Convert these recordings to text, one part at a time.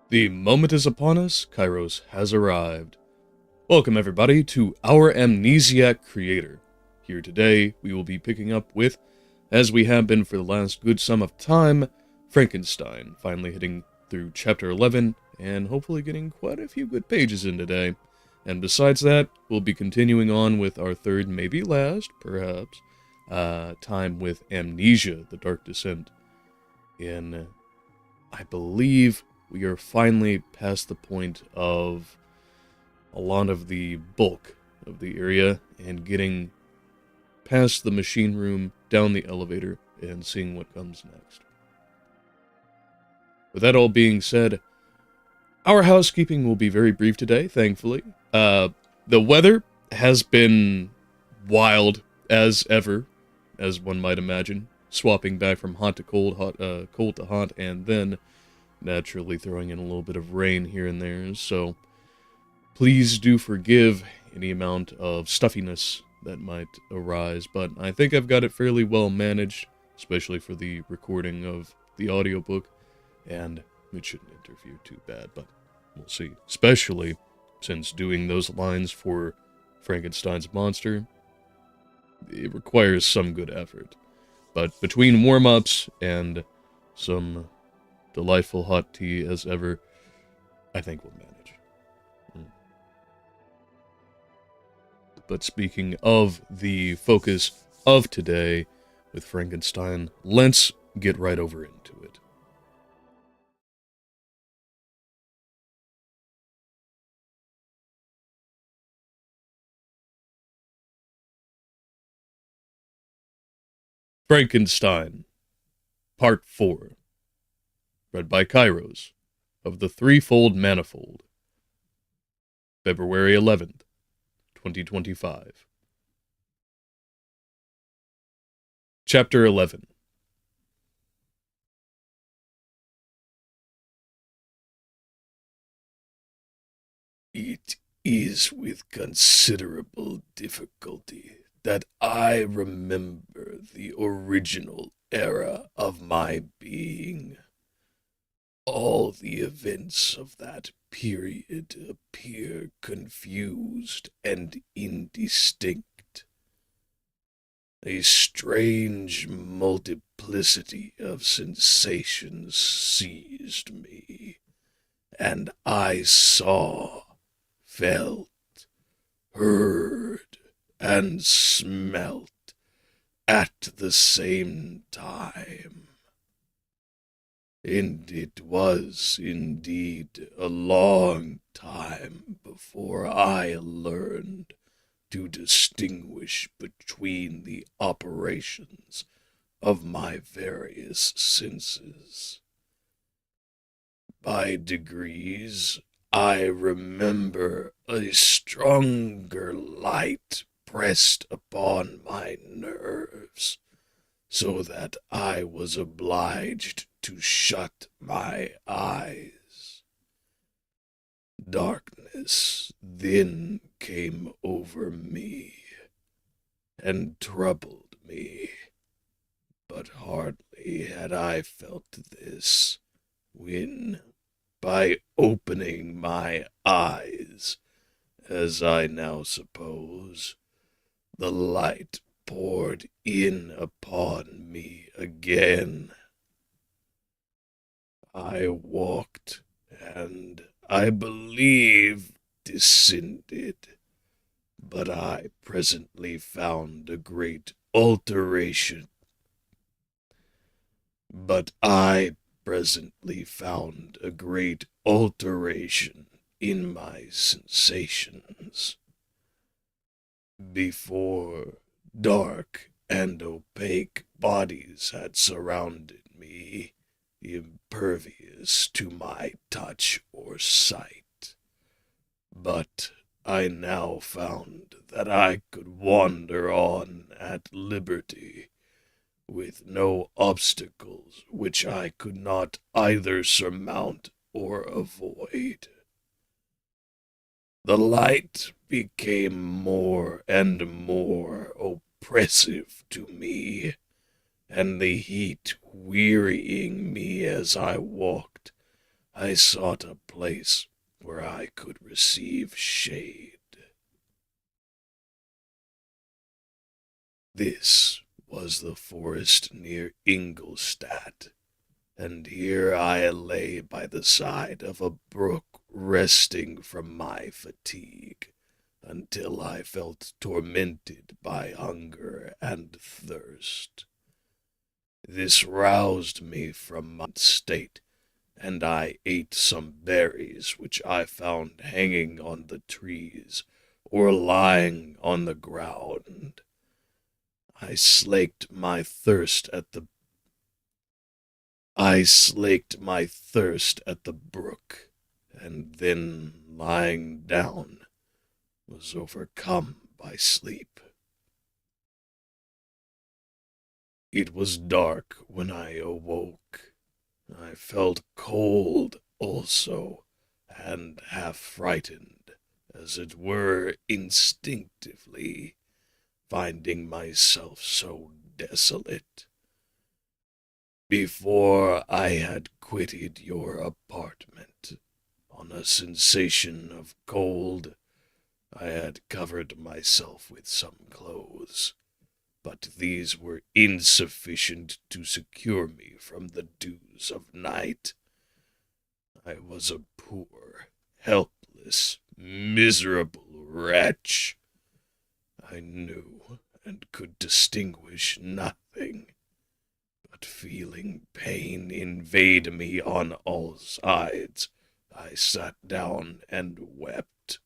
The moment is upon us, Kairos has arrived. Welcome everybody to our Amnesiac Creator. Here today, we will be picking up with, as we have been for the last good sum of time, Frankenstein, finally hitting through chapter 11, and hopefully getting quite a few good pages in today. And besides that, we'll be continuing on with our third, maybe last, perhaps, time with Amnesia, the Dark Descent. I believe we are finally past the point of a lot of the bulk of the area and getting past the machine room, down the elevator, and seeing what comes next. With that all being said, our housekeeping will be very brief today, thankfully. The weather has been wild as ever, as one might imagine, swapping back from hot to cold, cold to hot, and then naturally throwing in a little bit of rain here and there, so please do forgive any amount of stuffiness that might arise, but I think I've got it fairly well managed, especially for the recording of the audiobook, and it shouldn't interfere too bad, but we'll see. Especially since doing those lines for Frankenstein's monster, it requires some good effort. But between warm-ups and some delightful hot tea as ever, I think we'll manage. But speaking of the focus of today with Frankenstein, let's get right over into it. Frankenstein, Part 4. Read by Kairos, of the Threefold Manifold. February 11th, 2025. Chapter 11. It is with considerable difficulty that I remember the original era of my being. All the events of that period appear confused and indistinct. A strange multiplicity of sensations seized me, and I saw, felt, heard, and smelt at the same time. And it was indeed a long time before I learned to distinguish between the operations of my various senses. By degrees, I remember a stronger light pressed upon my nerves, so that I was obliged to shut my eyes. Darkness then came over me and troubled me, but hardly had I felt this when, by opening my eyes, as I now suppose, the light poured in upon me again. I walked, and I believe descended, but I presently found a great alteration. In my sensations. Before, dark and opaque bodies had surrounded me, impervious to my touch or sight. But I now found that I could wander on at liberty, with no obstacles which I could not either surmount or avoid. The light became more and more oppressive to me, and the heat wearying me as I walked, I sought a place where I could receive shade. This was the forest near Ingolstadt, and here I lay by the side of a brook resting from my fatigue until I felt tormented by hunger and thirst. This roused me from my state, and I ate some berries which I found hanging on the trees or lying on the ground. I slaked my thirst at the I slaked my thirst at the brook, and then, lying down, was overcome by sleep. It was dark when I awoke. I felt cold also, and half frightened, as it were instinctively, finding myself so desolate. Before I had quitted your apartment, on a sensation of cold, I had covered myself with some clothes, but these were insufficient to secure me from the dews of night. I was a poor, helpless, miserable wretch. I knew and could distinguish nothing, but feeling pain invade me on all sides, I sat down and wept.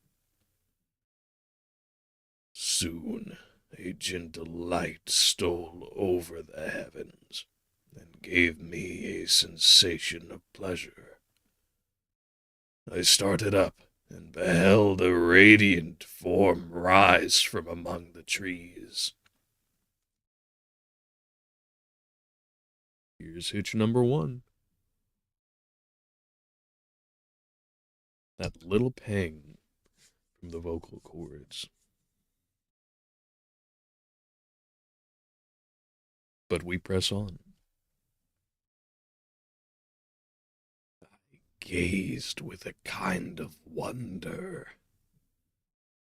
Soon a gentle light stole over the heavens and gave me a sensation of pleasure. I started up and beheld a radiant form rise from among the trees. Here's hitch number one. That little pang from the vocal cords. But we press on. Gazed with a kind of wonder.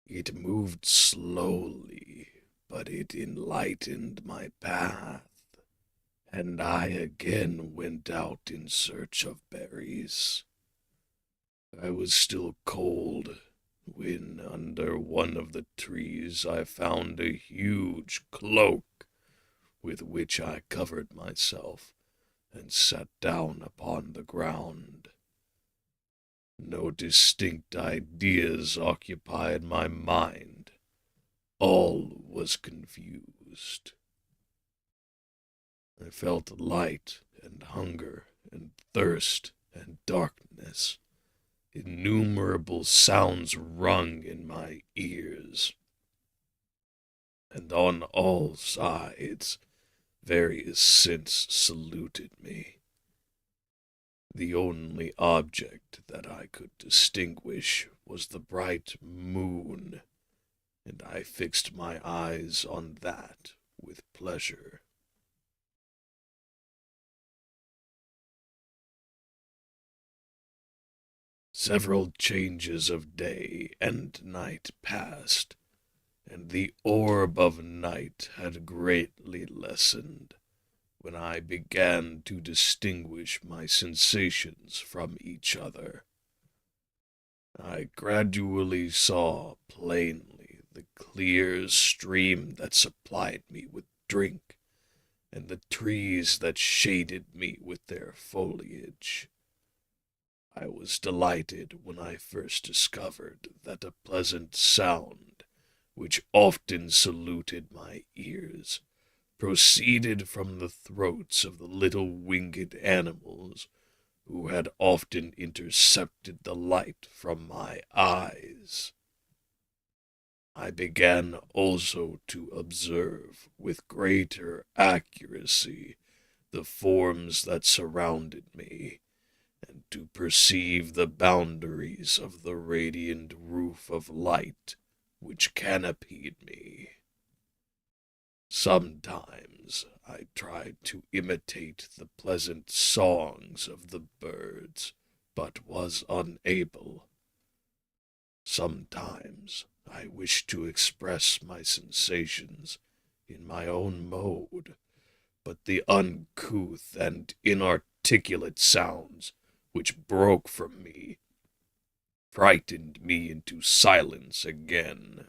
It moved slowly, but it enlightened my path, and I again went out in search of berries. I was still cold when under one of the trees I found a huge cloak with which I covered myself and sat down upon the ground. No distinct ideas occupied my mind. All was confused. I felt light and hunger and thirst and darkness. Innumerable sounds rung in my ears, and on all sides various scents saluted me. The only object that I could distinguish was the bright moon, and I fixed my eyes on that with pleasure. Several changes of day and night passed, and the orb of night had greatly lessened, when I began to distinguish my sensations from each other. I gradually saw plainly the clear stream that supplied me with drink, and the trees that shaded me with their foliage. I was delighted when I first discovered that a pleasant sound, which often saluted my ears, proceeded from the throats of the little winged animals who had often intercepted the light from my eyes. I began also to observe with greater accuracy the forms that surrounded me, and to perceive the boundaries of the radiant roof of light which canopied me. Sometimes I tried to imitate the pleasant songs of the birds, but was unable. Sometimes I wished to express my sensations in my own mode, but the uncouth and inarticulate sounds which broke from me frightened me into silence again.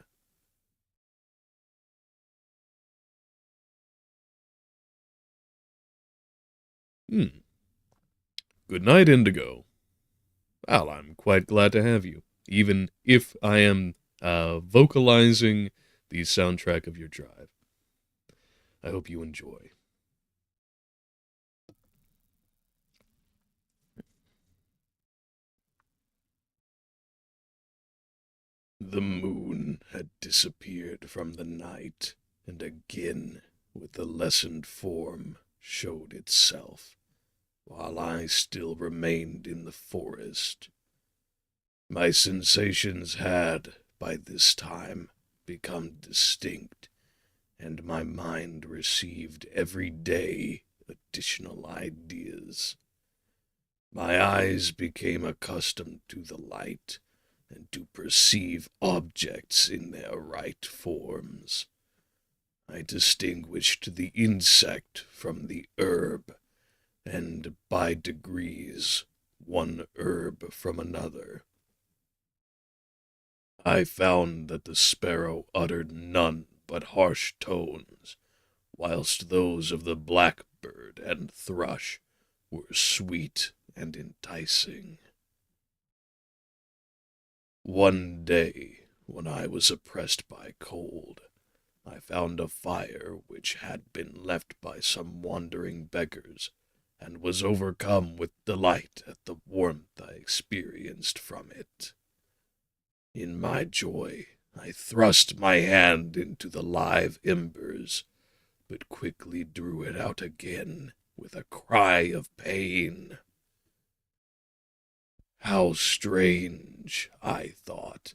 Good night, Indigo. Well, I'm quite glad to have you, even if I am vocalizing the soundtrack of your drive. I hope you enjoy. The moon had disappeared from the night, and again, with a lessened form, showed itself, while I still remained in the forest. My sensations had, by this time, become distinct, and my mind received every day additional ideas. My eyes became accustomed to the light, and to perceive objects in their right forms. I distinguished the insect from the herb, and by degrees one herb from another. I found that the sparrow uttered none but harsh tones, whilst those of the blackbird and thrush were sweet and enticing. One day, when I was oppressed by cold, I found a fire which had been left by some wandering beggars, and was overcome with delight at the warmth I experienced from it. In my joy, I thrust my hand into the live embers, but quickly drew it out again with a cry of pain. How strange, I thought,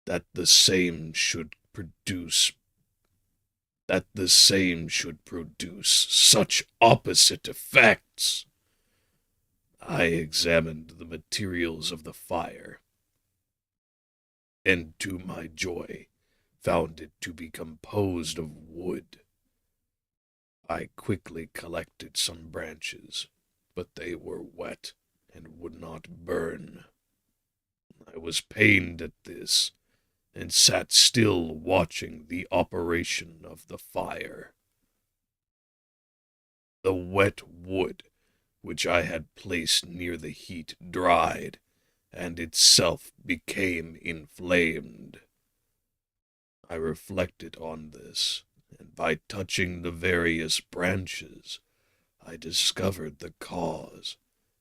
that the same should produce such opposite effects. I examined the materials of the fire, and to my joy found it to be composed of wood. I quickly collected some branches, but they were wet and would not burn. I was pained at this, and sat still watching the operation of the fire. The wet wood which I had placed near the heat dried, and itself became inflamed. I reflected on this, and by touching the various branches, I discovered the cause,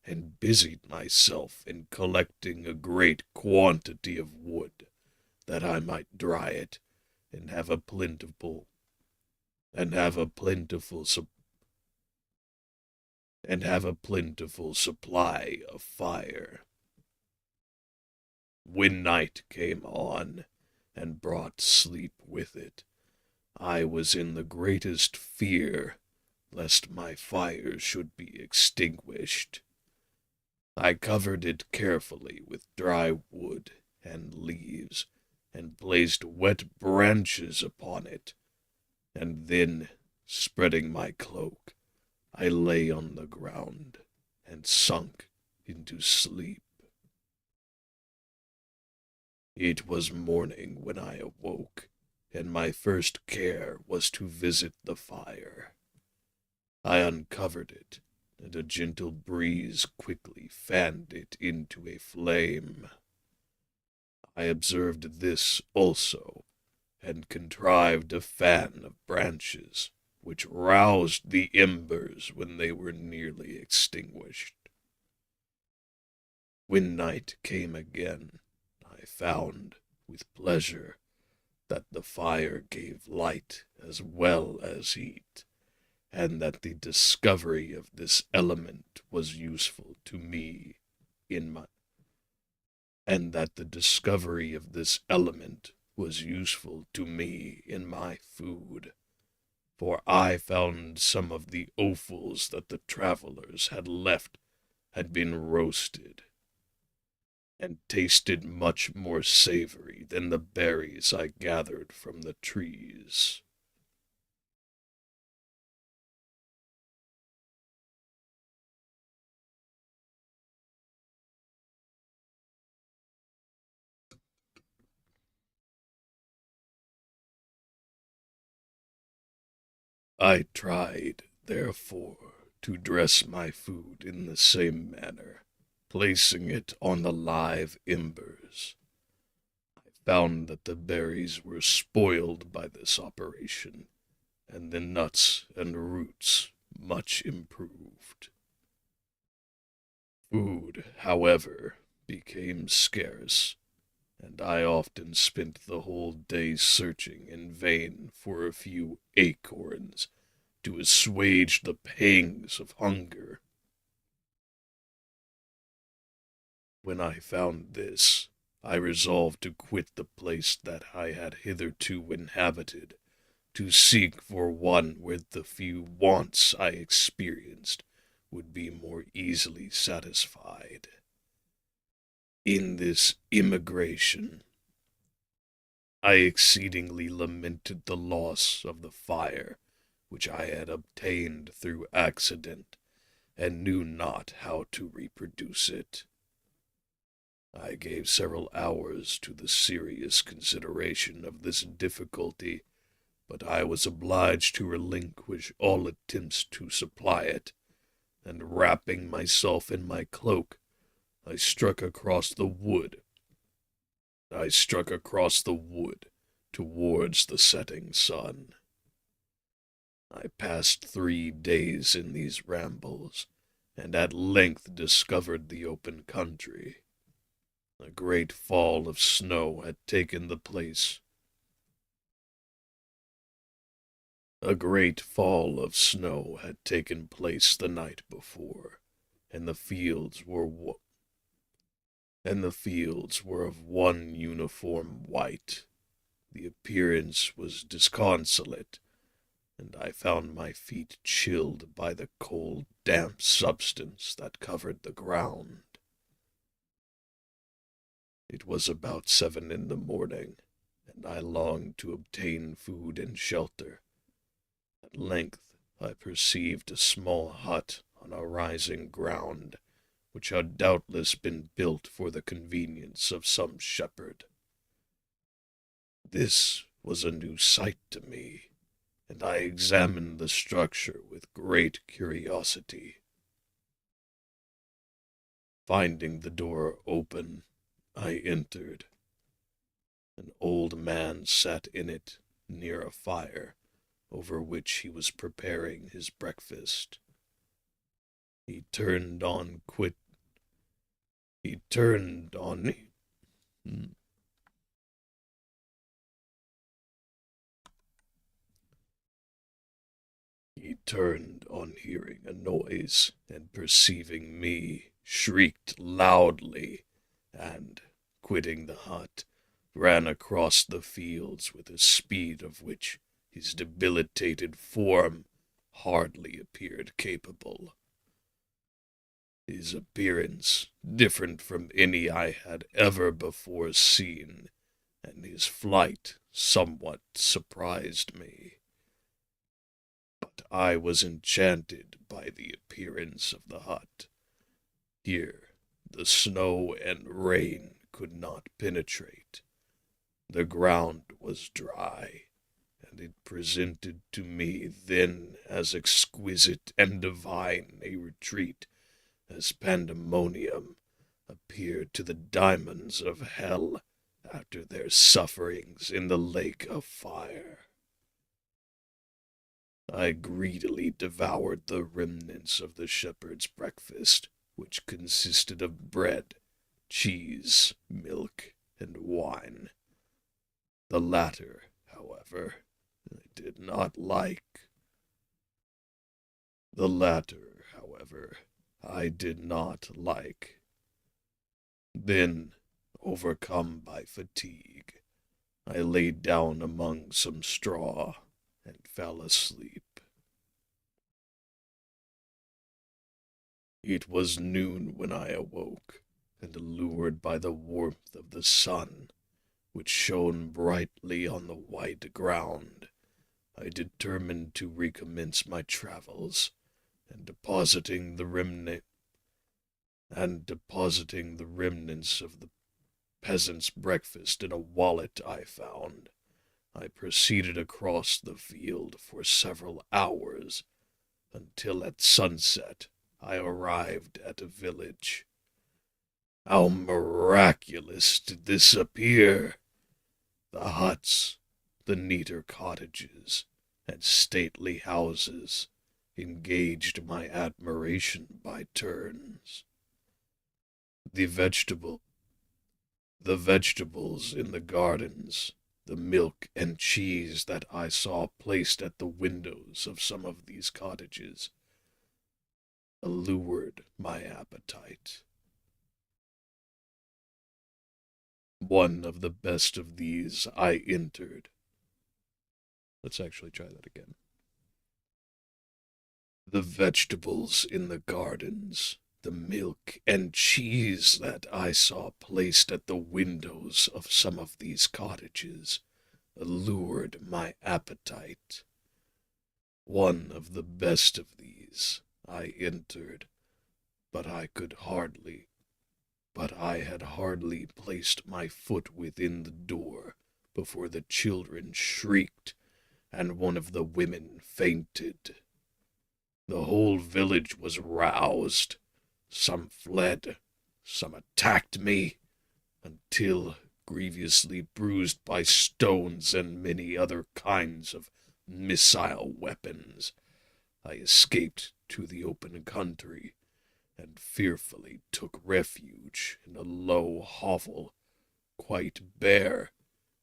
and busied myself in collecting a great quantity of wood, that I might dry it, and have a plentiful supply of fire. When night came on, and brought sleep with it, I was in the greatest fear lest my fire should be extinguished. I covered it carefully with dry wood and leaves, and placed wet branches upon it, and then, spreading my cloak, I lay on the ground and sunk into sleep. It was morning when I awoke, and my first care was to visit the fire. I uncovered it, and a gentle breeze quickly fanned it into a flame. I observed this also, and contrived a fan of branches, which roused the embers when they were nearly extinguished. When night came again, I found, with pleasure, that the fire gave light as well as heat, and that the discovery of this element was useful to me in my food, for I found some of the offals that the travelers had left had been roasted, and tasted much more savory than the berries I gathered from the trees. I tried, therefore, to dress my food in the same manner, placing it on the live embers. I found that the berries were spoiled by this operation, and the nuts and roots much improved. Food, however, became scarce, and I often spent the whole day searching in vain for a few acorns to assuage the pangs of hunger. When I found this, I resolved to quit the place that I had hitherto inhabited, to seek for one where the few wants I experienced would be more easily satisfied. In this immigration, I exceedingly lamented the loss of the fire which I had obtained through accident, and knew not how to reproduce it. I gave several hours to the serious consideration of this difficulty, but I was obliged to relinquish all attempts to supply it, and wrapping myself in my cloak, I struck across the wood. Towards the setting sun. I passed 3 days in these rambles, and at length discovered the open country. A great fall of snow had taken the place. A great fall of snow had taken place the night before, and the fields were of one uniform white. The appearance was disconsolate, and I found my feet chilled by the cold, damp substance that covered the ground. It was about 7 in the morning, and I longed to obtain food and shelter. At length I perceived a small hut on a rising ground, which had doubtless been built for the convenience of some shepherd. This was a new sight to me, and I examined the structure with great curiosity. Finding the door open, I entered. An old man sat in it near a fire, over which he was preparing his breakfast. He turned on hearing a noise, and perceiving me, shrieked loudly, and, quitting the hut, ran across the fields with a speed of which his debilitated form hardly appeared capable. His appearance, different from any I had ever before seen, and his flight somewhat surprised me. But I was enchanted by the appearance of the hut. Here the snow and rain could not penetrate. The ground was dry, and it presented to me then as exquisite and divine a retreat as pandemonium appeared to the demons of hell after their sufferings in the lake of fire. I greedily devoured the remnants of the shepherd's breakfast, which consisted of bread, cheese, milk, and wine. The latter, however, I did not like. Then, overcome by fatigue, I lay down among some straw and fell asleep. It was noon when I awoke, and allured by the warmth of the sun, which shone brightly on the white ground, I determined to recommence my travels, and depositing the remnants of the peasant's breakfast in a wallet I found, I proceeded across the field for several hours, until at sunset I arrived at a village. How miraculous did this appear! The huts, the neater cottages, and stately houses engaged my admiration by turns. The vegetables in the gardens, the milk and cheese that I saw placed at the windows of some of these cottages, allured my appetite. One of the best of these I entered. Let's actually try that again. The vegetables in the gardens, the milk and cheese that I saw placed at the windows of some of these cottages, allured my appetite. One of the best of these I entered, but I had hardly placed my foot within the door before the children shrieked, and one of the women fainted. The whole village was roused. Some fled, some attacked me, until, grievously bruised by stones and many other kinds of missile weapons, I escaped to the open country, and fearfully took refuge in a low hovel, quite bare,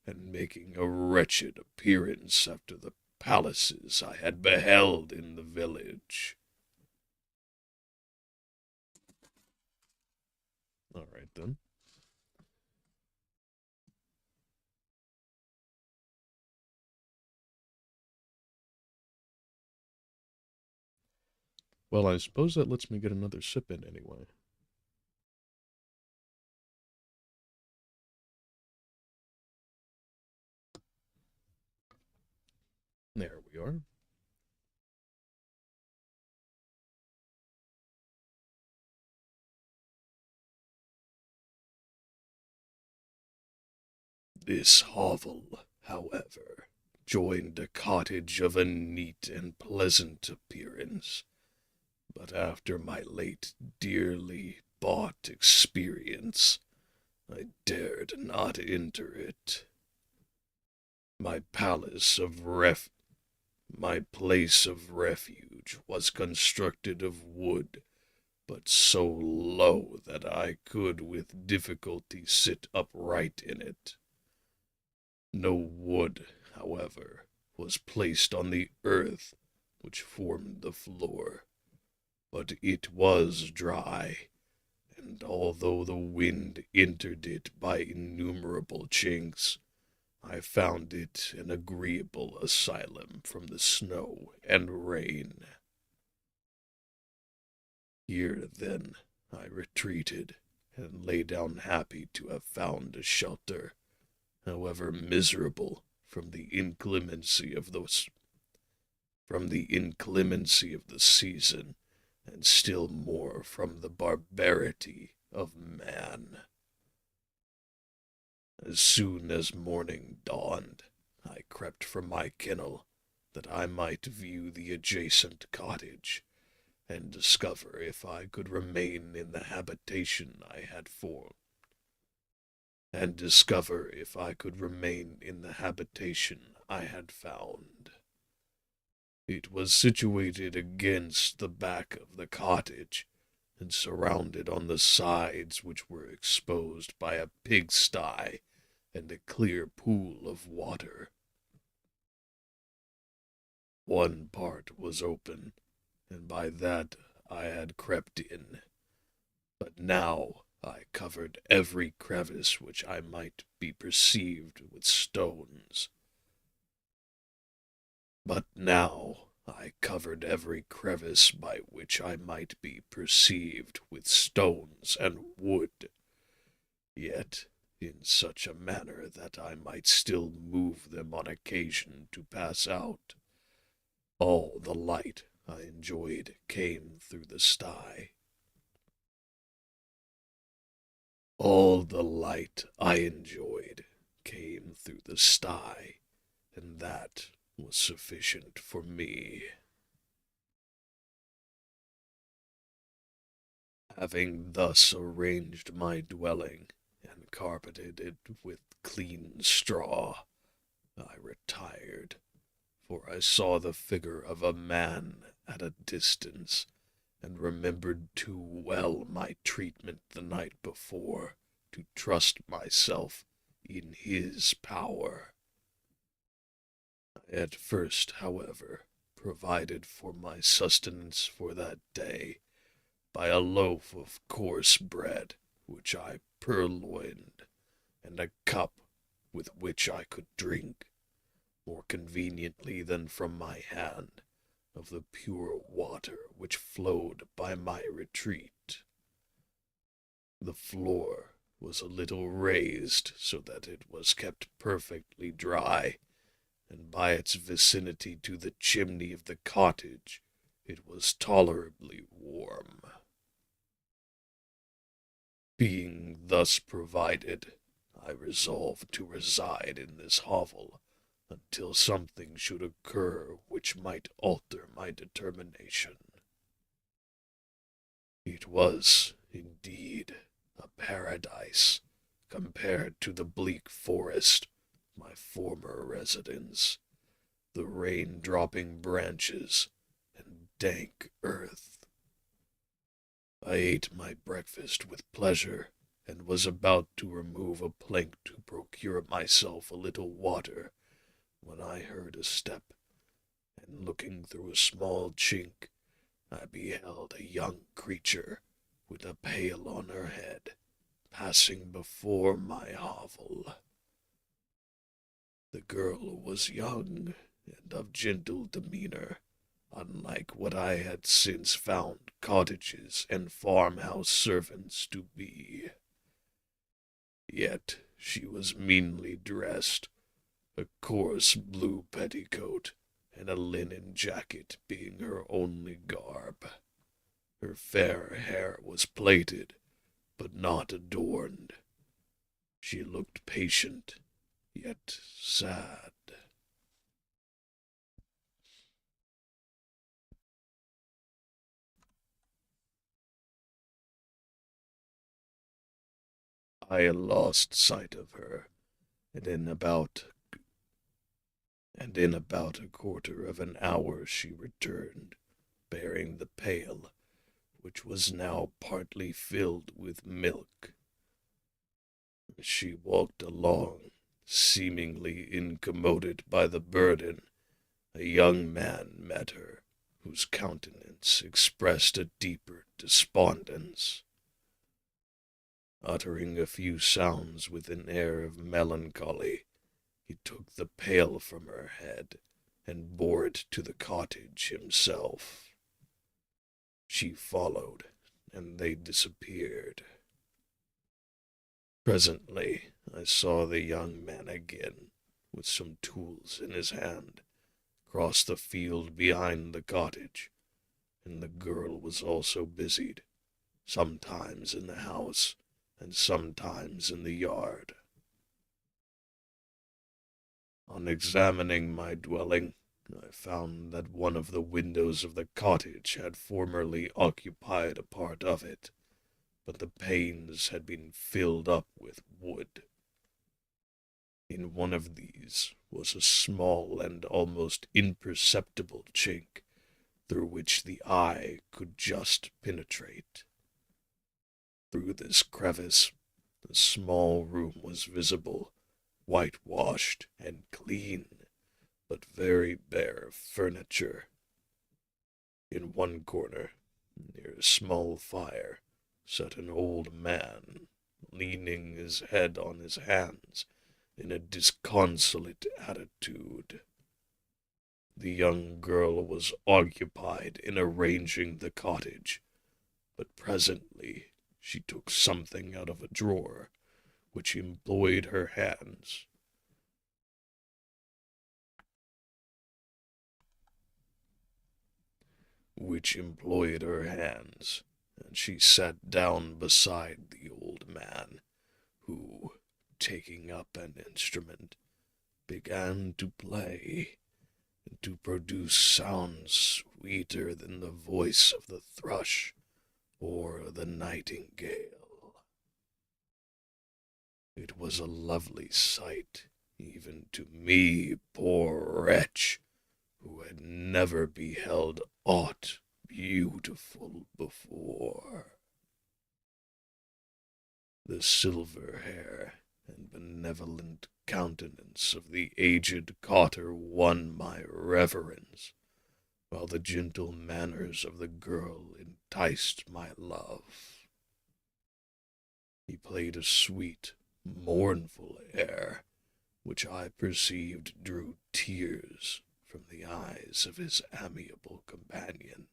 and making a wretched appearance after the palaces I had beheld in the village. All right, then. Well, I suppose that lets me get another sip in anyway. There we are. This hovel, however, joined a cottage of a neat and pleasant appearance, but after my late dearly bought experience, I dared not enter it. My my place of refuge was constructed of wood, but so low that I could with difficulty sit upright in it. No wood, however, was placed on the earth which formed the floor, but it was dry, and although the wind entered it by innumerable chinks, I found it an agreeable asylum from the snow and rain. Here, then, I retreated, and lay down happy to have found a shelter, however miserable, from the inclemency of the season, and still more from the barbarity of man. As soon as morning dawned, I crept from my kennel, that I might view the adjacent cottage, and discover if I could remain in the habitation I had found. It was situated against the back of the cottage, and surrounded on the sides, which were exposed by a pigsty and a clear pool of water. One part was open, and by that I had crept in, but now I covered every crevice which I might be perceived with stones. But now I covered every crevice by which I might be perceived with stones and wood, yet in such a manner that I might still move them on occasion to pass out. All the light I enjoyed came through the sty. All the light I enjoyed came through the sty, and that was sufficient for me. Having thus arranged my dwelling and carpeted it with clean straw, I retired, for I saw the figure of a man at a distance, and remembered too well my treatment the night before to trust myself in his power. I at first, however, provided for my sustenance for that day by a loaf of coarse bread, which I purloined, and a cup with which I could drink, more conveniently than from my hand, of the pure water which flowed by my retreat. The floor was a little raised so that it was kept perfectly dry, and by its vicinity to the chimney of the cottage it was tolerably warm. Being thus provided, I resolved to reside in this hovel until something should occur which might alter my determination. It was, indeed, a paradise compared to the bleak forest, my former residence, the rain-dropping branches, and dank earth. I ate my breakfast with pleasure, and was about to remove a plank to procure myself a little water, when I heard a step, and looking through a small chink, I beheld a young creature, with a pail on her head, passing before my hovel. The girl was young, and of gentle demeanor, unlike what I had since found cottages and farmhouse servants to be. Yet she was meanly dressed, a coarse blue petticoat and a linen jacket being her only garb. Her fair hair was plaited, but not adorned. She looked patient, yet sad. I lost sight of her, and in about a quarter of an hour she returned, bearing the pail, which was now partly filled with milk. As she walked along, seemingly incommoded by the burden, a young man met her, whose countenance expressed a deeper despondence. Uttering a few sounds with an air of melancholy, he took the pail from her head, and bore it to the cottage himself. She followed, and they disappeared. Presently I saw the young man again, with some tools in his hand, cross the field behind the cottage, and the girl was also busied, sometimes in the house, and sometimes in the yard. On examining my dwelling, I found that one of the windows of the cottage had formerly occupied a part of it, but the panes had been filled up with wood. In one of these was a small and almost imperceptible chink, through which the eye could just penetrate. Through this crevice, the small room was visible, whitewashed and clean, but very bare of furniture. In one corner, near a small fire, sat an old man, leaning his head on his hands in a disconsolate attitude. The young girl was occupied in arranging the cottage, but presently she took something out of a drawer, which employed her hands. And she sat down beside the old man, who, taking up an instrument, began to play, and to produce sounds sweeter than the voice of the thrush or the nightingale. It was a lovely sight, even to me, poor wretch, who had never beheld aught beautiful before. The silver hair and benevolent countenance of the aged cotter won my reverence, while the gentle manners of the girl enticed my love. He played a sweet, mournful air, which I perceived drew tears from the eyes of his amiable companion,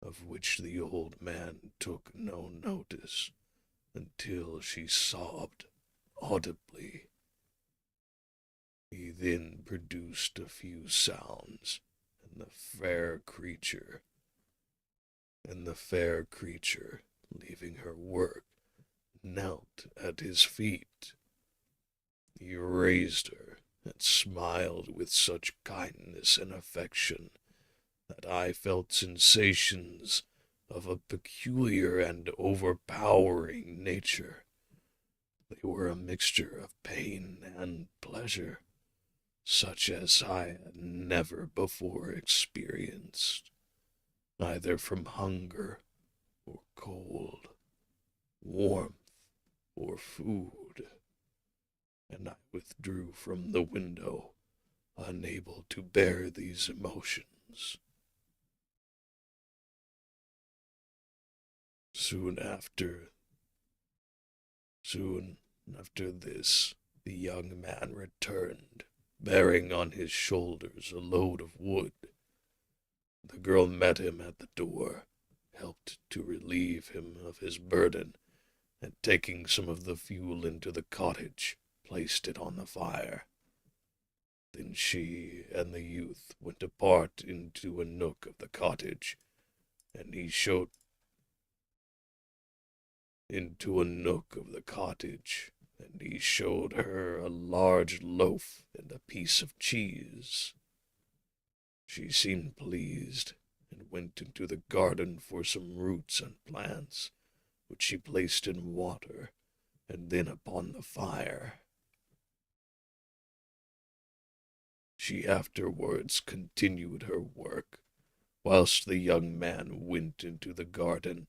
of which the old man took no notice until she sobbed audibly. He then produced a few sounds, and the fair creature, leaving her work, knelt at his feet. He raised her and smiled with such kindness and affection that I felt sensations of a peculiar and overpowering nature. They were a mixture of pain and pleasure, such as I had never before experienced, either from hunger or cold, warmth or food, and I withdrew from the window, unable to bear these emotions. Soon after this, the young man returned, bearing on his shoulders a load of wood. The girl met him at the door, helped to relieve him of his burden, and taking some of the fuel into the cottage, placed it on the fire. Then she and the youth went apart into a nook of the cottage, and he showed her a large loaf and a piece of cheese. She seemed pleased, and went into the garden for some roots and plants, which she placed in water, and then upon the fire. She afterwards continued her work, whilst the young man went into the garden,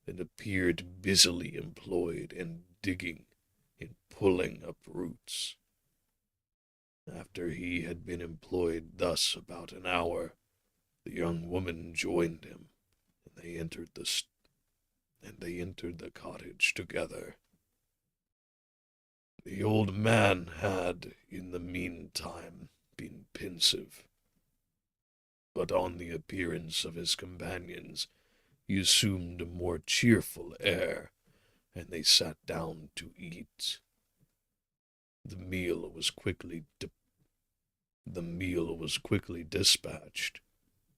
and appeared busily employed in digging, in pulling up roots. After he had been employed thus about an hour, the young woman joined him, and they entered the cottage together. The old man had, in the meantime, been pensive, but on the appearance of his companions, he assumed a more cheerful air, and they sat down to eat. The meal was quickly dispatched.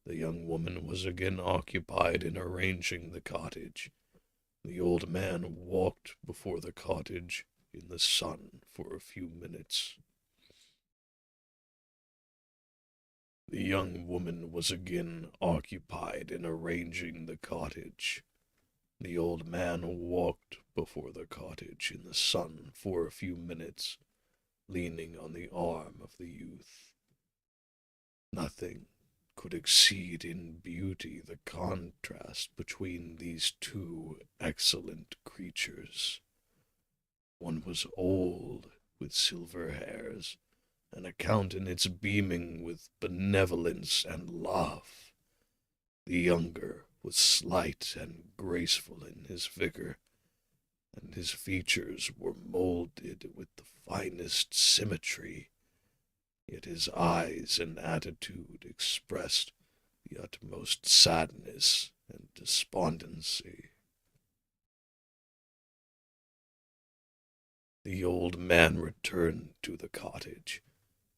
The young woman was again occupied in arranging the cottage. The old man walked before the cottage in the sun for a few minutes. The young woman was again occupied in arranging the cottage. The old man walked before the cottage in the sun for a few minutes, leaning on the arm of the youth. Nothing could exceed in beauty the contrast between these two excellent creatures. One was old, with silver hairs, and a countenance beaming with benevolence and love. The younger was slight and graceful in his vigor, and his features were molded with the finest symmetry, yet his eyes and attitude expressed the utmost sadness and despondency. The old man returned to the cottage,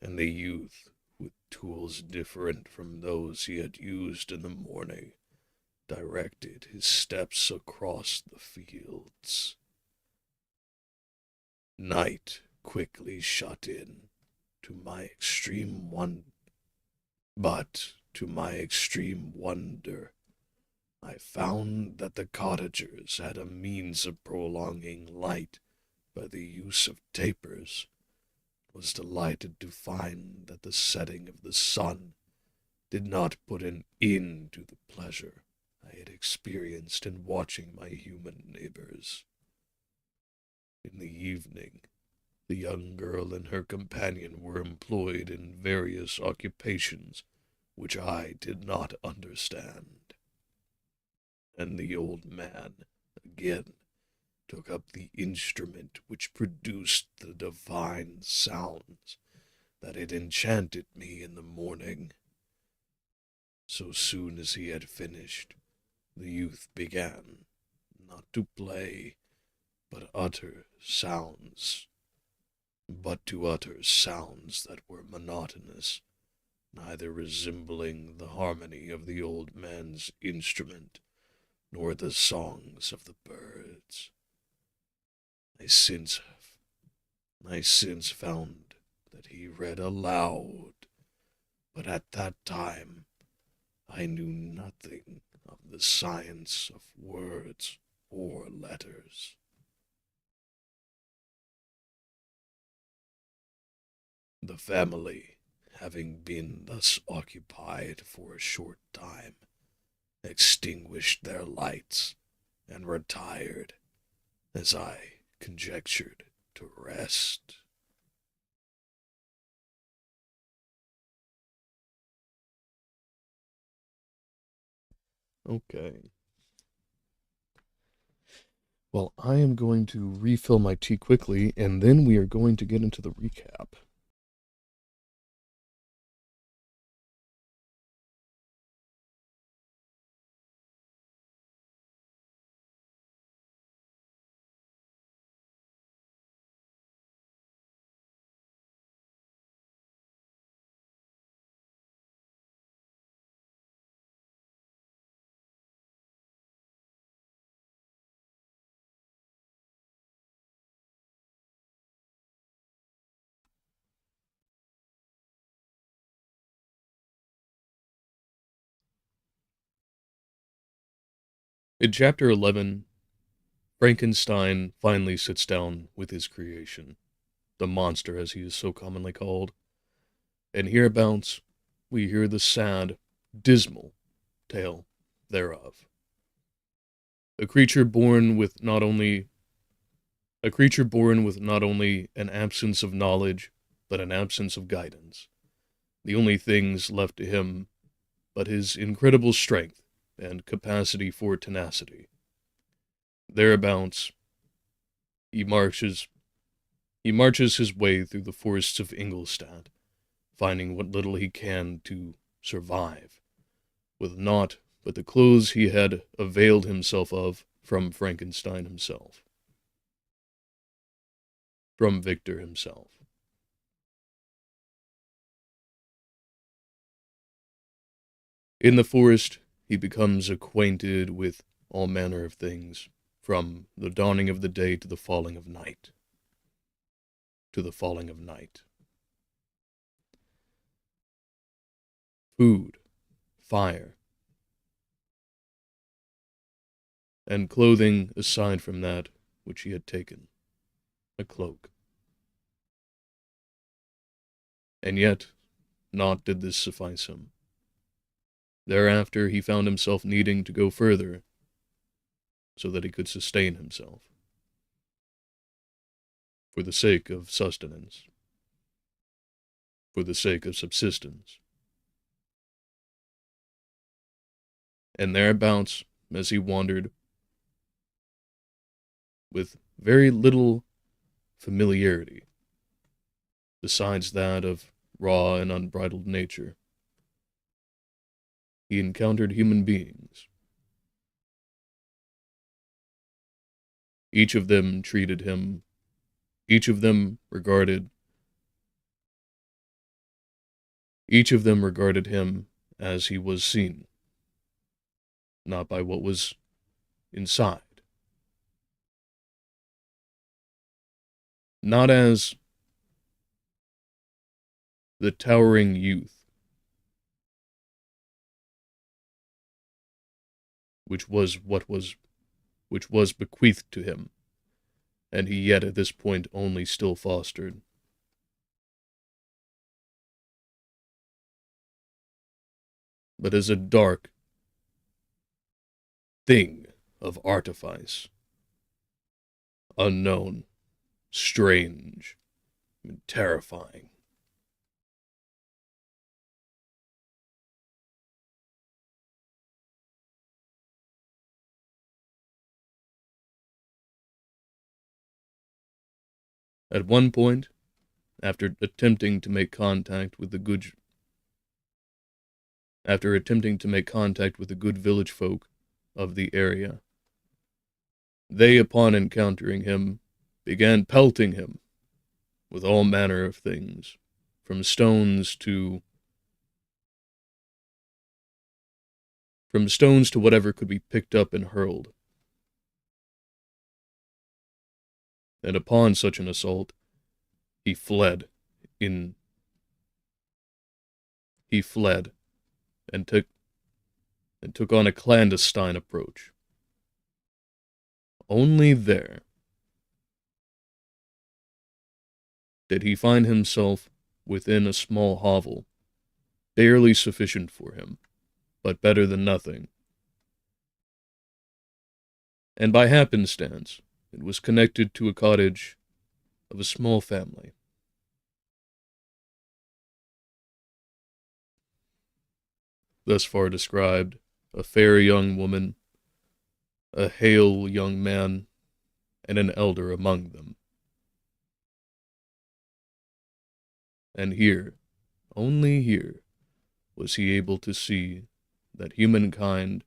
and the youth, with tools different from those he had used in the morning, directed his steps across the fields. Night quickly shut in, to my extreme wonder, I found that the cottagers had a means of prolonging light by the use of tapers. Was delighted to find that the setting of the sun did not put an end to the pleasure I had experienced in watching my human neighbors. In the evening, the young girl and her companion were employed in various occupations which I did not understand, and the old man again took up the instrument which produced the divine sounds that had enchanted me in the morning. So soon as he had finished, the youth began, not to play, but to utter sounds that were monotonous, neither resembling the harmony of the old man's instrument, nor the songs of the birds. I since found that he read aloud, but at that time I knew nothing of the science of words or letters. The family, having been thus occupied for a short time, extinguished their lights and retired, as I conjectured, to rest. Okay. Well, I am going to refill my tea quickly, and then we are going to get into the recap. In Chapter 11, Frankenstein finally sits down with his creation, the monster as he is so commonly called, and hereabouts we hear the sad, dismal tale thereof. A creature born with not only an absence of knowledge, but an absence of guidance. The only things left to him but his incredible strength and capacity for tenacity. Thereabouts, he marches his way through the forests of Ingolstadt, finding what little he can to survive, with naught but the clothes he had availed himself of from Frankenstein himself, from Victor himself. In the forest, he becomes acquainted with all manner of things, from the dawning of the day to the falling of night. Food, fire, and clothing aside from that which he had taken, a cloak. And yet, naught did this suffice him. Thereafter he found himself needing to go further, so that he could sustain himself, for the sake of sustenance, for the sake of subsistence. And thereabouts, as he wandered, with very little familiarity, besides that of raw and unbridled nature. He encountered human beings. Each of them treated him, each of them regarded him as he was seen, not by what was inside. Not as the towering youth, which was bequeathed to him, and he yet at this point only still fostered. But as a dark thing of artifice, unknown, strange, and terrifying. At one point, after attempting to make contact with the good village folk of the area, they, upon encountering him, began pelting him with all manner of things, from stones to whatever could be picked up and hurled. And upon such an assault, he fled and took on a clandestine approach. Only there did he find himself within a small hovel, barely sufficient for him, but better than nothing. And by happenstance, it was connected to a cottage of a small family. Thus far described, a fair young woman, a hale young man, and an elder among them. And here, only here, was he able to see that humankind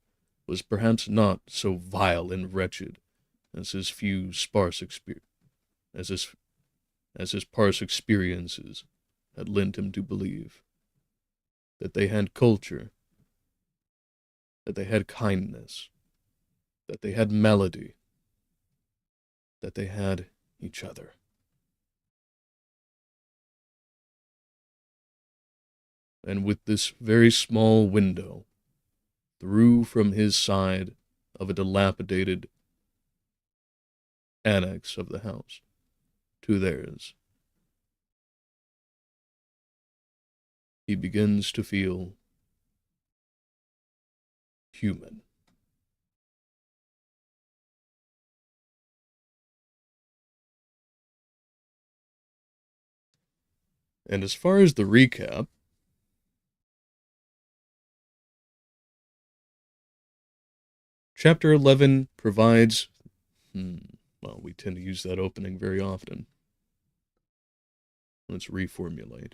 was perhaps not so vile and wretched as his sparse experiences had lent him to believe. That they had culture, that they had kindness, that they had melody, that they had each other. And with this very small window, through from his side of a dilapidated annex of the house to theirs, he begins to feel human. And as far as the recap, Chapter 11 provides, well, we tend to use that opening very often. Let's reformulate.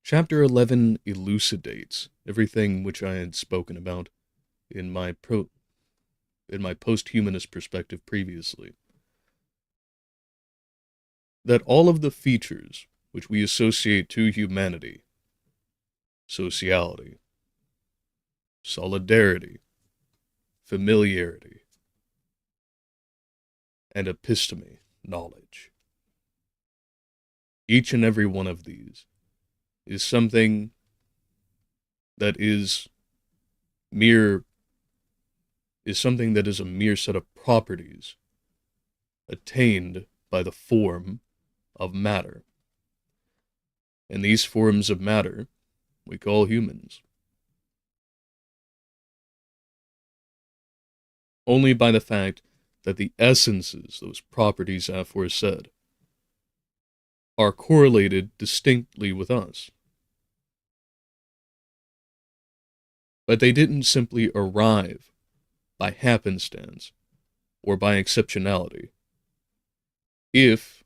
Chapter 11 elucidates everything which I had spoken about in my post-humanist perspective previously. That all of the features which we associate to humanity, sociality, solidarity, familiarity, and episteme, knowledge, each and every one of these is something that is a mere set of properties attained by the form of matter. And these forms of matter we call humans. Only by the fact that the essences, those properties aforesaid, are correlated distinctly with us. But they didn't simply arrive by happenstance or by exceptionality. If,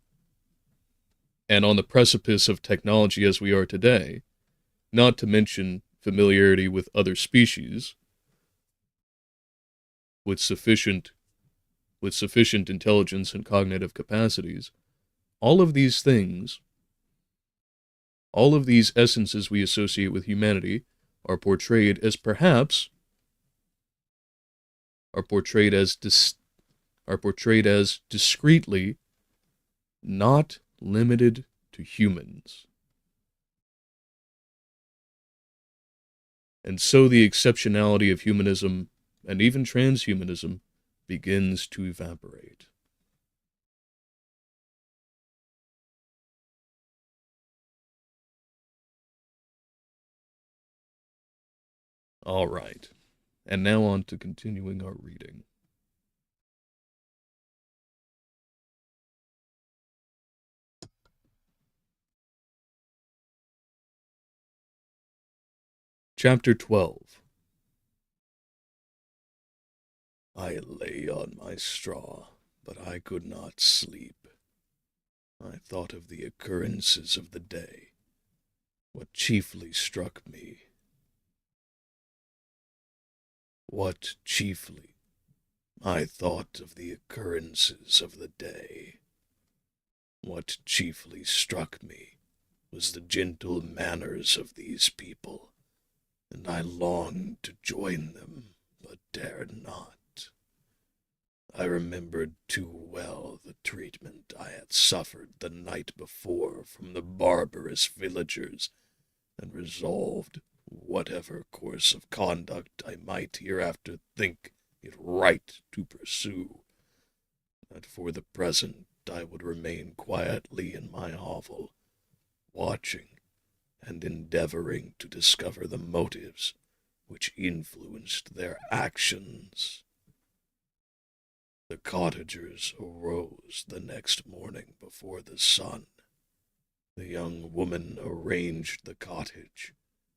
and on the precipice of technology as we are today, not to mention familiarity with other species, with sufficient intelligence and cognitive capacities, all of these things, all of these essences we associate with humanity are portrayed as perhaps are portrayed as discreetly not limited to humans. And so the exceptionality of humanism and even transhumanism begins to evaporate. All right, and now on to continuing our reading. Chapter 12. I lay on my straw, but I could not sleep. I thought of the occurrences of the day. What chiefly struck me. I thought of the occurrences of the day. What chiefly struck me was the gentle manners of these people, and I longed to join them, but dared not. I remembered too well the treatment I had suffered the night before from the barbarous villagers, and resolved, whatever course of conduct I might hereafter think it right to pursue, that for the present I would remain quietly in my hovel, watching and endeavoring to discover the motives which influenced their actions. The cottagers arose the next morning before the sun. The young woman arranged the cottage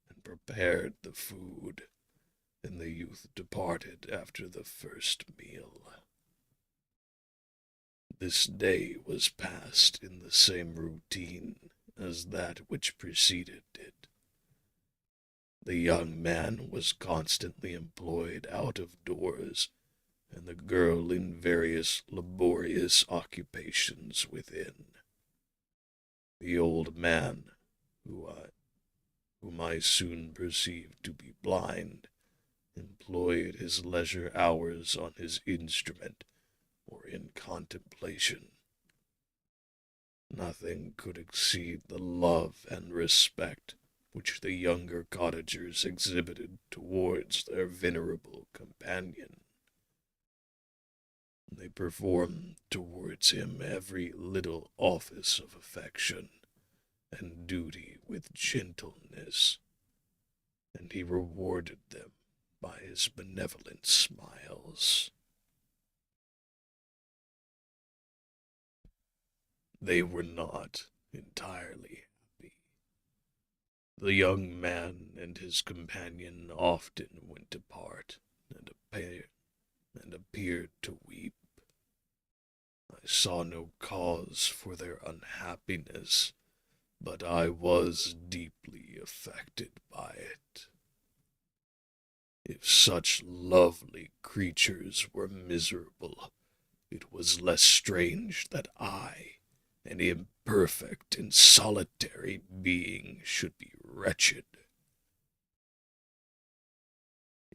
and prepared the food, and the youth departed after the first meal. This day was passed in the same routine as that which preceded it. The young man was constantly employed out of doors, and the girl in various laborious occupations within. The old man, whom I soon perceived to be blind, employed his leisure hours on his instrument or in contemplation. Nothing could exceed the love and respect which the younger cottagers exhibited towards their venerable companion. They performed towards him every little office of affection and duty with gentleness, and he rewarded them by his benevolent smiles. They were not entirely happy. The young man and his companion often went apart and appeared to weep. I saw no cause for their unhappiness, but I was deeply affected by it. If such lovely creatures were miserable, it was less strange that I, an imperfect and solitary being, should be wretched.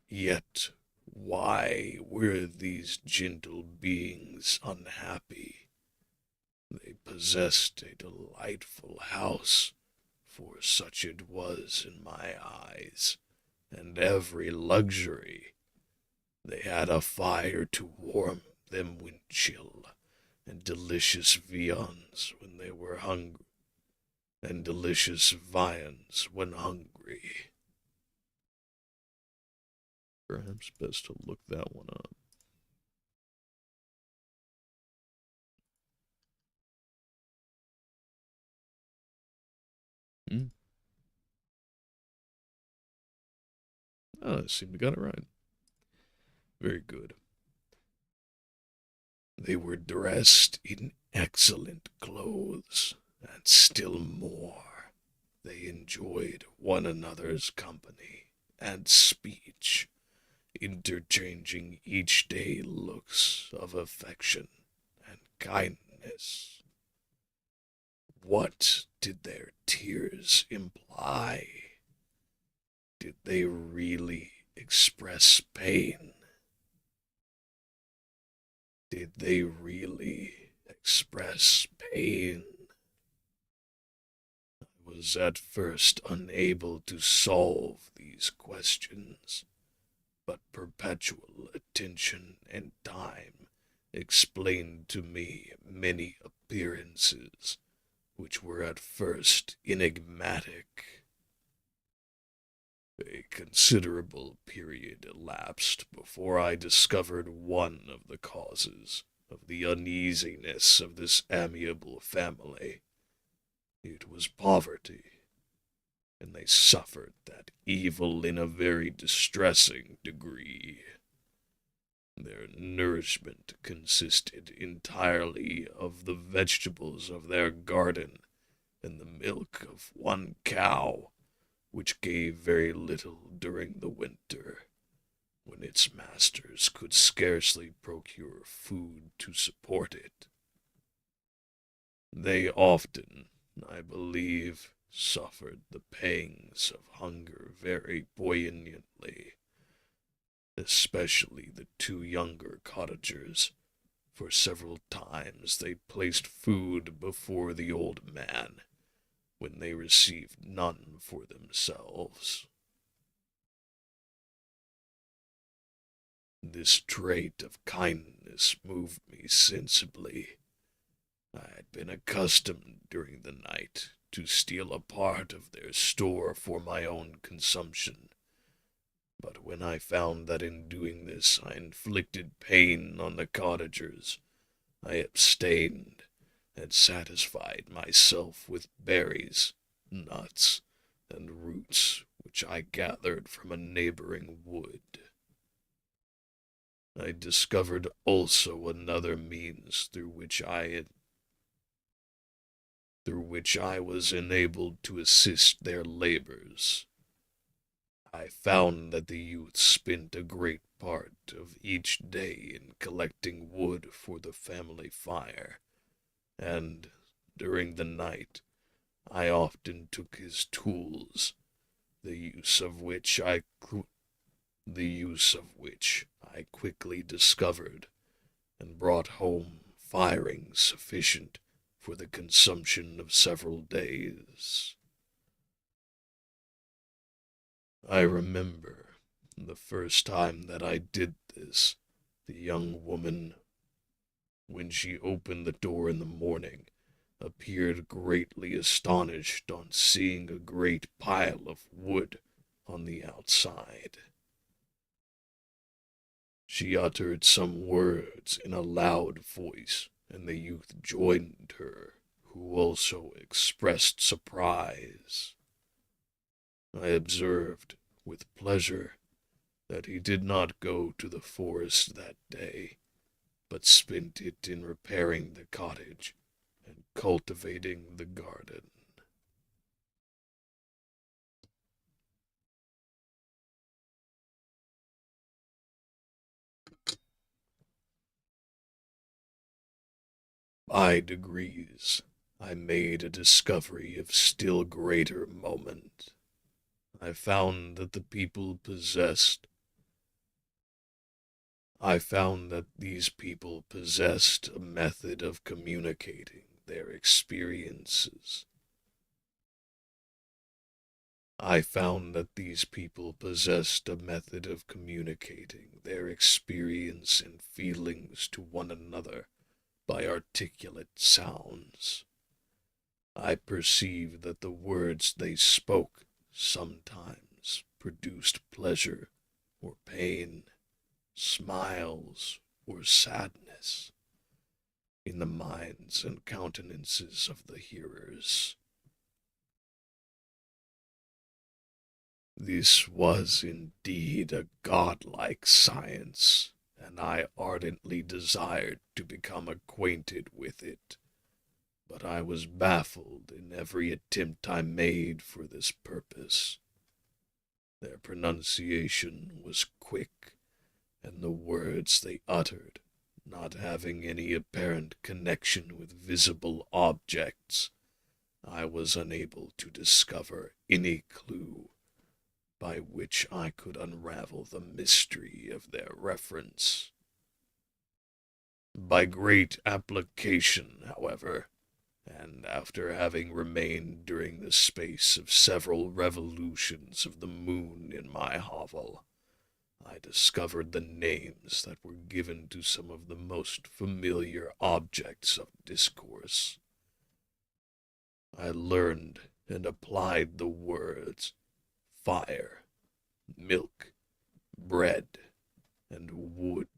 Yet why were these gentle beings unhappy? They possessed a delightful house, for such it was in my eyes, and every luxury. They had a fire to warm them when chill, and delicious viands when they were hungry, and delicious viands when hungry. Perhaps best to look that one up. Oh, I seem to got it right. Very good. They were dressed in excellent clothes, and still more, they enjoyed one another's company and speech, interchanging each day looks of affection and kindness. What did their tears imply? Did they really express pain? Did they really express pain? I was at first unable to solve these questions, but perpetual attention and time explained to me many appearances which were at first enigmatic. A considerable period elapsed before I discovered one of the causes of the uneasiness of this amiable family. It was poverty, and they suffered that evil in a very distressing degree. Their nourishment consisted entirely of the vegetables of their garden and the milk of one cow, which gave very little during the winter, when its masters could scarcely procure food to support it. They often, I believe, suffered the pangs of hunger very poignantly, especially the two younger cottagers, for several times they placed food before the old man, when they received none for themselves. This trait of kindness moved me sensibly. I had been accustomed during the night to steal a part of their store for my own consumption, but when I found that in doing this I inflicted pain on the cottagers, I abstained and satisfied myself with berries, nuts, and roots which I gathered from a neighboring wood. I discovered also another means through which I was enabled to assist their labors. I found that the youth spent a great part of each day in collecting wood for the family fire, and during the night I often took his tools, the use of which I quickly discovered, and brought home firing sufficient for the consumption of several days. I remember the first time that I did this, the young woman, when she opened the door in the morning, appeared greatly astonished on seeing a great pile of wood on the outside. She uttered some words in a loud voice, and the youth joined her, who also expressed surprise. I observed, with pleasure, that he did not go to the forest that day, but spent it in repairing the cottage and cultivating the garden. By degrees, I made a discovery of still greater moment. I found that these people possessed a method of communicating their experiences. I found that these people possessed a method of communicating their experience and feelings to one another by articulate sounds. I perceived that the words they spoke sometimes produced pleasure or pain, smiles or sadness, in the minds and countenances of the hearers. This was indeed a godlike science, and I ardently desired to become acquainted with it. But I was baffled in every attempt I made for this purpose. Their pronunciation was quick, and the words they uttered, not having any apparent connection with visible objects, I was unable to discover any clue by which I could unravel the mystery of their reference. By great application, however, and after having remained during the space of several revolutions of the moon in my hovel, I discovered the names that were given to some of the most familiar objects of discourse. I learned and applied the words fire, milk, bread, and wood.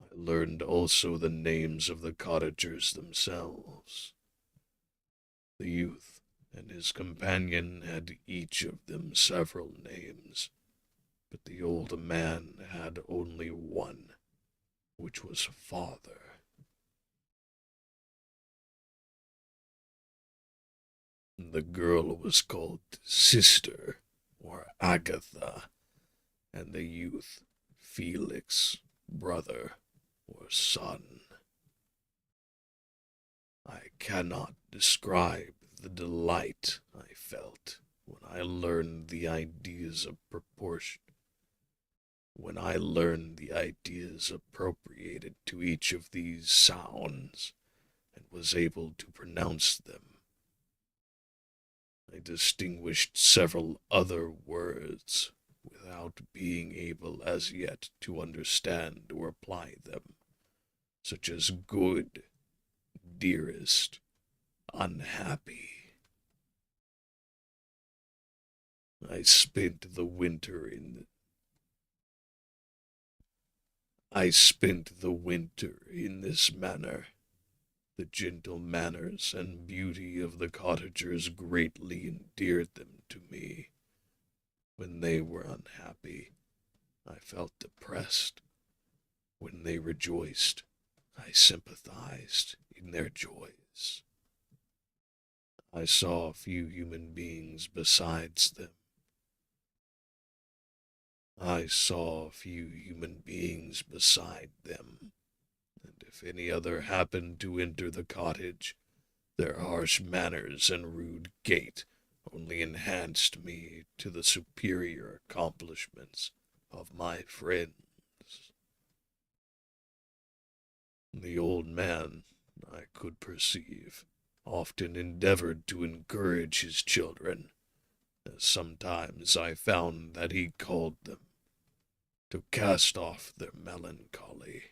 I learned also the names of the cottagers themselves. The youth and his companion had each of them several names, but the old man had only one, which was father. The girl was called Sister, or Agatha, and the youth Felix, brother, or son. I cannot describe the delight I felt when I learned the ideas of proportion, when I learned the ideas appropriated to each of these sounds, and was able to pronounce them. I distinguished several other words without being able as yet to understand or apply them, such as good, dearest, unhappy. I spent the winter in this manner. The gentle manners and beauty of the cottagers greatly endeared them to me. When they were unhappy, I felt depressed. When they rejoiced, I sympathized in their joys. I saw few human beings besides them. And if any other happened to enter the cottage, their harsh manners and rude gait only enhanced me to the superior accomplishments of my friends. The old man, I could perceive, often endeavored to encourage his children, as sometimes I found that he called them, to cast off their melancholy.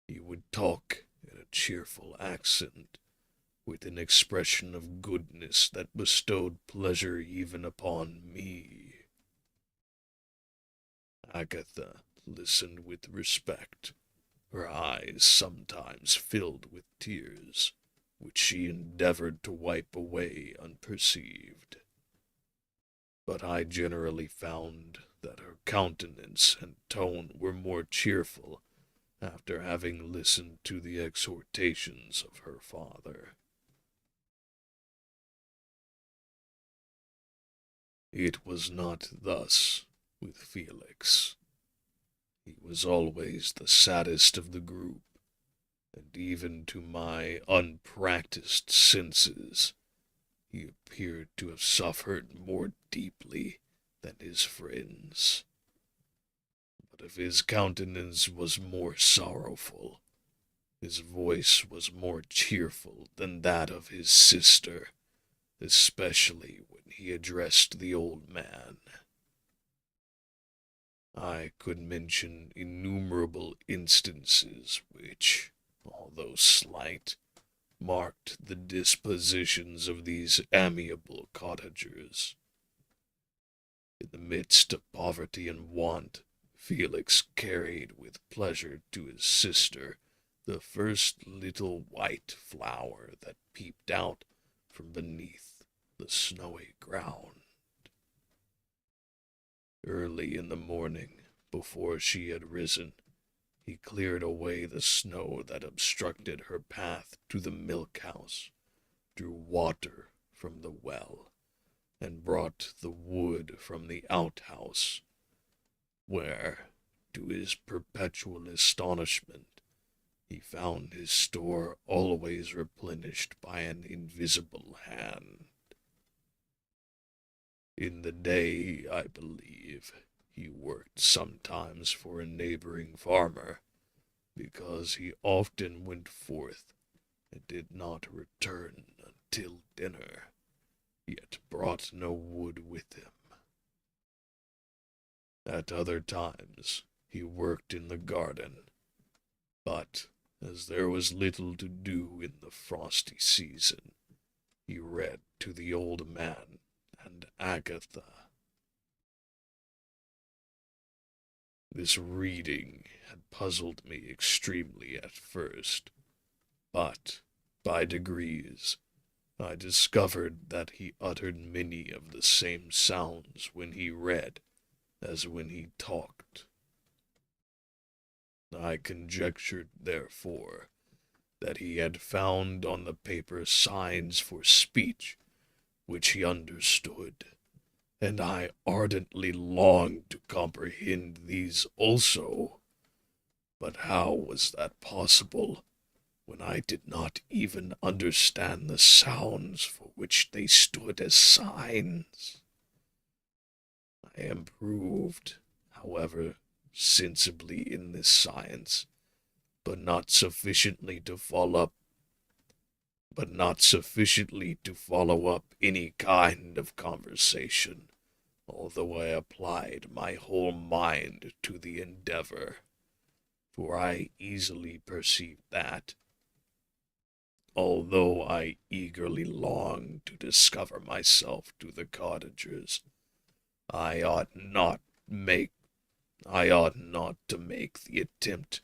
He would talk in a cheerful accent, with an expression of goodness that bestowed pleasure even upon me. Agatha listened with respect, her eyes sometimes filled with tears, which she endeavored to wipe away unperceived. But I generally found that her countenance and tone were more cheerful after having listened to the exhortations of her father. It was not thus with Felix. He was always the saddest of the group, and even to my unpracticed senses, he appeared to have suffered more deeply than his friends. But if his countenance was more sorrowful, his voice was more cheerful than that of his sister, especially when he addressed the old man. I could mention innumerable instances which, although slight, marked the dispositions of these amiable cottagers. In the midst of poverty and want, Felix carried with pleasure to his sister the first little white flower that peeped out from beneath the snowy ground. Early in the morning, before she had risen, he cleared away the snow that obstructed her path to the milk house, drew water from the well, and brought the wood from the outhouse, where, to his perpetual astonishment, he found his store always replenished by an invisible hand. In the day, I believe, he worked sometimes for a neighboring farmer, because he often went forth and did not return until dinner, yet brought no wood with him. At other times he worked in the garden, but as there was little to do in the frosty season, he read to the old man and Agatha. This reading had puzzled me extremely at first, but by degrees I discovered that he uttered many of the same sounds when he read as when he talked. I conjectured, therefore, that he had found on the paper signs for speech which he understood, and I ardently longed to comprehend these also. But how was that possible, when I did not even understand the sounds for which they stood as signs? I improved, however, sensibly in this science, but not sufficiently to follow up any kind of conversation, although I applied my whole mind to the endeavor, for I easily perceived that, although I eagerly longed to discover myself to the cottagers, I ought not to make the attempt.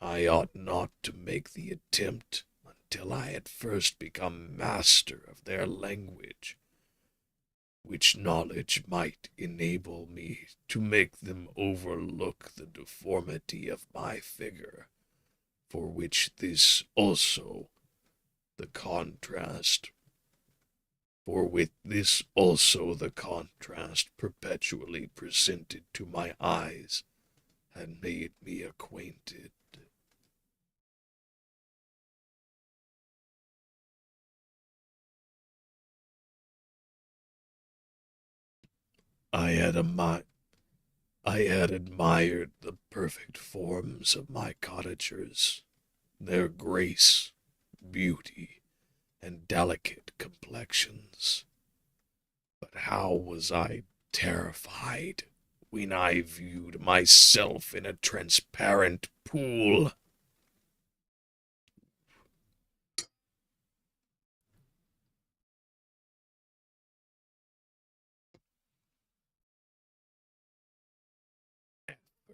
I ought not to make the attempt until I had first become master of their language, which knowledge might enable me to make them overlook the deformity of my figure, for which this also the contrast perpetually presented to my eyes had made me acquainted. I had admired the perfect forms of my cottagers, their grace, beauty, and delicate complexions. But how was I terrified when I viewed myself in a transparent pool!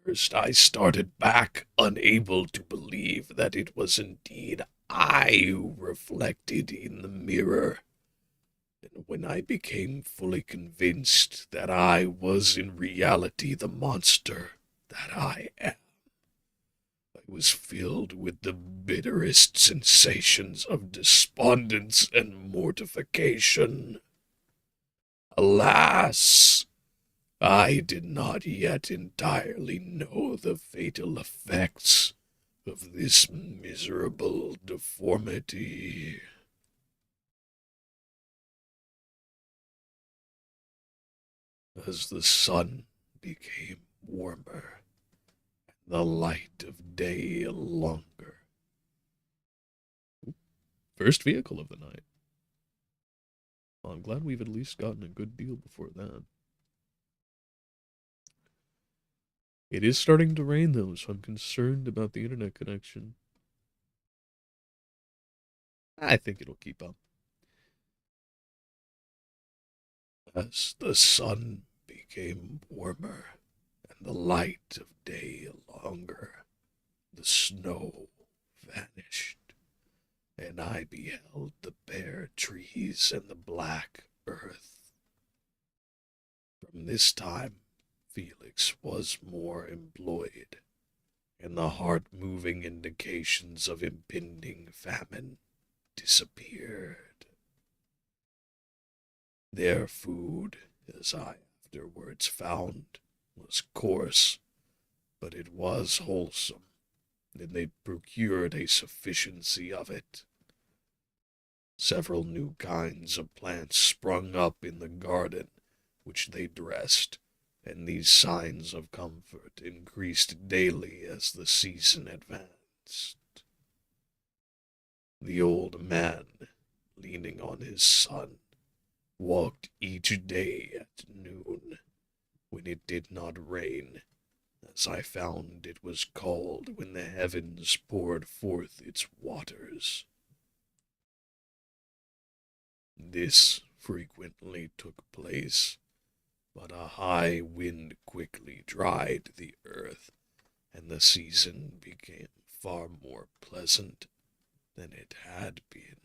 First I started back, unable to believe that it was indeed I who reflected in the mirror. And when I became fully convinced that I was in reality the monster that I am, I was filled with the bitterest sensations of despondence and mortification. Alas! I did not yet entirely know the fatal effects of this miserable deformity. As the sun became warmer and the light of day longer. First vehicle of the night. Well, I'm glad we've at least gotten a good deal before that. It is starting to rain, though, so I'm concerned about the internet connection. I think it'll keep up. As the sun became warmer and the light of day longer, the snow vanished, and I beheld the bare trees and the black earth. From this time, Felix was more employed, and the heart-moving indications of impending famine disappeared. Their food, as I afterwards found, was coarse, but it was wholesome, and they procured a sufficiency of it. Several new kinds of plants sprung up in the garden, which they dressed, and these signs of comfort increased daily as the season advanced. The old man, leaning on his son, walked each day at noon, when it did not rain, as I found it was called when the heavens poured forth its waters. This frequently took place, but a high wind quickly dried the earth, and the season became far more pleasant than it had been.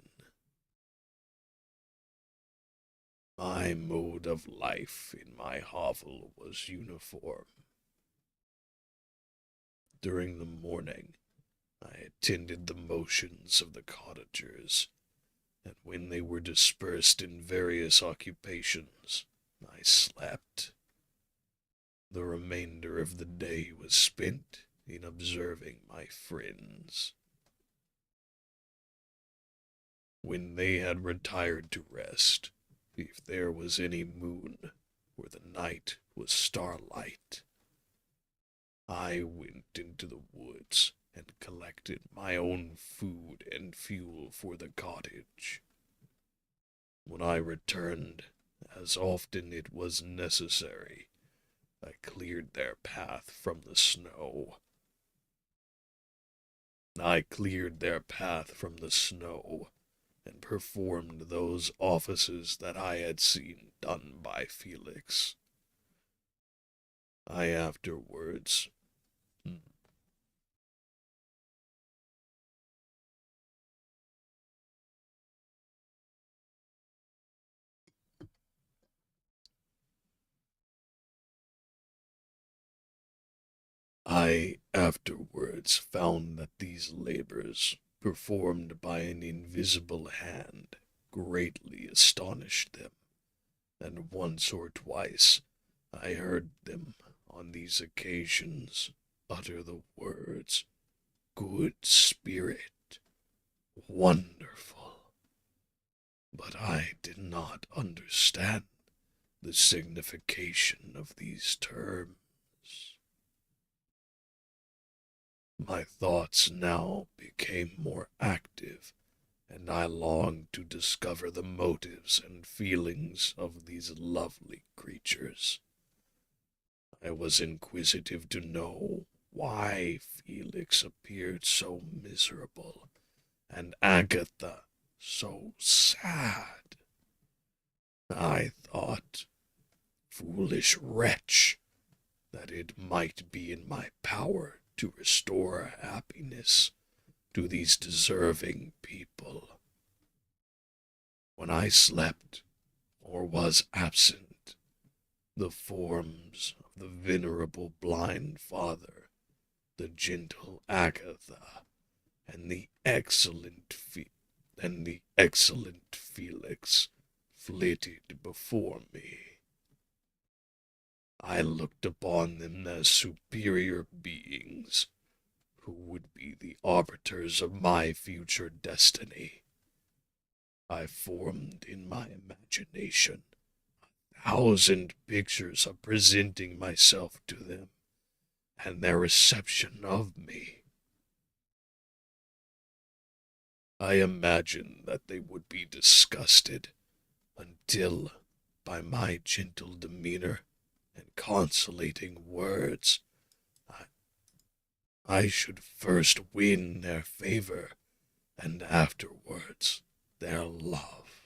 My mode of life in my hovel was uniform. During the morning, I attended the motions of the cottagers, and when they were dispersed in various occupations, I slept. The remainder of the day was spent in observing my friends. When they had retired to rest, if there was any moon, or the night was starlight, I went into the woods and collected my own food and fuel for the cottage. When I returned, as often it was necessary, I cleared their path from the snow. And performed those offices that I had seen done by Felix. I afterwards found that these labors, performed by an invisible hand, greatly astonished them, and once or twice I heard them on these occasions utter the words, "Good spirit, wonderful," but I did not understand the signification of these terms. My thoughts now became more active, and I longed to discover the motives and feelings of these lovely creatures. I was inquisitive to know why Felix appeared so miserable, and Agatha so sad. I thought, foolish wretch, that it might be in my power to restore happiness to these deserving people. When I slept or was absent, the forms of the venerable blind father, the gentle Agatha, and the excellent Felix flitted before me. I looked upon them as superior beings, who would be the arbiters of my future destiny. I formed in my imagination 1,000 pictures of presenting myself to them, and their reception of me. I imagined that they would be disgusted, until, by my gentle demeanor and consolating words, I should first win their favor, and afterwards their love.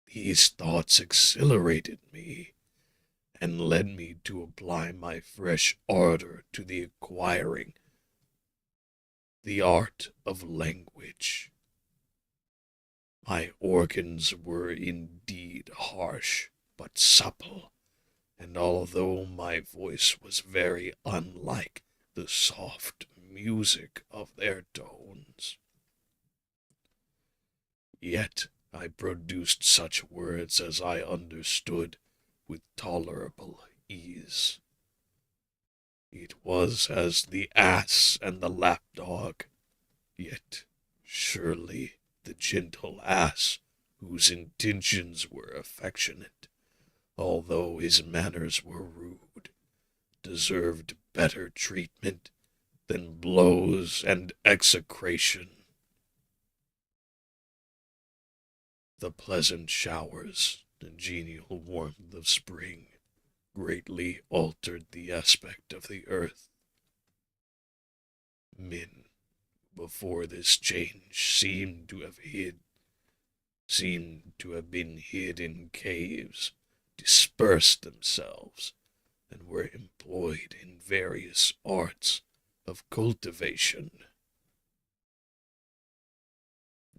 These thoughts exhilarated me, and led me to apply my fresh ardor to the acquiring the art of language. My organs were indeed harsh, but supple, and although my voice was very unlike the soft music of their tones, yet I produced such words as I understood with tolerable ease. It was as the ass and the lapdog, yet surely the gentle ass, whose intentions were affectionate, although his manners were rude, deserved better treatment than blows and execration. The pleasant showers and genial warmth of spring greatly altered the aspect of the earth. Men before this change seemed to have been hid in caves, dispersed themselves, and were employed in various arts of cultivation.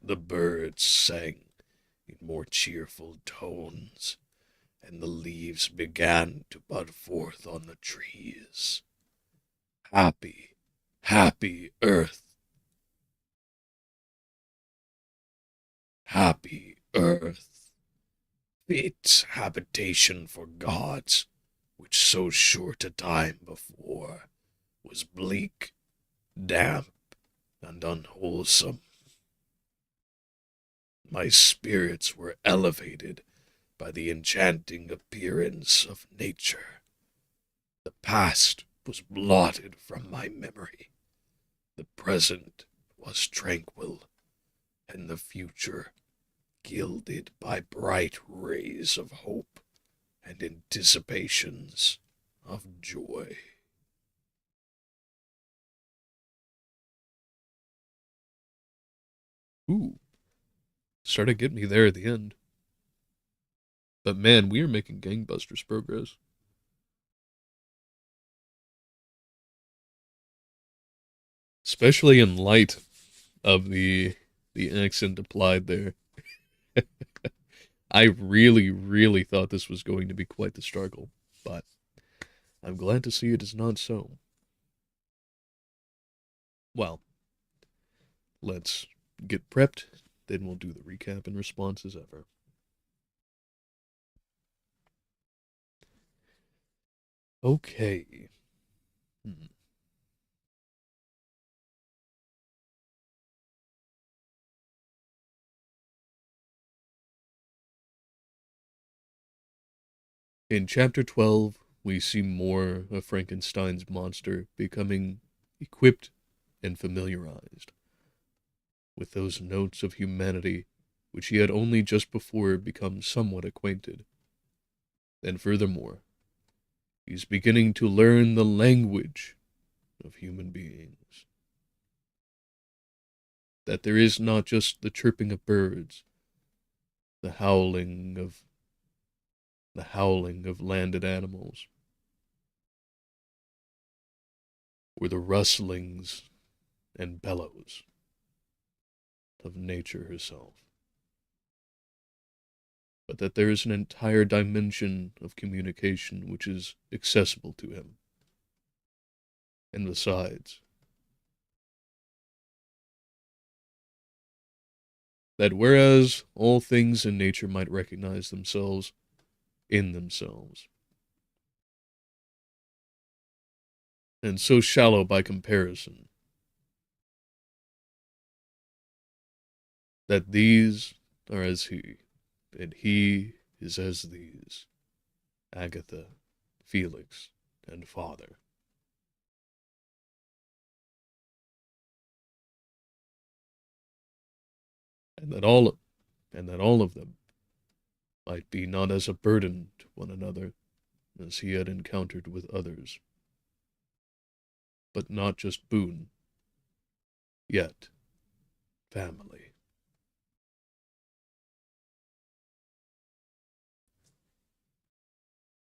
The birds sang in more cheerful tones, and the leaves began to bud forth on the trees. Happy, happy earth! Happy earth! Fit habitation for gods, which so short a time before was bleak, damp, and unwholesome. My spirits were elevated by the enchanting appearance of nature. The past was blotted from my memory. The present was tranquil, and the future gilded by bright rays of hope and anticipations of joy. Ooh, started getting me there at the end. But man, we are making gangbusters progress. Especially in light of the accent applied there. I really, really thought this was going to be quite the struggle, but I'm glad to see it is not so. Well, let's get prepped, then we'll do the recap and response as ever. Okay. Hmm. In Chapter 12, we see more of Frankenstein's monster becoming equipped and familiarized with those notes of humanity which he had only just before become somewhat acquainted. And furthermore, he's beginning to learn the language of human beings. That there is not just the chirping of birds, the howling of landed animals, or the rustlings and bellows of nature herself, but that there is an entire dimension of communication which is accessible to him. And besides, that whereas all things in nature might recognize themselves in themselves, and so shallow by comparison, that these are as he, and he is as these, Agatha, Felix, and Father. And that all of them might be not as a burden to one another as he had encountered with others, but not just boon, yet family.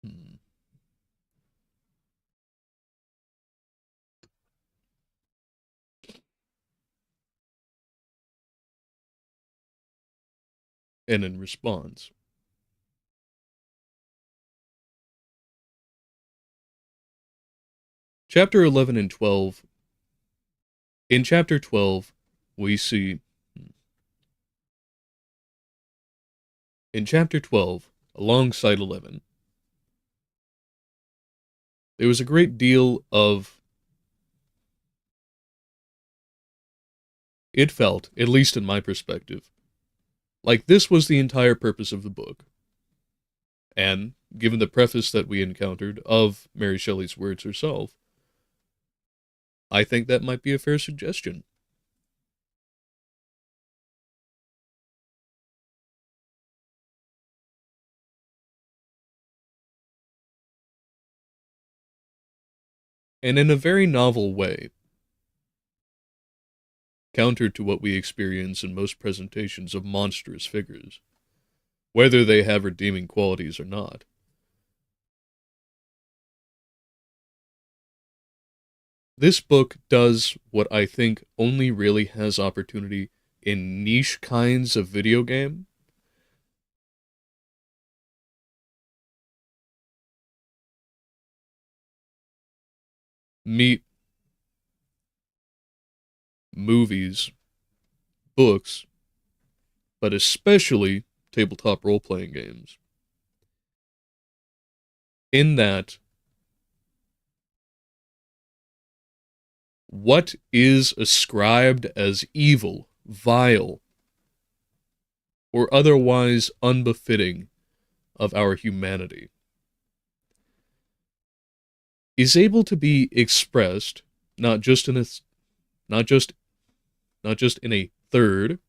Hmm. and in response. Chapter 11 and 12. In Chapter 12, we see... In Chapter 12, alongside 11, there was a great deal of... It felt, at least in my perspective, like this was the entire purpose of the book. And, given the preface that we encountered of Mary Shelley's words herself, I think that might be a fair suggestion. And in a very novel way, counter to what we experience in most presentations of monstrous figures, whether they have redeeming qualities or not. This book does what I think only really has opportunity in niche kinds of video game. Meet movies, books, but especially tabletop role-playing games. In that, what is ascribed as evil, vile, or otherwise unbefitting of our humanity is able to be expressed not just in a third,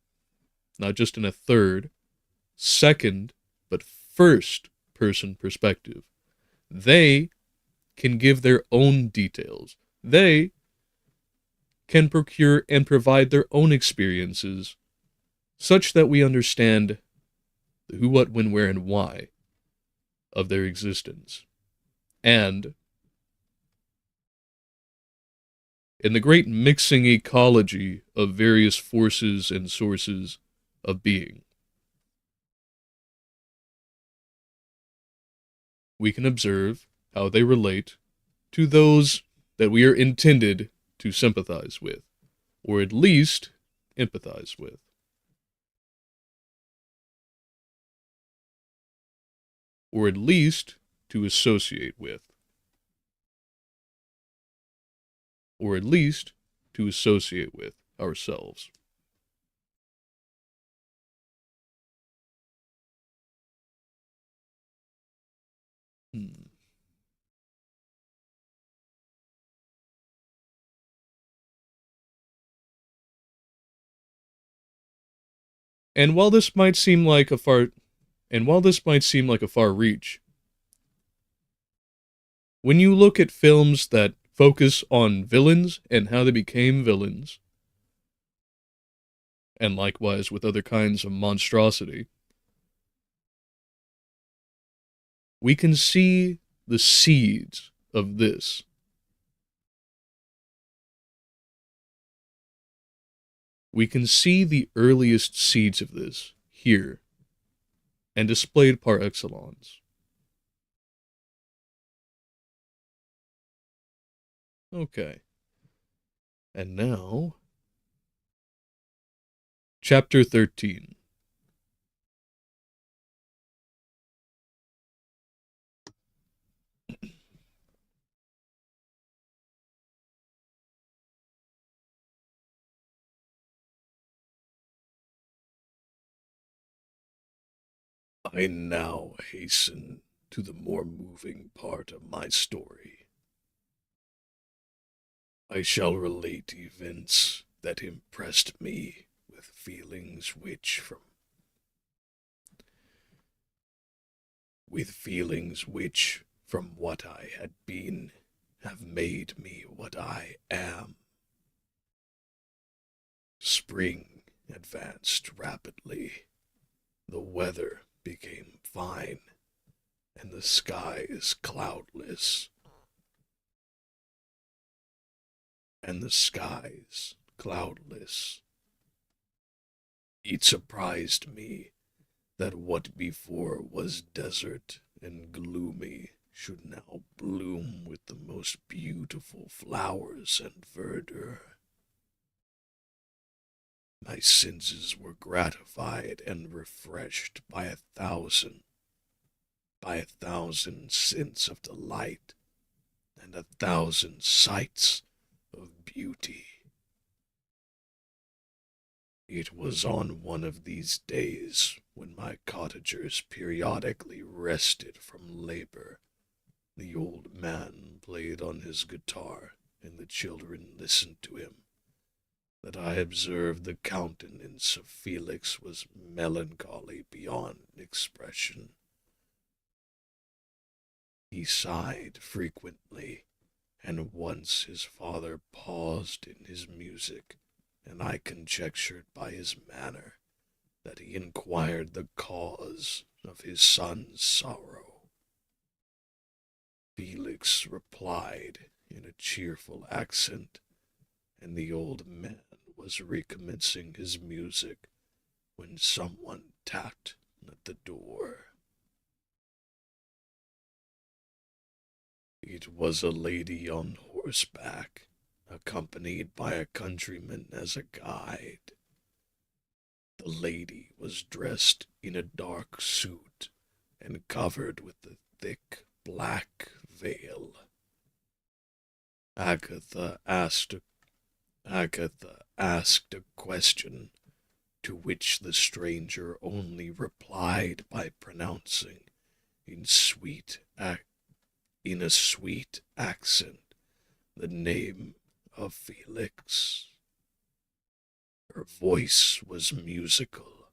second, but first person perspective. They can give their own details. They can procure and provide their own experiences such that we understand the who, what, when, where, and why of their existence. And in the great mixing ecology of various forces and sources of being, we can observe how they relate to those that we are intended to sympathize with, or at least empathize with. Or at least to associate with. Or at least to associate with ourselves. And while this might seem like a far reach, when you look at films that focus on villains and how they became villains, and likewise with other kinds of monstrosity, we can see the seeds of this. We can see the earliest seeds of this here, and displayed par excellence. Okay. And now, Chapter 13. I now hasten to the more moving part of my story. I shall relate events that impressed me with feelings which from what I had been have made me what I am. Spring advanced rapidly. The weather became fine, and the skies cloudless. It surprised me that what before was desert and gloomy should now bloom with the most beautiful flowers and verdure. My senses were gratified and refreshed by a thousand scents of delight and a thousand sights of beauty. It was on one of these days, when my cottagers periodically rested from labor, the old man played on his guitar, and the children listened to him, that I observed the countenance of Felix was melancholy beyond expression. He sighed frequently, and once his father paused in his music, and I conjectured by his manner that he inquired the cause of his son's sorrow. Felix replied in a cheerful accent, and the old man was recommencing his music when someone tapped at the door. It was a lady on horseback, accompanied by a countryman as a guide. The lady was dressed in a dark suit and covered with a thick black veil. Agatha asked a question, to which the stranger only replied by pronouncing in a sweet accent the name of Felix. Her voice was musical,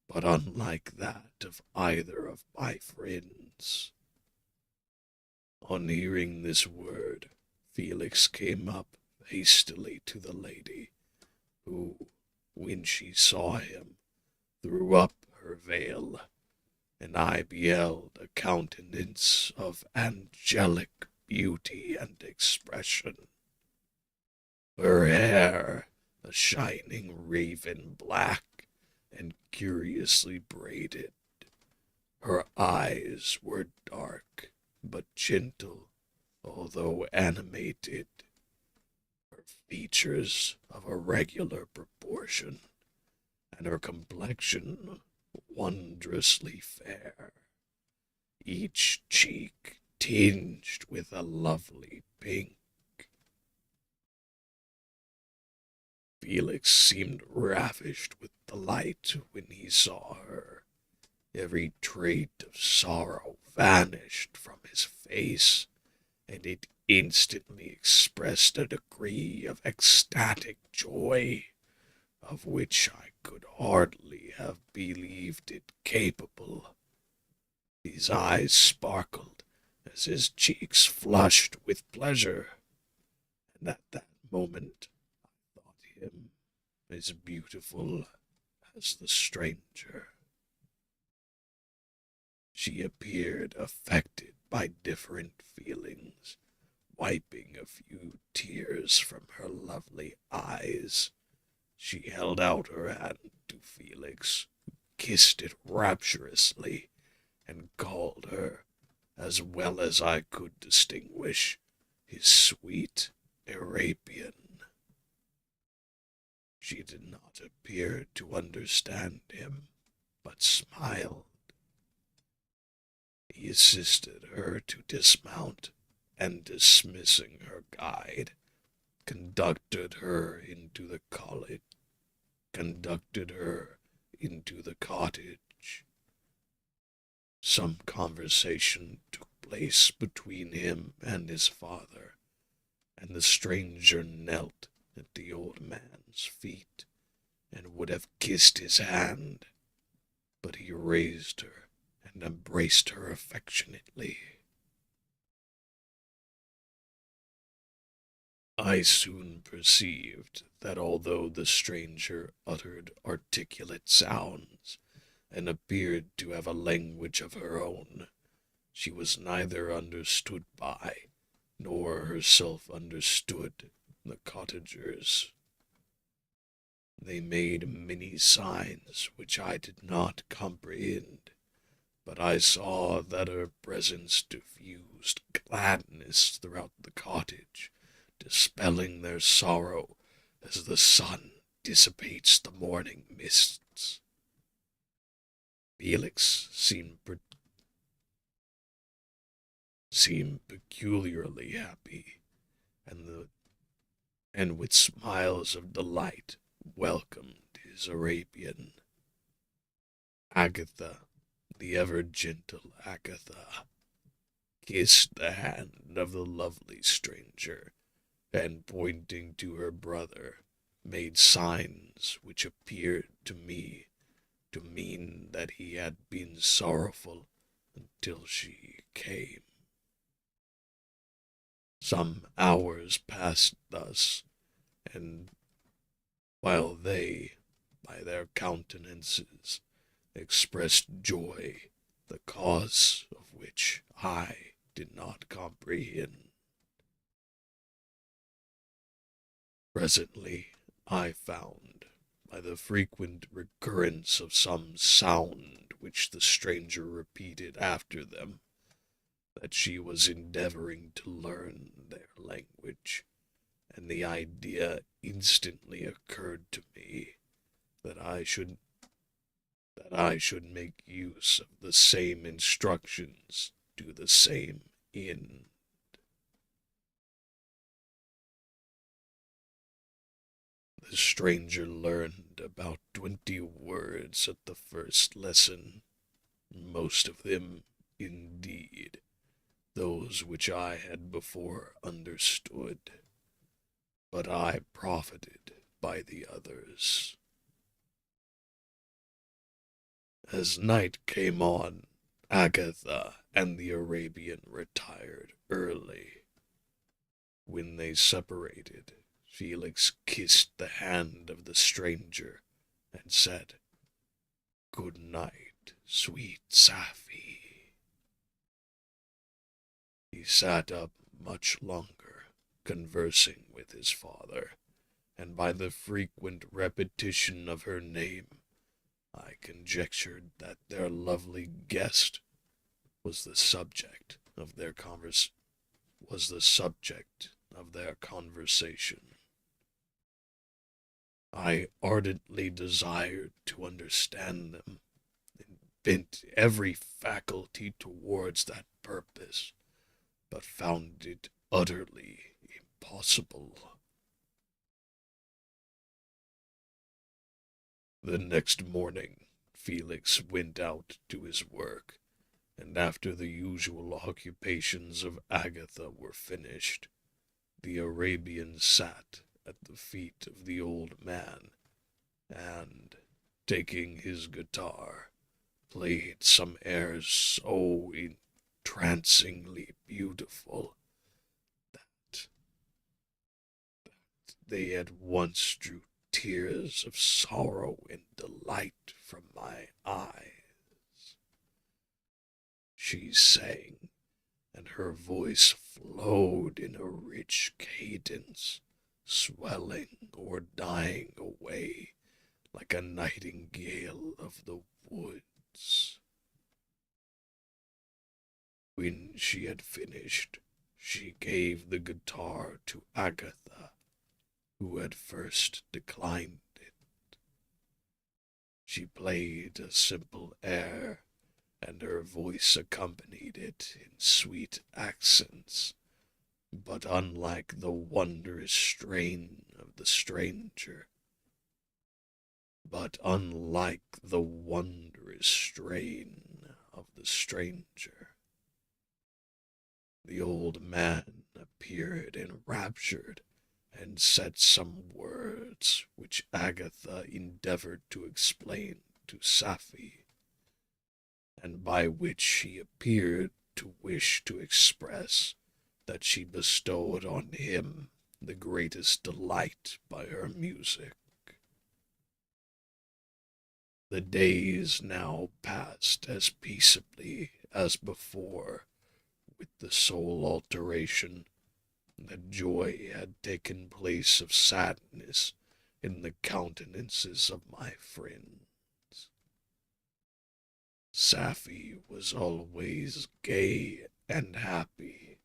but unlike that of either of my friends. On hearing this word, Felix came up hastily to the lady, who, when she saw him, threw up her veil, and I beheld a countenance of angelic beauty and expression. Her hair, a shining raven black, and curiously braided. Her eyes were dark, but gentle, although animated. Her features of a regular proportion, and her complexion wondrously fair, each cheek tinged with a lovely pink. Felix seemed ravished with delight when he saw her. Every trait of sorrow vanished from his face, and it instantly expressed a degree of ecstatic joy, of which I could hardly have believed it capable. His eyes sparkled as his cheeks flushed with pleasure, and at that moment I thought him as beautiful as the stranger. She appeared affected by different feelings, wiping a few tears from her lovely eyes. She held out her hand to Felix, who kissed it rapturously, and called her, as well as I could distinguish, his sweet Arabian. She did not appear to understand him, but smiled. He assisted her to dismount, and dismissing her guide, conducted her into the cottage. Some conversation took place between him and his father, and the stranger knelt at the old man's feet, and would have kissed his hand, but he raised her and embraced her affectionately. I soon perceived that although the stranger uttered articulate sounds, and appeared to have a language of her own, she was neither understood by, nor herself understood, the cottagers. They made many signs which I did not comprehend, but I saw that her presence diffused gladness throughout the cottage, dispelling their sorrow as the sun dissipates the morning mists. Felix seemed peculiarly happy, and with smiles of delight welcomed his Arabian. Agatha, the ever-gentle Agatha, kissed the hand of the lovely stranger, and pointing to her brother, made signs which appeared to me to mean that he had been sorrowful until she came. Some hours passed thus, and while they, by their countenances, expressed joy, the cause of which I did not comprehend. Presently I found, by the frequent recurrence of some sound which the stranger repeated after them, that she was endeavoring to learn their language, and the idea instantly occurred to me that I should make use of the same instructions to the same end. The stranger learned about 20 words at the first lesson, most of them, indeed, those which I had before understood, but I profited by the others. As night came on, Agatha and the Arabian retired early. When they separated, Felix kissed the hand of the stranger and said, "Good night, sweet Safie." He sat up much longer, conversing with his father, and by the frequent repetition of her name, I conjectured that their lovely guest was the subject of their conversation. I ardently desired to understand them, and bent every faculty towards that purpose, but found it utterly impossible. The next morning, Felix went out to his work, and after the usual occupations of Agatha were finished, the Arabian sat at the feet of the old man, and, taking his guitar, played some airs so entrancingly beautiful that they at once drew tears of sorrow and delight from my eyes. She sang, and her voice flowed in a rich cadence, swelling or dying away like a nightingale of the woods. When she had finished, she gave the guitar to Agatha, who had first declined it. She played a simple air, and her voice accompanied it in sweet accents, but unlike the wondrous strain of the stranger. The old man appeared enraptured, and said some words which Agatha endeavored to explain to Safie, and by which she appeared to wish to express that she bestowed on him the greatest delight by her music. The days now passed as peaceably as before, with the sole alteration that joy had taken place of sadness, in the countenances of my friends. Safie was always gay and happy.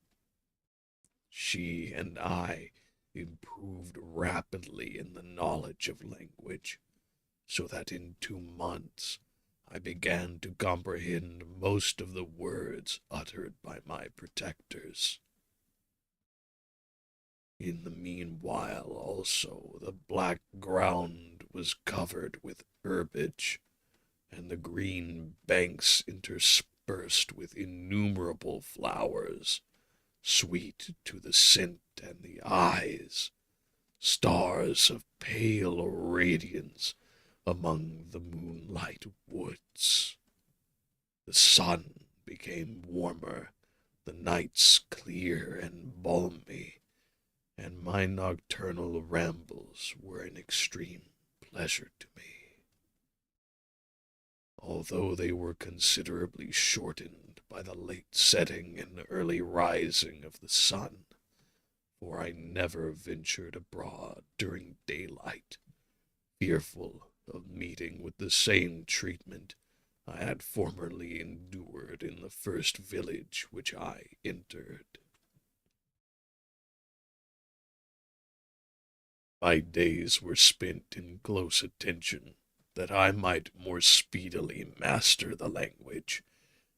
She and I improved rapidly in the knowledge of language, so that in 2 months I began to comprehend most of the words uttered by my protectors. In the meanwhile, also, the black ground was covered with herbage, and the green banks interspersed with innumerable flowers, sweet to the scent and the eyes, stars of pale radiance among the moonlight woods. The sun became warmer, the nights clear and balmy, and my nocturnal rambles were an extreme pleasure to me. Although they were considerably shortened by the late setting and early rising of the sun, for I never ventured abroad during daylight, fearful of meeting with the same treatment I had formerly endured in the first village which I entered. My days were spent in close attention, that I might more speedily master the language,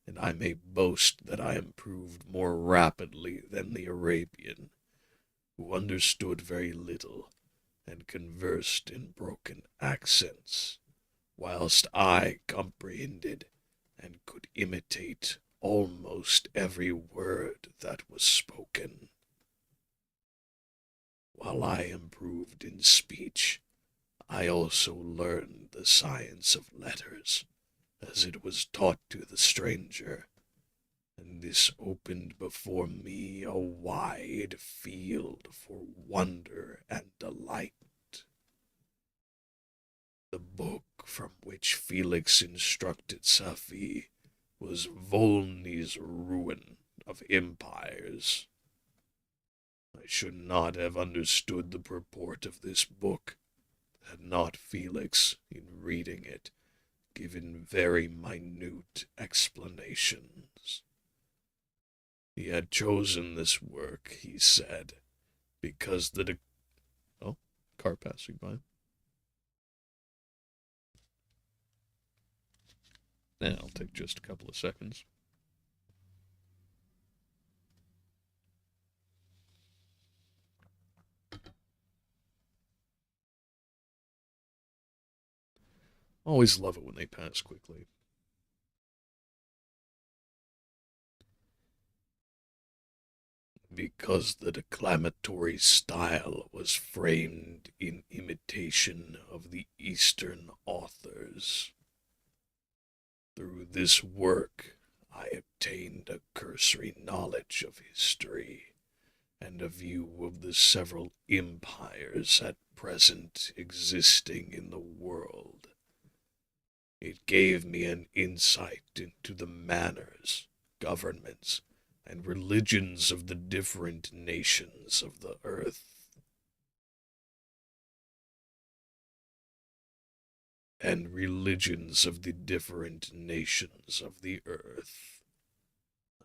and I may boast that I improved more rapidly than the Arabian, who understood very little and conversed in broken accents, whilst I comprehended and could imitate almost every word that was spoken. While I improved in speech, I also learned the science of letters, as it was taught to the stranger, and this opened before me a wide field for wonder and delight. The book from which Felix instructed Safie was Volney's Ruin of Empires. I should not have understood the purport of this book had not Felix, in reading it, given very minute explanations. He had chosen this work, he said, because car passing by. I'll take just a couple of seconds. Always love it when they pass quickly. Because the declamatory style was framed in imitation of the Eastern authors. Through this work, I obtained a cursory knowledge of history, and a view of the several empires at present existing in the world. It gave me an insight into the manners, governments, and religions of the different nations of the earth.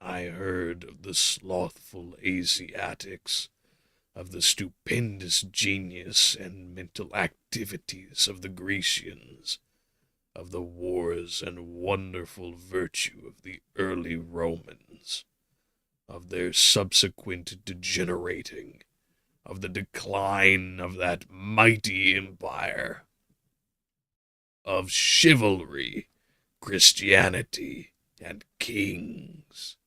I heard of the slothful Asiatics, of the stupendous genius and mental activities of the Grecians, of the wars and wonderful virtue of the early Romans, of their subsequent degenerating, of the decline of that mighty empire, of chivalry, Christianity, and kings.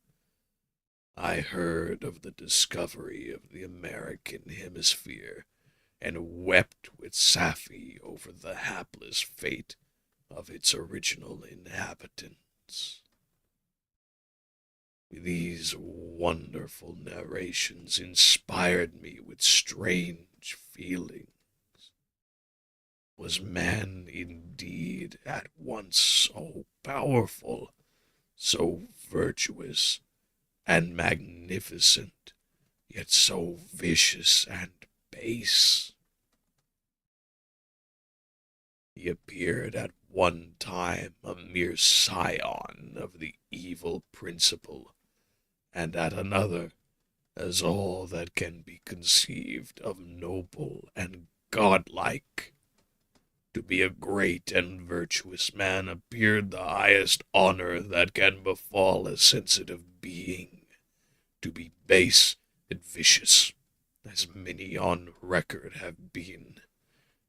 I heard of the discovery of the American hemisphere, and wept with Safie over the hapless fate of its original inhabitants. These wonderful narrations inspired me with strange feelings. Was man indeed at once so powerful, so virtuous, and magnificent, yet so vicious and base? he appeared at one time a mere scion of the evil principle, and at another as all that can be conceived of noble and godlike. To be a great and virtuous man appeared the highest honor that can befall a sensitive being. To be base and vicious, as many on record have been,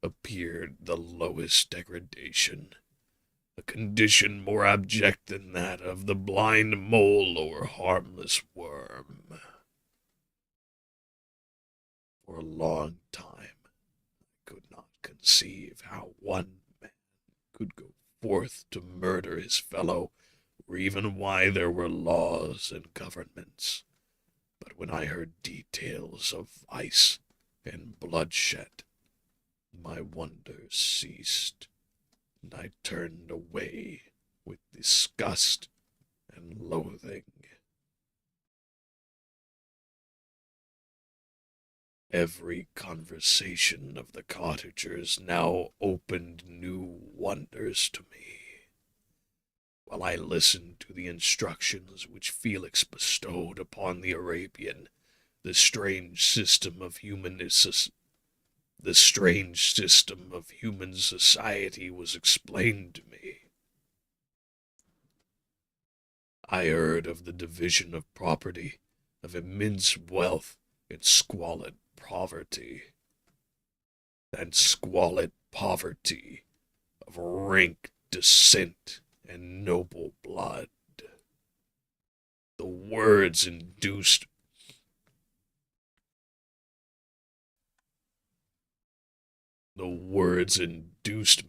appeared the lowest degradation, a condition more abject than that of the blind mole or harmless worm. For a long time, I could not conceive how one man could go forth to murder his fellow, or even why there were laws and governments. But when I heard details of vice and bloodshed, my wonder ceased, and I turned away with disgust and loathing. Every conversation of the cottagers now opened new wonders to me. While I listened to the instructions which Felix bestowed upon the Arabian, the strange system of human society was explained to me. I heard of the division of property, of immense wealth, and squalid poverty, of rank descent and noble blood. The words induced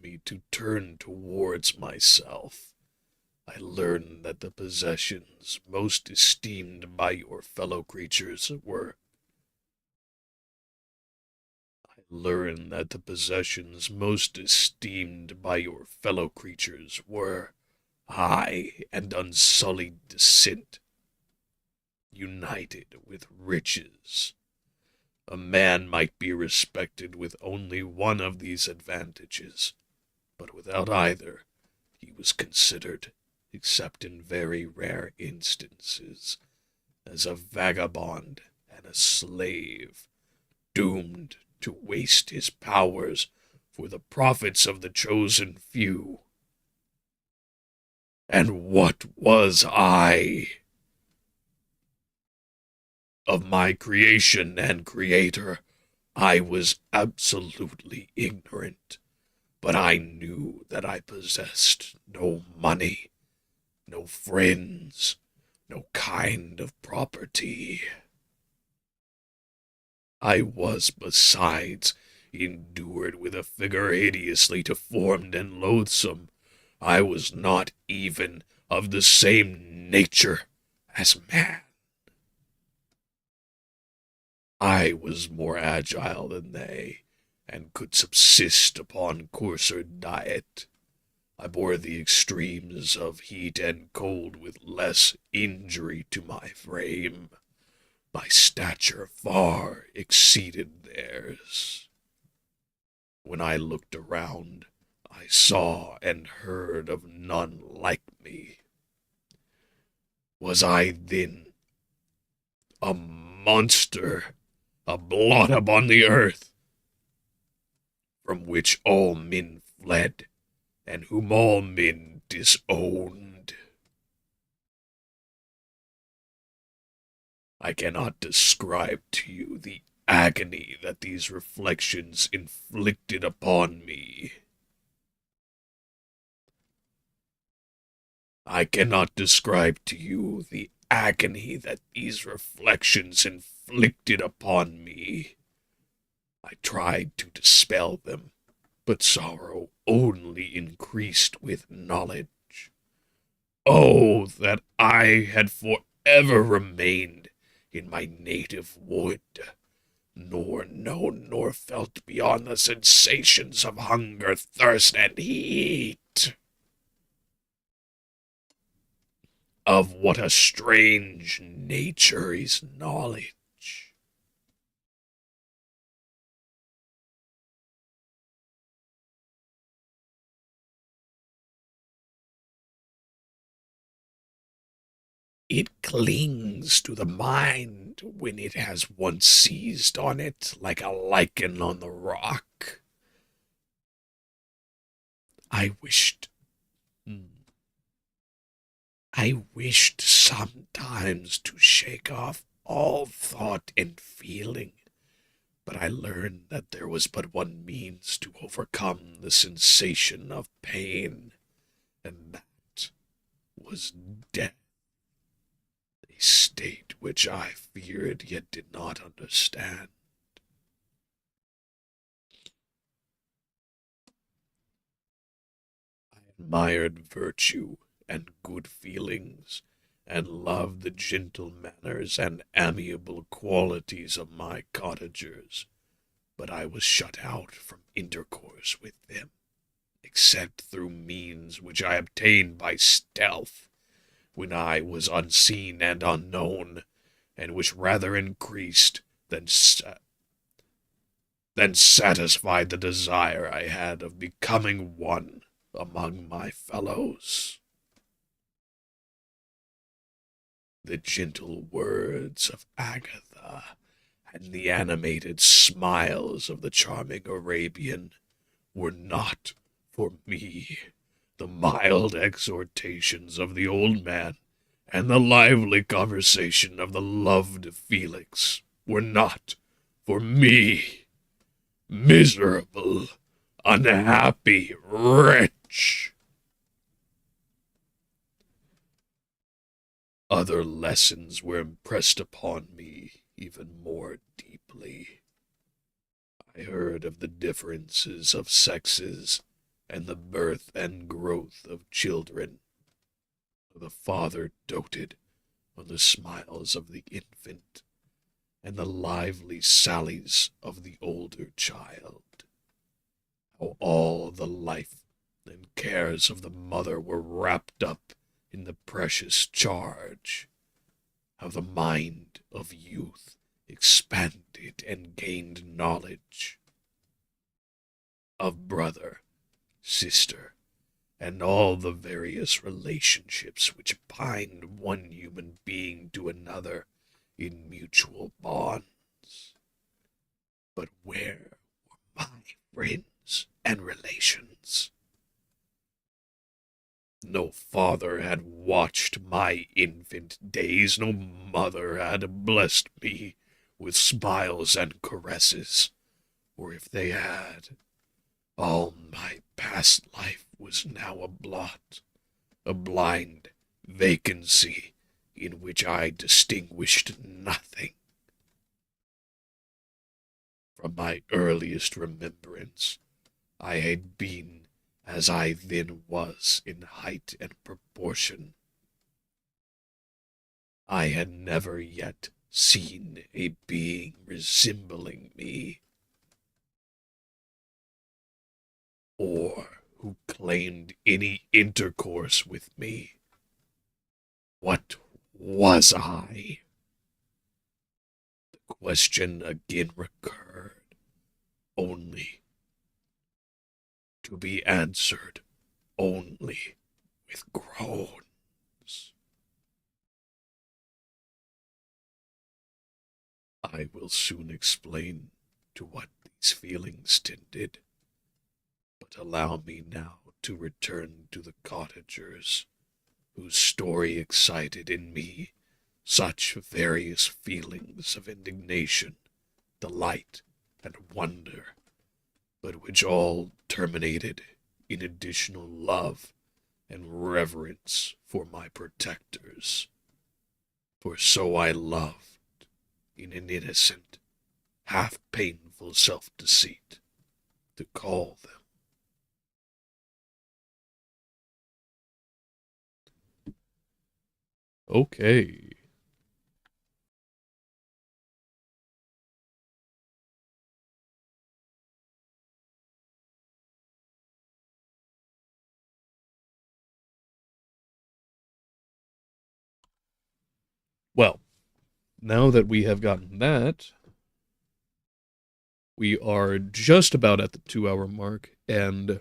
me to turn towards myself. I learned that the possessions most esteemed by your fellow creatures were high and unsullied descent, united with riches. A man might be respected with only one of these advantages, but without either he was considered, except in very rare instances, as a vagabond and a slave, doomed to waste his powers for the profits of the chosen few. And what was I? Of my creation and creator, I was absolutely ignorant, but I knew that I possessed no money, no friends, no kind of property. I was, besides, endued with a figure hideously deformed and loathsome. I was not even of the same nature as man. I was more agile than they, and could subsist upon coarser diet. I bore the extremes of heat and cold with less injury to my frame. My stature far exceeded theirs. When I looked around, I saw and heard of none like me. Was I then a monster, a blot upon the earth, from which all men fled, and whom all men disowned? I cannot describe to you the agony that these reflections inflicted upon me. I cannot describe to you the agony that these reflections inflicted upon me. I tried to dispel them, but sorrow only increased with knowledge. Oh, that I had forever remained in my native wood, nor known nor felt beyond the sensations of hunger, thirst, and heat. Of what a strange nature is knowledge. It clings to the mind when it has once seized on it like a lichen on the rock. I wished sometimes to shake off all thought and feeling, but I learned that there was but one means to overcome the sensation of pain, and that was death. A state which I feared yet did not understand. I admired virtue and good feelings, and loved the gentle manners and amiable qualities of my cottagers, but I was shut out from intercourse with them, except through means which I obtained by stealth, when I was unseen and unknown, and which rather increased than satisfied the desire I had of becoming one among my fellows. The gentle words of Agatha and the animated smiles of the charming Arabian were not for me. The mild exhortations of the old man and the lively conversation of the loved Felix were not for me. Miserable, unhappy wretch! Other lessons were impressed upon me even more deeply. I heard of the differences of sexes and the birth and growth of children. The father doted on the smiles of the infant and the lively sallies of the older child. How all the life and cares of the mother were wrapped up in the precious charge. How the mind of youth expanded and gained knowledge of brother, sister, and all the various relationships which bind one human being to another in mutual bonds. But where were my friends and relations? No father had watched my infant days, no mother had blessed me with smiles and caresses, or if they had, all my past life was now a blot, a blind vacancy in which I distinguished nothing. From my earliest remembrance, I had been as I then was in height and proportion. I had never yet seen a being resembling me, or who claimed any intercourse with me. What was I? The question again recurred, only to be answered only with groans. I will soon explain to what these feelings tended, but allow me now to return to the cottagers, whose story excited in me such various feelings of indignation, delight, and wonder, but which all terminated in additional love and reverence for my protectors. For so I loved, in an innocent, half-painful self-deceit, to call them. Okay. Well, now that we have gotten that, we are just about at the 2 hour mark, and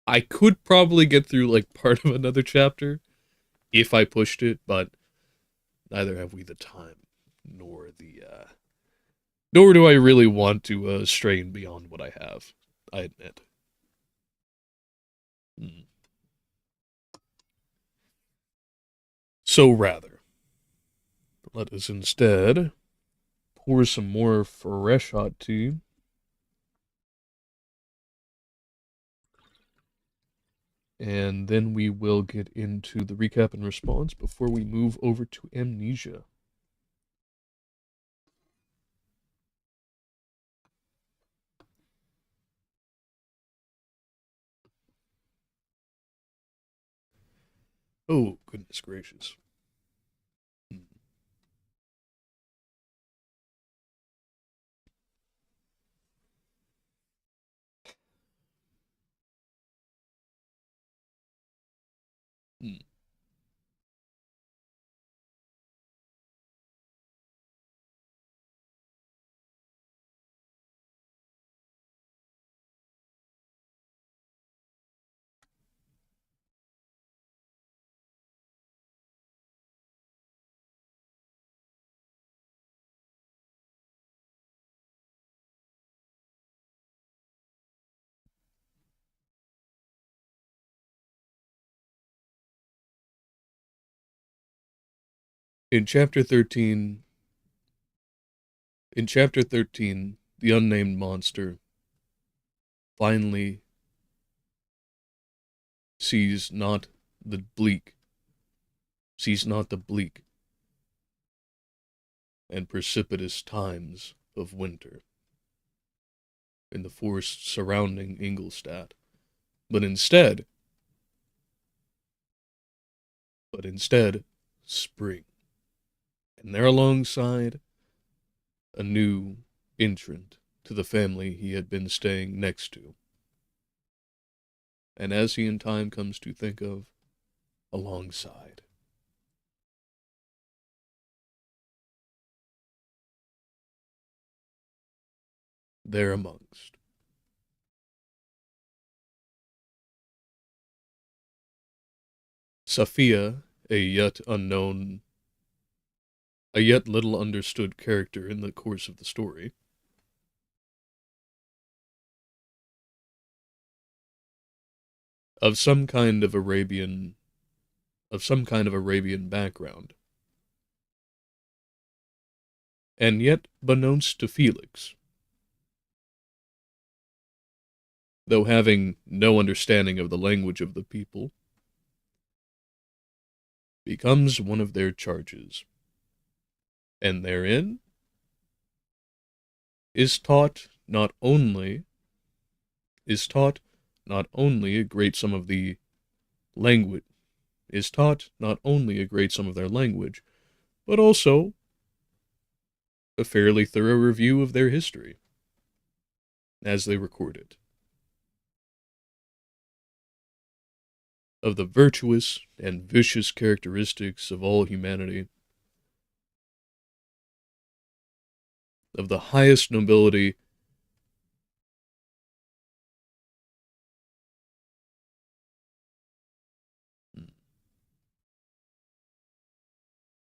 I could probably get through like part of another chapter, if I pushed it, but neither have we the time, nor nor do I really want to strain beyond what I have. I admit. Hmm. So rather, let us instead pour some more fresh hot tea. And then we will get into the recap and response before we move over to Amnesia. Oh, goodness gracious. Hmm. Hmm. In chapter 13, in chapter 13, the unnamed monster finally sees not the bleak, sees not the bleak and precipitous times of winter in the forests surrounding Ingolstadt, but instead, but instead, spring. And there alongside, a new entrant to the family he had been staying next to. And as he in time comes to think of, alongside. There amongst. Sophia, a yet little understood character in the course of the story, of some kind of Arabian background. And yet, beknownst to Felix, though having no understanding of the language of the people, becomes one of their charges. And therein is taught not only a great sum of the language is taught not only a great sum of their language, but also a fairly thorough review of their history as they record it, of the virtuous and vicious characteristics of all humanity, of the highest nobility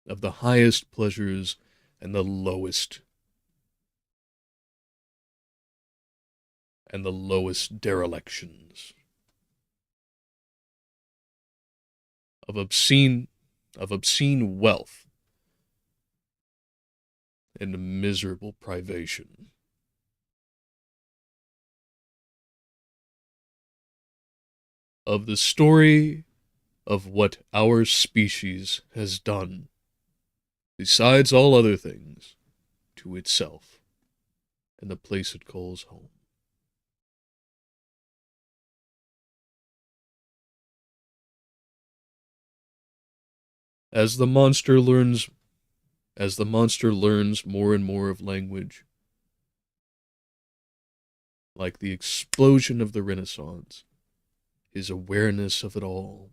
of the highest pleasures and the lowest derelictions, of obscene wealth and miserable privation, of the story of what our species has done, besides all other things, to itself and the place it calls home. As the monster learns more and more of language, like the explosion of the Renaissance, his awareness of it all,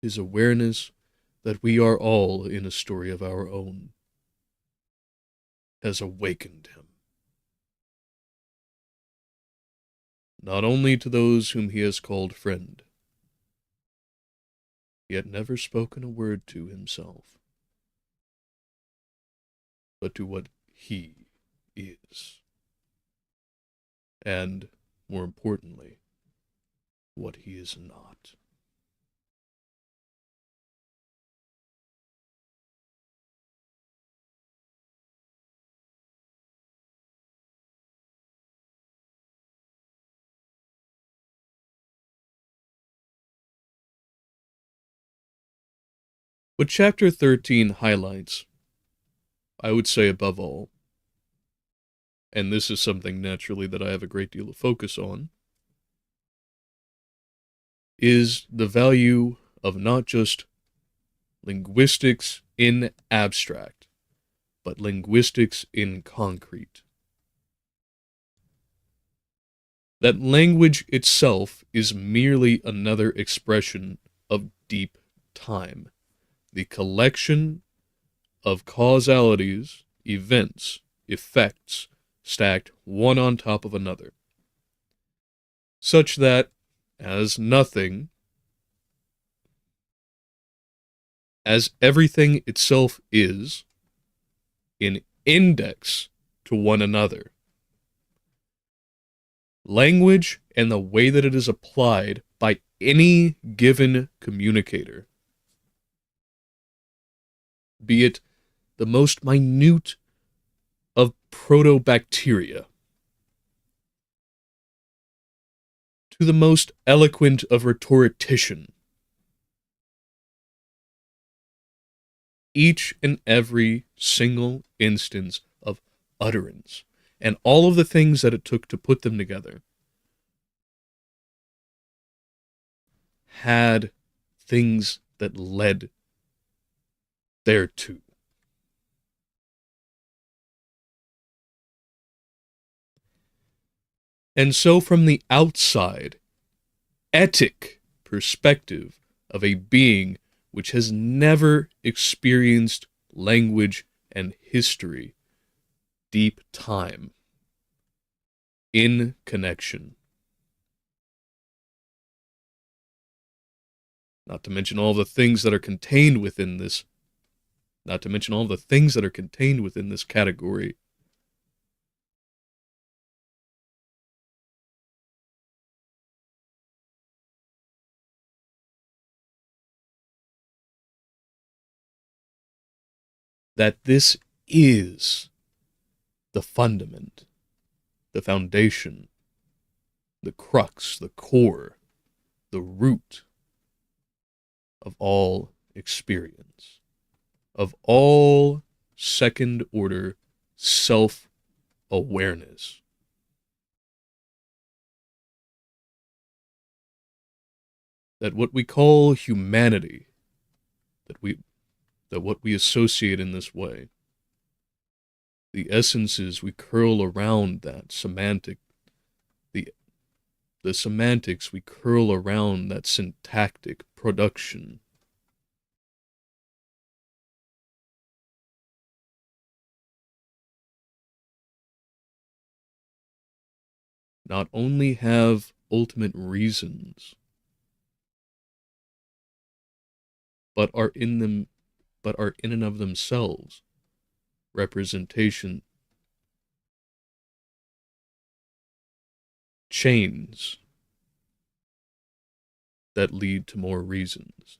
his awareness that we are all in a story of our own, has awakened him. Not only to those whom he has called friend, yet never spoken a word to himself, but to what he is, and, more importantly, what he is not. What Chapter 13 highlights, I would say above all, and this is something naturally that I have a great deal of focus on, is the value of not just linguistics in abstract, but linguistics in concrete. That language itself is merely another expression of deep time, the collection of causalities, events, effects, stacked one on top of another, such that, as nothing, as everything itself is, in index to one another, language and the way that it is applied by any given communicator, be it the most minute of protobacteria to the most eloquent of rhetorician, each and every single instance of utterance and all of the things that it took to put them together had things that led thereto. And so from the outside, etic perspective of a being which has never experienced language and history, deep time, in connection. Not to mention all the things that are contained within this, category. That this is the fundament, the foundation, the crux, the core, the root of all experience, of all second-order self-awareness. That what we call humanity, that what we associate in this way, the essences we curl around that semantic, the semantics we curl around that syntactic production, not only have ultimate reasons, but are in and of themselves representation chains that lead to more reasons.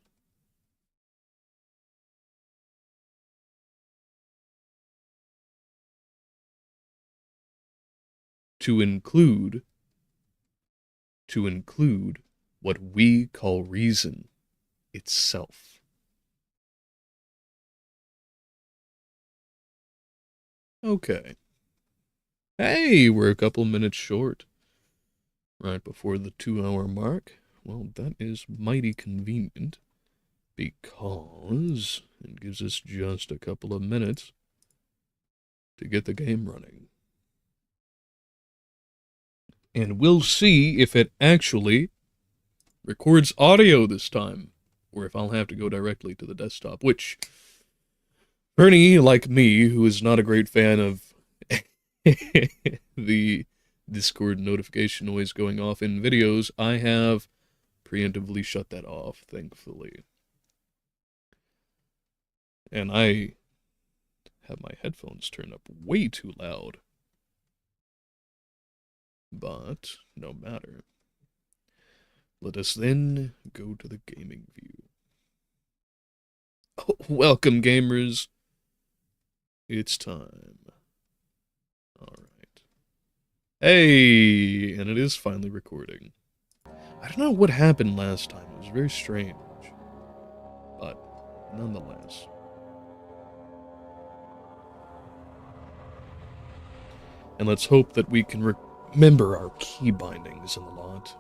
To include what we call reason itself. Okay. Hey, we're a couple minutes short. Right before the 2-hour mark. Well, that is mighty convenient, because it gives us just a couple of minutes to get the game running. And we'll see if it actually records audio this time, or if I'll have to go directly to the desktop, which, Bernie, like me, who is not a great fan of the Discord notification noise going off in videos, I have preemptively shut that off, thankfully. And I have my headphones turned up way too loud. But no matter. Let us then go to the gaming view. Oh, welcome, gamers. It's time. Alright. Hey! And it is finally recording. I don't know what happened last time. It was very strange. But, nonetheless. And let's hope that we can remember our key bindings in the lot.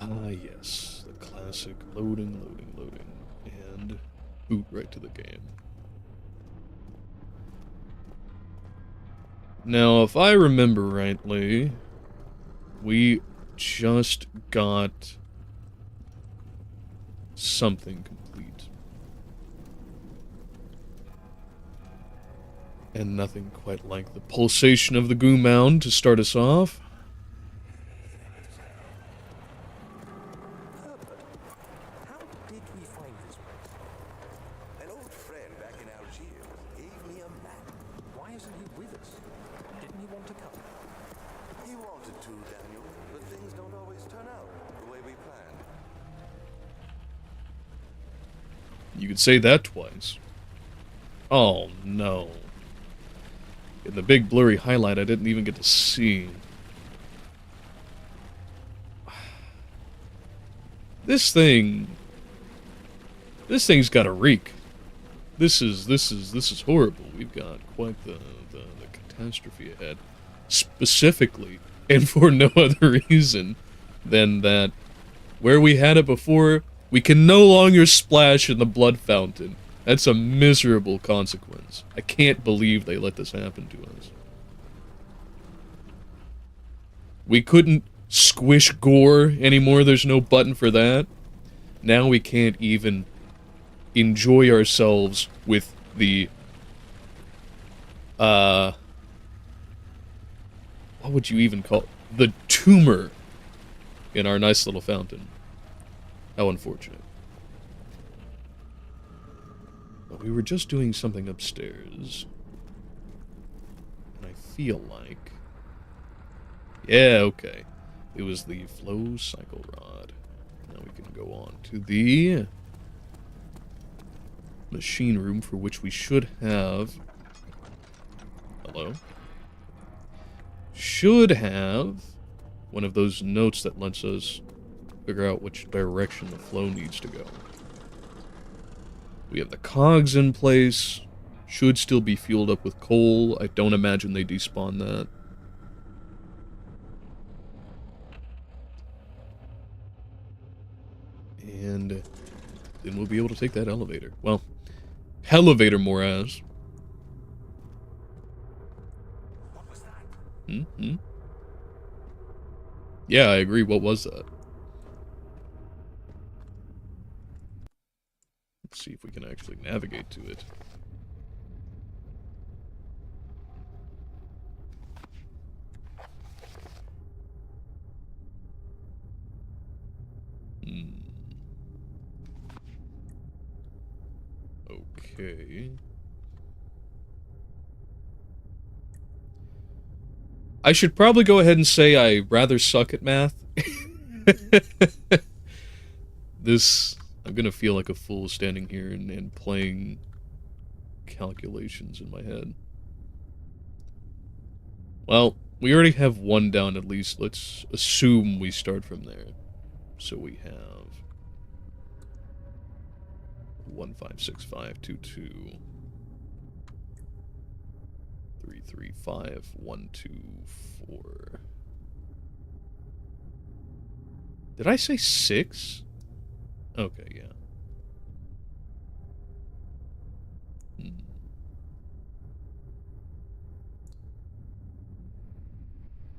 Ah, yes. The classic loading, and boot right to the game. Now, if I remember rightly, we just got something complete. And nothing quite like the pulsation of the goo mound to start us off. How did we find this place? An old friend back in Algiers gave me a map. Why isn't he with us? Didn't he want to come? He wanted to, Daniel, but things don't always turn out the way we planned. You could say that twice. Oh, no. In the big blurry highlight, I didn't even get to see. This thing's got a reek. This is horrible. We've got quite the catastrophe ahead. Specifically, and for no other reason than that where we had it before, we can no longer splash in the blood fountain. That's a miserable consequence. I can't believe they let this happen to us. We couldn't squish gore anymore. There's no button for that. Now we can't even enjoy ourselves with the, what would you even call it? The tumor in our nice little fountain. How unfortunate. But we were just doing something upstairs. And I feel like... Yeah, okay. It was the flow cycle rod. Now we can go on to the machine room, for which we should have... Hello? Should have one of those notes that lets us figure out which direction the flow needs to go. We have the cogs in place. Should still be fueled up with coal. I don't imagine they despawn that. And then we'll be able to take that elevator. Well, elevator Moraz. What was that? Mm-hmm. Yeah, I agree. What was that? Let's see if we can actually navigate to it. Okay. I should probably go ahead and say I rather suck at math. I'm gonna feel like a fool standing here and playing calculations in my head. Well, we already have one down at least. Let's assume we start from there. So we have 156522 335124. Did I say 6? Okay, yeah.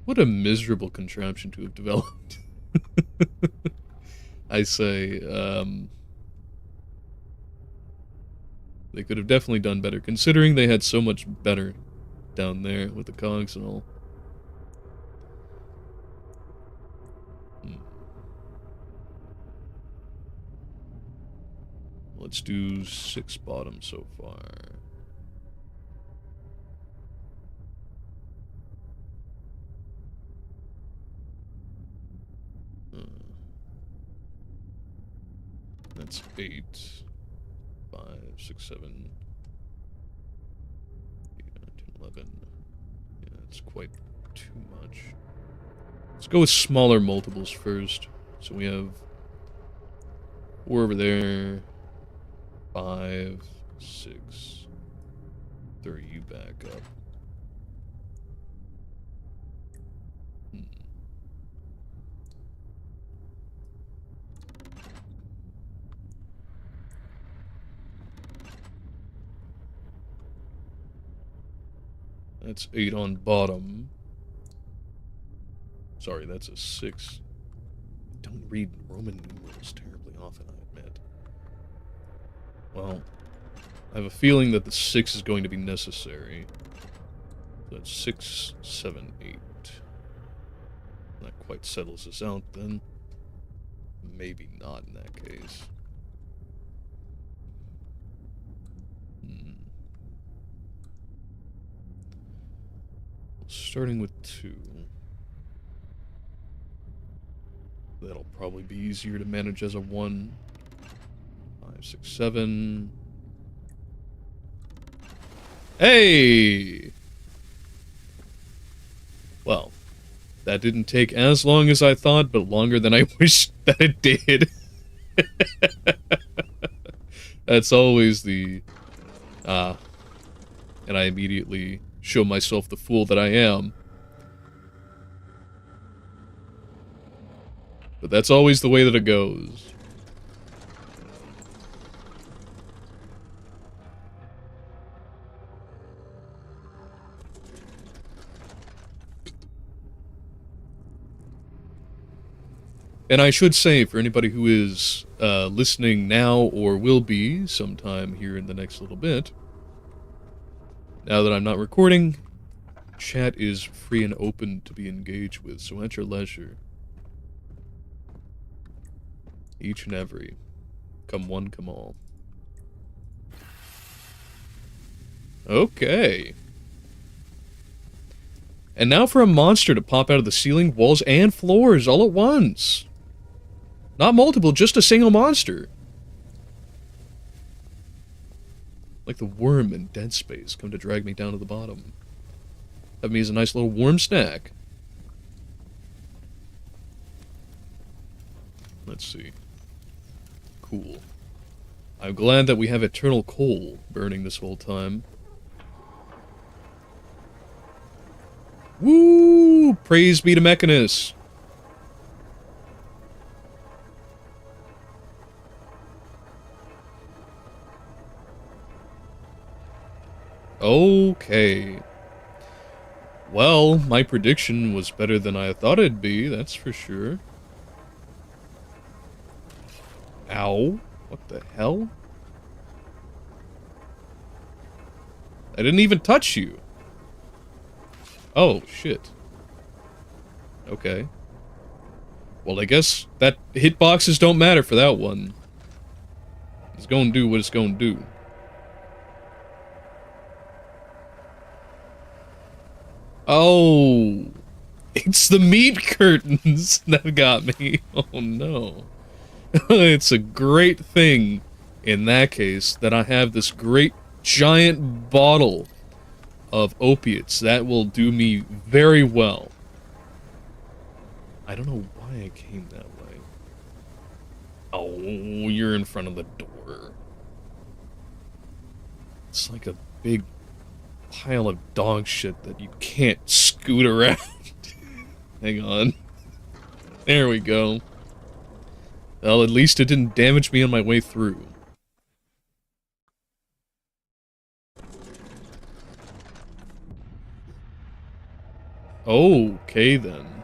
What a miserable contraption to have developed. I say, they could have definitely done better, considering they had so much better down there with the cogs and all. Let's do 6 bottom so far. That's 8, 5, 6, 7, 8, 9, 10, 11. Yeah, that's quite too much. Let's go with smaller multiples first. So we have 4 over there, 5, 6. Throw you back up. That's 8 on bottom. Sorry, that's a 6. I don't read Roman numerals terribly often, I admit. Well, I have a feeling that the 6 is going to be necessary. So that's 6, 7, 8. That quite settles us out then. Maybe not in that case. Starting with 2. That'll probably be easier to manage as a 1. 5, 6, 7. Hey! Well, that didn't take as long as I thought, but longer than I wished that it did. That's always the... and I immediately show myself the fool that I am. But that's always the way that it goes. And I should say, for anybody who is listening now or will be sometime here in the next little bit, now that I'm not recording, chat is free and open to be engaged with, so at your leisure. Each and every. Come one, come all. Okay. And now for a monster to pop out of the ceiling, walls, and floors all at once. Not multiple, just a single monster. Like the worm in Dead Space, come to drag me down to the bottom. Have me as a nice little worm snack. Let's see. Cool. I'm glad that we have eternal coal burning this whole time. Woo! Praise be to Mechanus! Okay. Well, my prediction was better than I thought it'd be, that's for sure. Ow. What the hell? I didn't even touch you. Oh, shit. Okay. Well, I guess that hitboxes don't matter for that one. It's gonna do what it's gonna do. Oh, it's the meat curtains that got me. Oh no. It's a great thing, in that case, that I have this great giant bottle of opiates. That will do me very well. I don't know why I came that way. Oh, you're in front of the door. It's like a big pile of dog shit that you can't scoot around. Hang on. There we go. Well, at least it didn't damage me on my way through. Okay, then.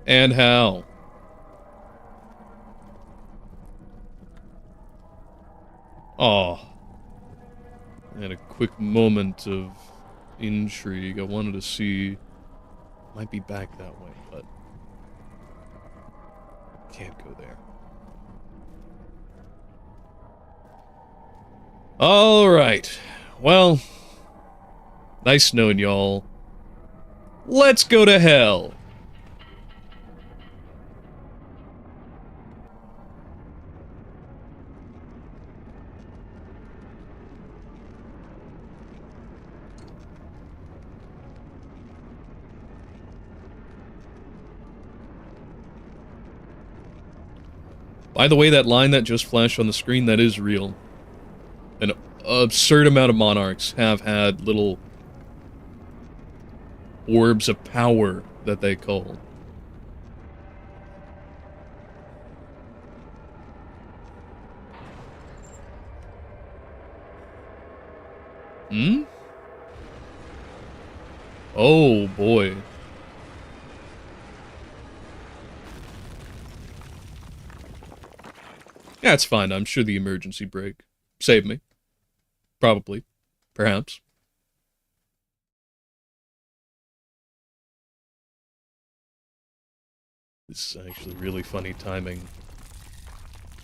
And how? Oh. I had a quick moment of intrigue. I wanted to see... Might be back that way, but... Can't go there. Alright. Well, nice knowing y'all. Let's go to hell. By the way, that line that just flashed on the screen, that is real. An absurd amount of monarchs have had little orbs of power that they call. Hmm? Oh, boy. Yeah, it's fine. I'm sure the emergency brake saved me. Probably. Perhaps. This is actually really funny timing.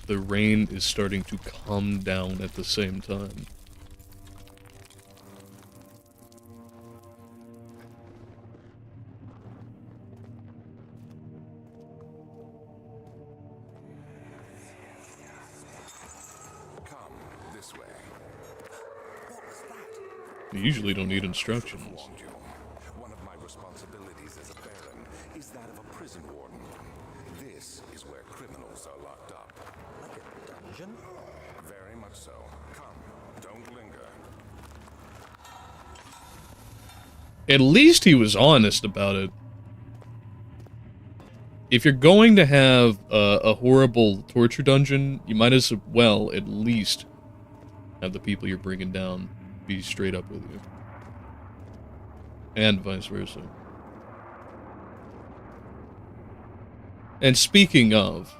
The rain is starting to come down at the same time. You usually don't need instructions. One of my responsibilities as a baron is that of a prison warden. This is where criminals are locked up. Like a dungeon? Very much so. Come, don't linger. At least he was honest about it. If you're going to have a horrible torture dungeon, you might as well at least have the people you're bringing down be straight up with you. And vice versa. And speaking of,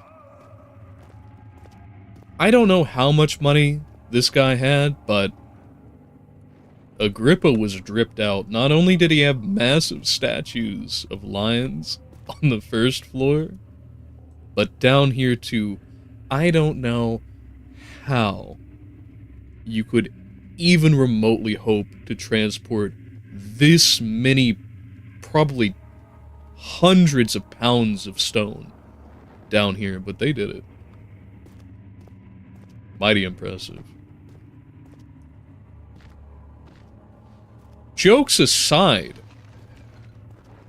I don't know how much money this guy had, but Agrippa was dripped out. Not only did he have massive statues of lions on the first floor, but down here too, I don't know how you could even remotely hope to transport this many, probably hundreds of pounds of stone down here, but they did it. Mighty impressive. Jokes aside,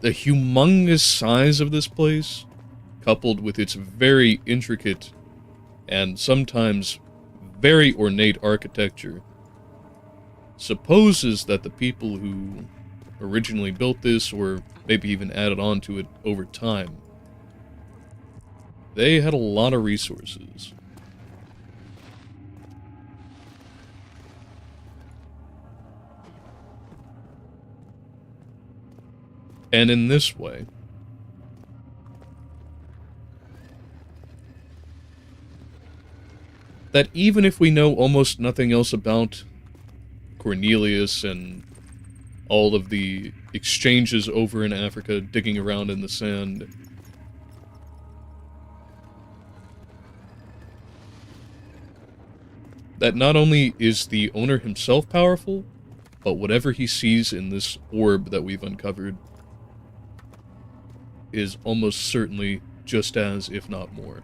the humongous size of this place, coupled with its very intricate and sometimes very ornate architecture, supposes that the people who originally built this, or maybe even added on to it over time, they had a lot of resources. And in this way, that even if we know almost nothing else about Cornelius and all of the exchanges over in Africa, digging around in the sand, that not only is the owner himself powerful, but whatever he sees in this orb that we've uncovered is almost certainly just as, if not more.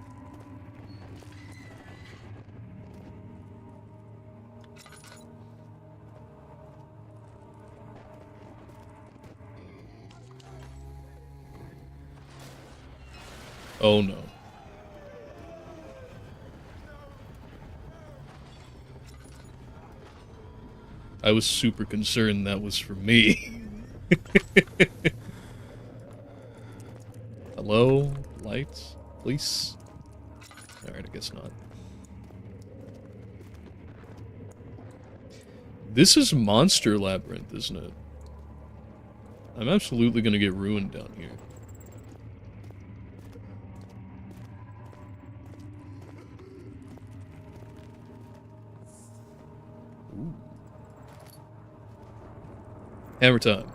Oh no. I was super concerned that was for me. Hello? Lights? Please? Alright, I guess not. This is Monster Labyrinth, isn't it? I'm absolutely gonna get ruined down here. Ooh. Hammer time.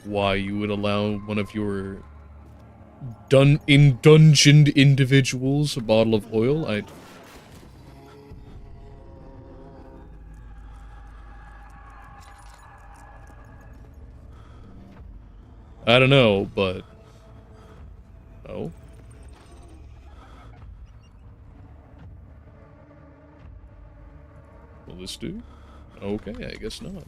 why you would allow one of your dungeoned individuals a bottle of oil. I don't know, but... Oh? Will this do? Okay, I guess not.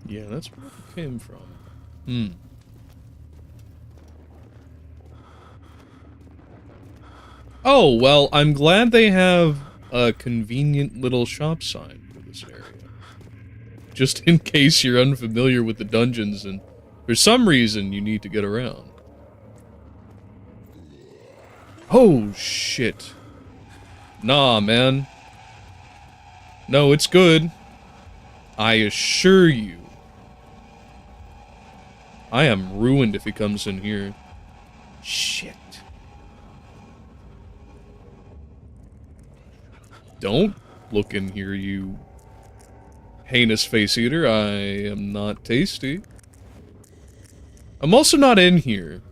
Yeah, that's where it came from. Hmm. Oh, well, I'm glad they have a convenient little shop sign for this area. Just in case you're unfamiliar with the dungeons and for some reason you need to get around. Oh, shit. Nah, man. No, it's good. I assure you. I am ruined if he comes in here. Shit. Don't look in here, you heinous face eater. I am not tasty. I'm also not in here.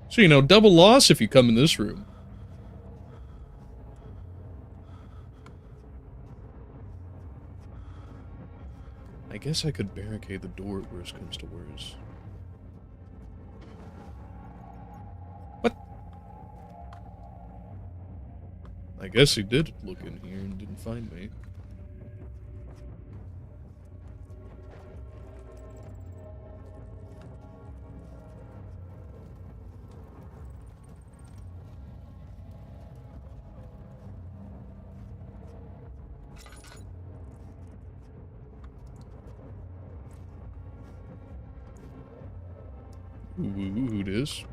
So, you know, double loss if you come in this room. I guess I could barricade the door at worst comes to worst. What? I guess he did look in here and didn't find me. Who it is?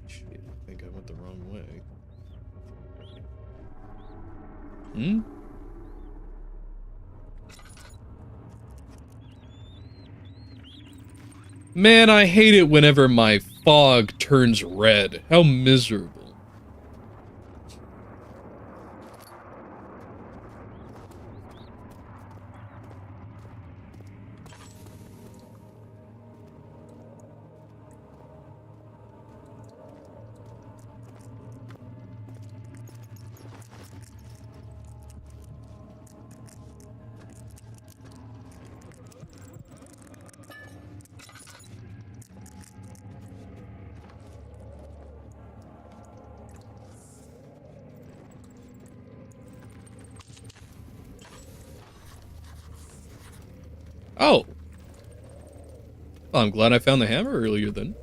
Shit, I think I went the wrong way. Hmm? Man, I hate it whenever my fog turns red. How miserable. Oh. Well, I'm glad I found the hammer earlier then.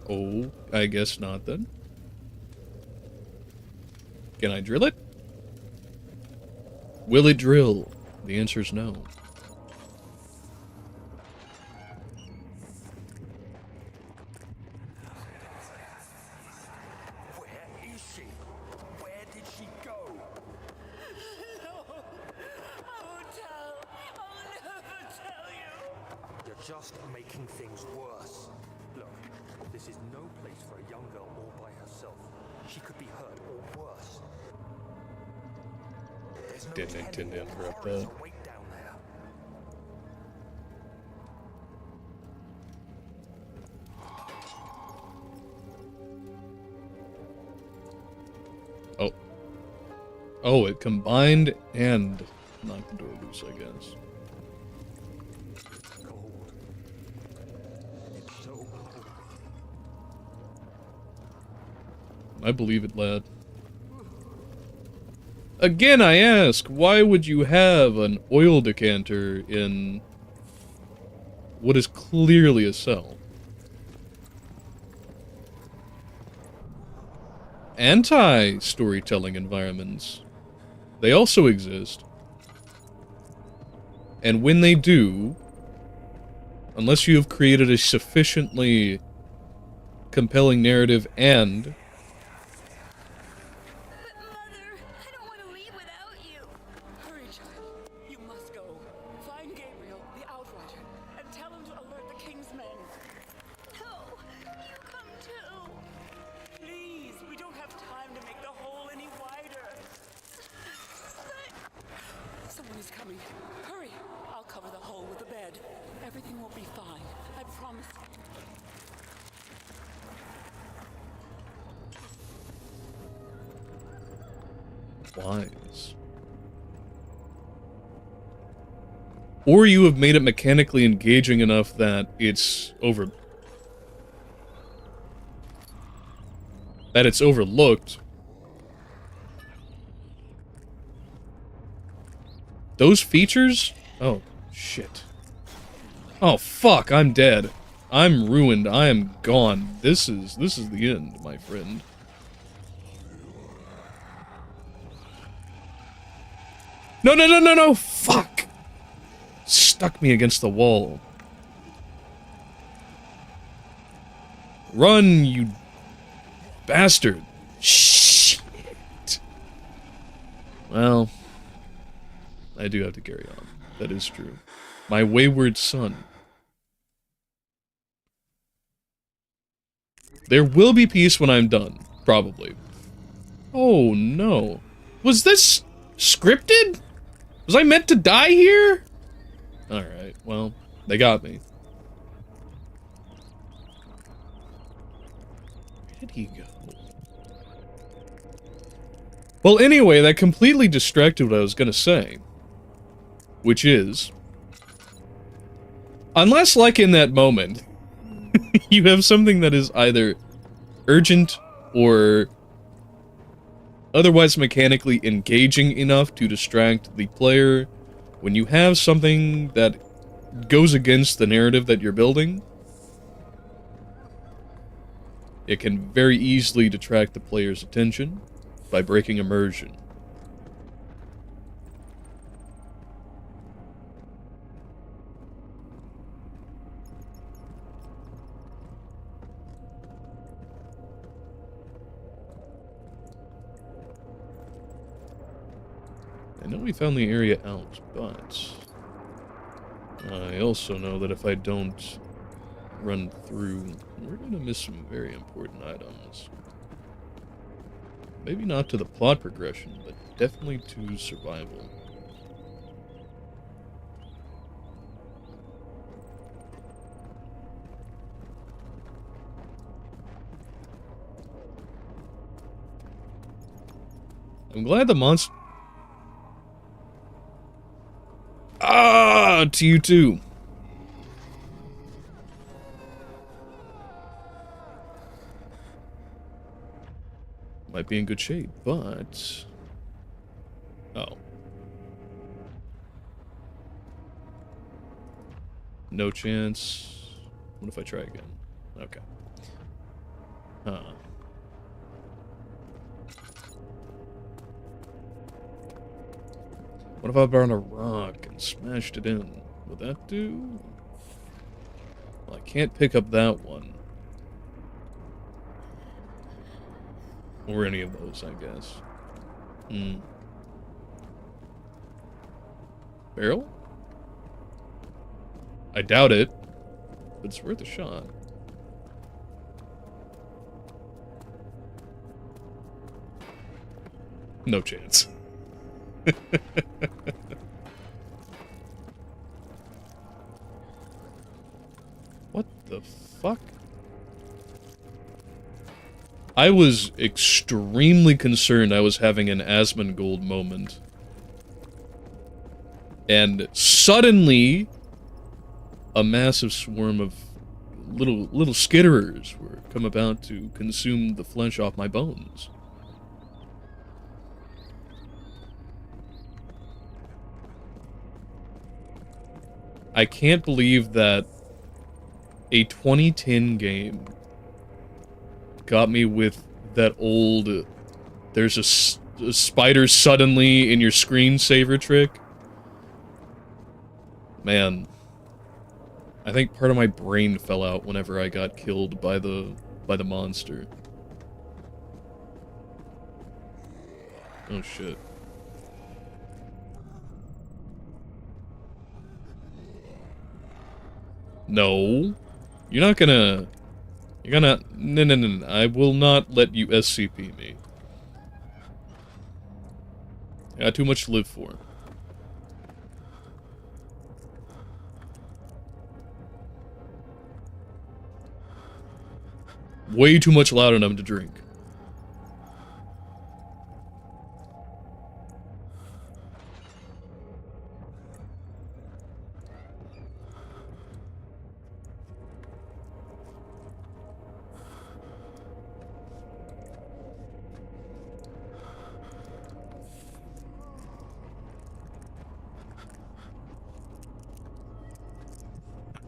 Oh, I guess not then. Can I drill it? Will it drill? The answer is no. Where is she? Where did she go? No, I won't tell. I'll never tell you. You're just making things worse. Look, this is no place for a young girl all by herself. She could be hurt or worse. There's no Didn't intend to telling what interrupt horrors that. await down there. Oh. Oh, it combined and knocked the door loose, I guess. I believe it, lad. Again, I ask, why would you have an oil decanter in what is clearly a cell? Anti-storytelling environments, they also exist. And when they do, unless you have created a sufficiently compelling narrative and... Mother, I don't want to leave without you. Hurry, child. You must go. Find Gabriel, the Outrider, and tell him to alert the King's men. No, you come too. Please, we don't have time to make the hole any wider. Someone is coming. Hurry. I'll cover the hole with a bed. Everything will be fine. I promise. Wise. Or you have made it mechanically engaging enough that it's overlooked. Those features? Oh, shit. Oh, fuck, I'm dead. I'm ruined. I am gone. This is the end, my friend. No, no, no, no, no! Fuck! Stuck me against the wall. Run, you bastard. Shit. Well, I do have to carry on. That is true. My wayward son. There will be peace when I'm done. Probably. Oh, no. Was this scripted? Was I meant to die here? Alright, well, they got me. Where did he go? Well, anyway, that completely distracted what I was gonna say. Which is... unless, like in that moment, you have something that is either urgent or otherwise mechanically engaging enough to distract the player, when you have something that goes against the narrative that you're building, it can very easily detract the player's attention by breaking immersion. I know we found the area out, but I also know that if I don't run through, we're gonna miss some very important items. Maybe not to the plot progression, but definitely to survival. I'm glad the monster... Ah, to you too. Might be in good shape, but... oh. No chance. What if I try again? Okay. Huh. What if I burned a rock and smashed it in? Would that do? Well, I can't pick up that one. Or any of those, I guess. Barrel? I doubt it, but it's worth a shot. No chance. What the fuck? I was extremely concerned I was having an Asmongold moment. And suddenly, a massive swarm of little skitterers were come about to consume the flesh off my bones. I can't believe that a 2010 game got me with that old, there's a spider suddenly in your screensaver trick. Man, I think part of my brain fell out whenever I got killed by the monster. Oh shit. No. You're not gonna... You're gonna... No. I will not let you SCP me. I got too much to live for. Way too much laudanum to drink.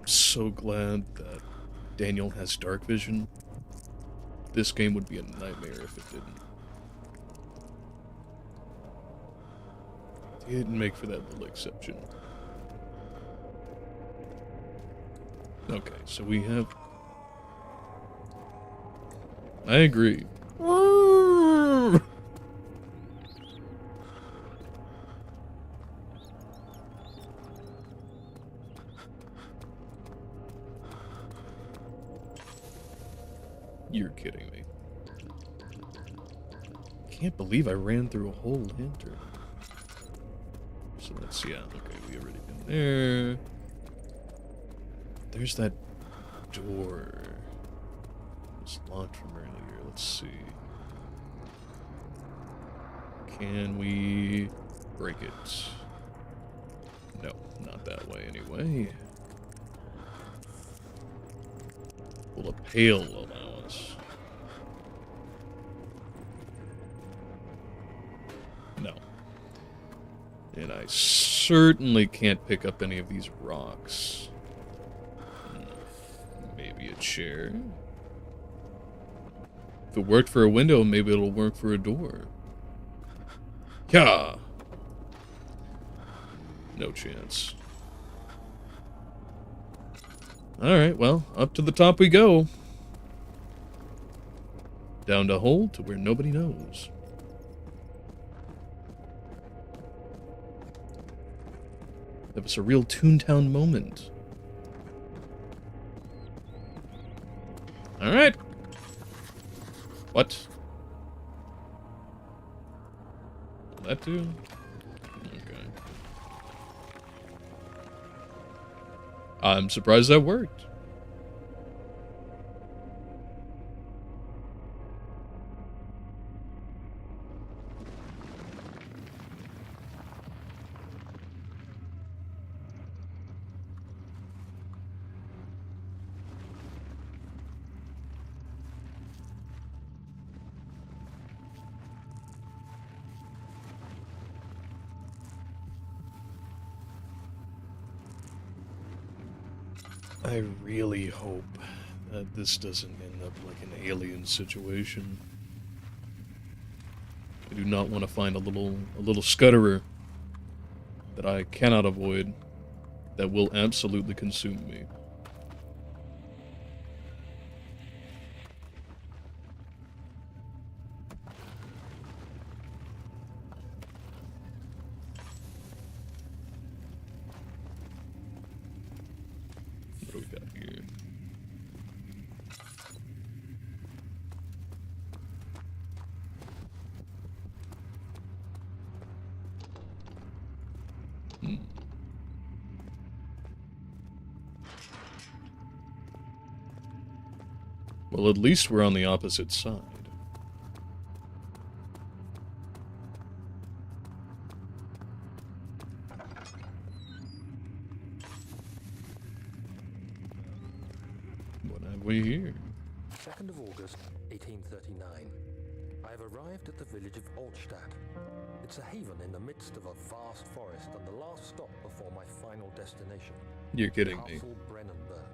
So glad that Daniel has dark vision. This game would be a nightmare if it didn't. Didn't make for that little exception. Okay, so we have... I agree. You're kidding me. Can't believe I ran through a whole lantern. So let's, yeah, okay, we already been there. There's that door. It's locked from earlier. Let's see. Can we break it? No, not that way anyway. Will a pail allow us? No. And I certainly can't pick up any of these rocks. Maybe a chair? If it worked for a window, maybe it'll work for a door. Yeah. No chance. Alright, well, up to the top we go. Down the hole to where nobody knows. That was a real Toontown moment. Alright. What? That too? Okay. I'm surprised that worked. I really hope that this doesn't end up like an alien situation. I do not want to find a little scutterer that I cannot avoid that will absolutely consume me. What do we got here? Well, at least we're on the opposite side. have we here? 2nd of August, 1839. I have arrived at the village of Altstadt. It's a haven in the midst of a vast forest and the last stop before my final destination. You're kidding me. Castle Brennenburg.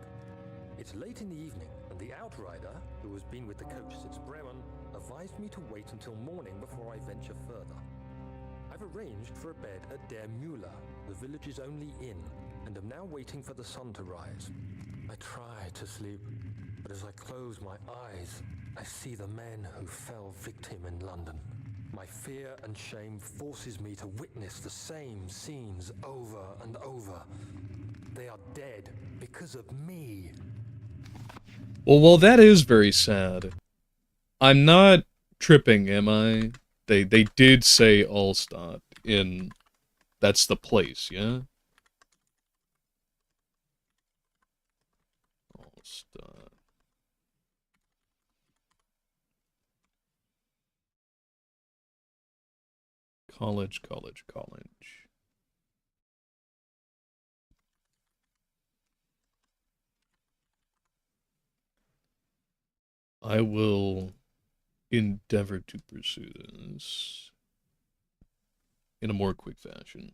It's late in the evening, and the outrider, who has been with the coach since Bremen, advised me to wait until morning before I venture further. I've arranged for a bed at Der Mühle, the village's only inn, and am now waiting for the sun to rise. I try to sleep, but as I close my eyes, I see the men who fell victim in London. My fear and shame forces me to witness the same scenes over and over. They are dead because of me. Well, that is very sad. I'm not tripping, am I? They did say Allstadt in... That's the place, yeah? Allstadt. College. I will endeavor to pursue this in a more quick fashion.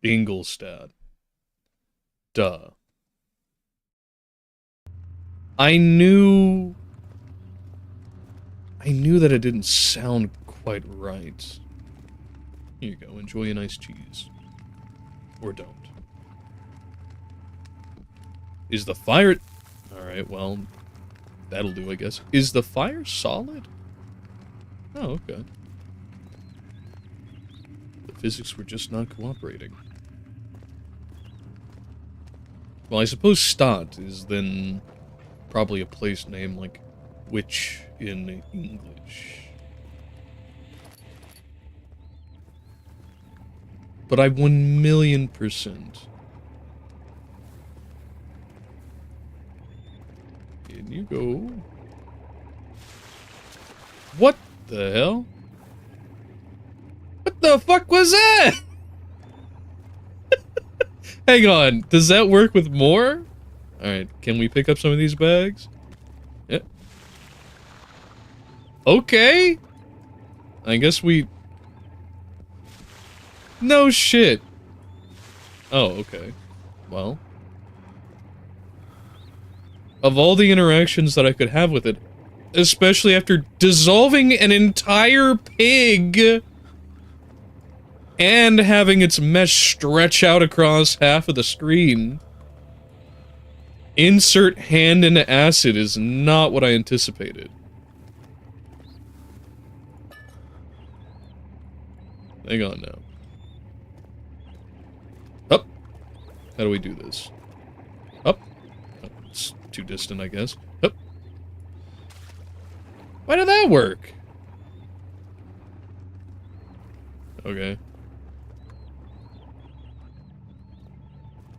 Ingolstadt. Duh. I knew that it didn't sound quite right. Here you go, enjoy a nice cheese. Or don't. Is the fire... Alright, well, that'll do, I guess. Is the fire solid? Oh, okay. The physics were just not cooperating. Well, I suppose Stadt is then probably a place name like witch in English. But I 1,000,000%. In you go. What the hell? What the fuck was that? Hang on, does that work with more? Alright, can we pick up some of these bags? Yeah. Okay. I guess we... No shit. Oh, okay. Well. Of all the interactions that I could have with it, especially after dissolving an entire pig and having its mesh stretch out across half of the screen, insert hand into acid is not what I anticipated. Hang on now. Up. How do we do this? Up. Oh, it's too distant, I guess. Up. Why did that work? Okay.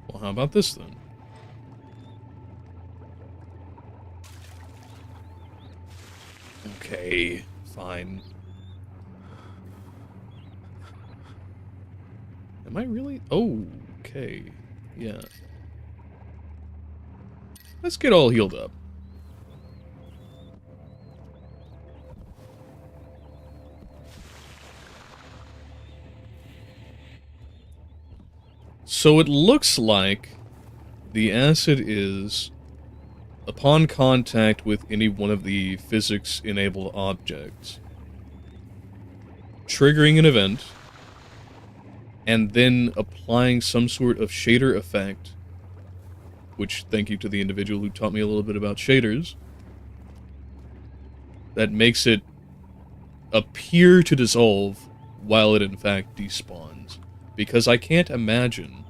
Well, how about this then? Okay, fine. Am I really? Oh, okay. Yeah. Let's get all healed up. So it looks like the acid is, upon contact with any one of the physics-enabled objects, triggering an event, and then applying some sort of shader effect, which, thank you to the individual who taught me a little bit about shaders, that makes it appear to dissolve while it in fact despawns. Because I can't imagine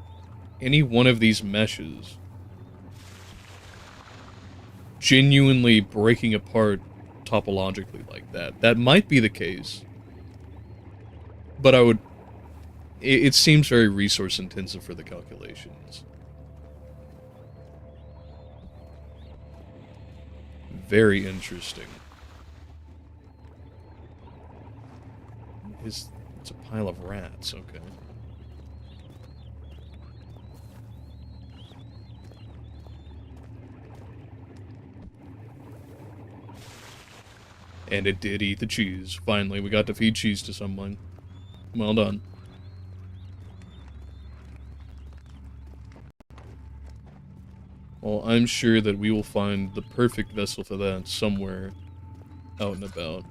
any one of these meshes genuinely breaking apart topologically like that. That might be the case, but I would... It seems very resource intensive for the calculations. Very interesting. It's a pile of rats, okay. And it did eat the cheese. Finally, we got to feed cheese to someone. Well done. Well, I'm sure that we will find the perfect vessel for that somewhere out and about.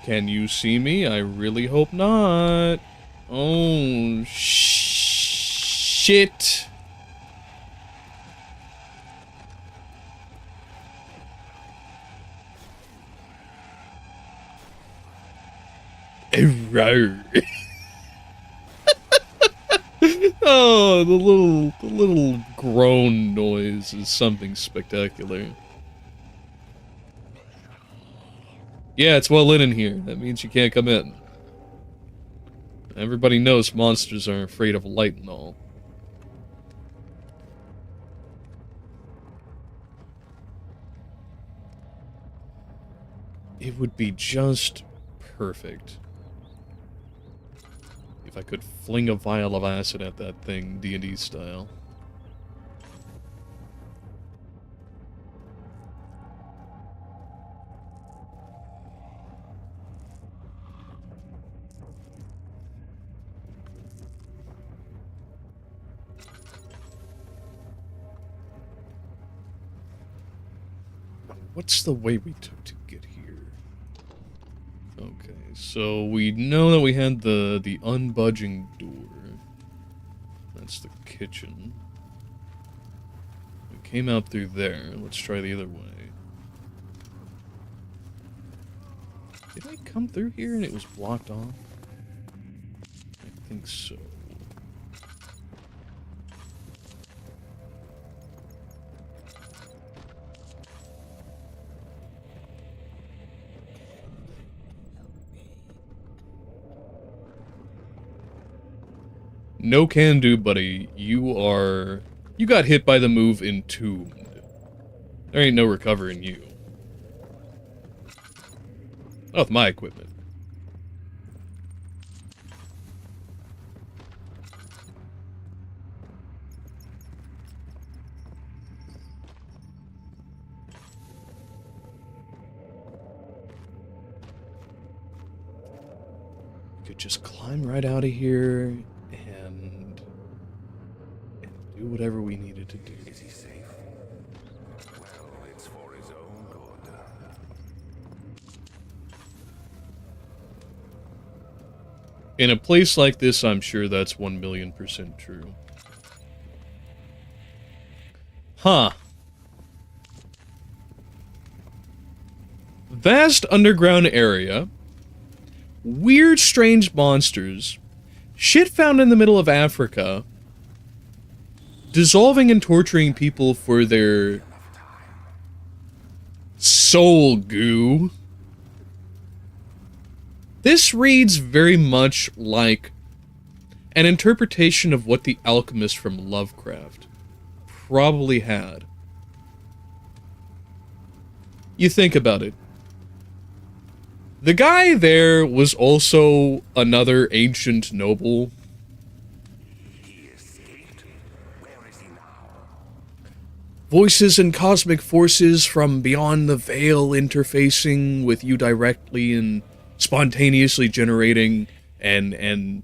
Can you see me? I really hope not. Oh, shit. Oh, the little groan noise is something spectacular. Yeah, it's well lit in here. That means you can't come in. Everybody knows monsters are afraid of light and all. It would be just perfect if I could fling a vial of acid at that thing, D&D style. What's the way we took to get here? Okay, so we know that we had the unbudging door. That's the kitchen. We came out through there. Let's try the other way. Did I come through here and it was blocked off? I think so. No can do, buddy. You got hit by the move Entombed. There ain't no recovering you. Not with my equipment. Could just climb right out of here and do whatever we needed to do. Is he safe? Well, it's for his own good. In a place like this, I'm sure that's 1,000,000% true. Huh. Vast underground area. Weird, strange monsters. Shit found in the middle of Africa. Dissolving and torturing people for their soul goo. This reads very much like an interpretation of what the alchemist from Lovecraft probably had. You think about it. The guy there was also another ancient noble. He escaped? Where is he now? Voices and cosmic forces from beyond the veil interfacing with you directly and spontaneously generating and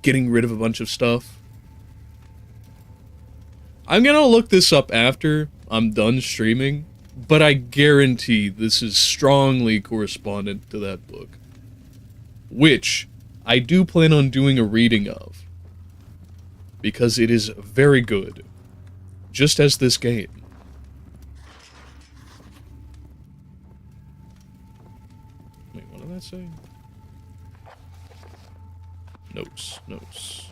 getting rid of a bunch of stuff. I'm gonna look this up after I'm done streaming, but I guarantee this is strongly correspondent to that book, which I do plan on doing a reading of, because it is very good, just as this game. Wait, what did that say? Notes, notes.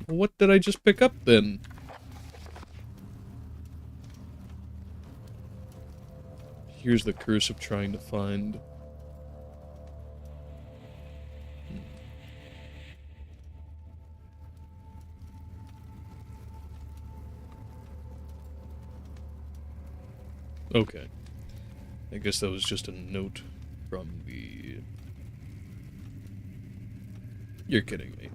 What did I just pick up then? Here's the curse of trying to find Okay. I guess that was just a note from the... You're kidding me.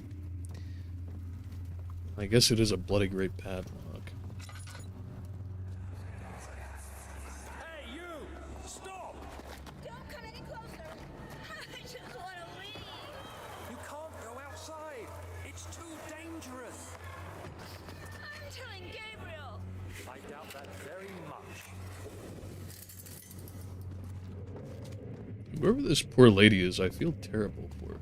I guess it is a bloody great padlock. Hey, you! Stop! Don't come any closer. I just want to leave. You can't go outside. It's too dangerous. I'm telling Gabriel. I doubt that very much. Whoever this poor lady is, I feel terrible for her.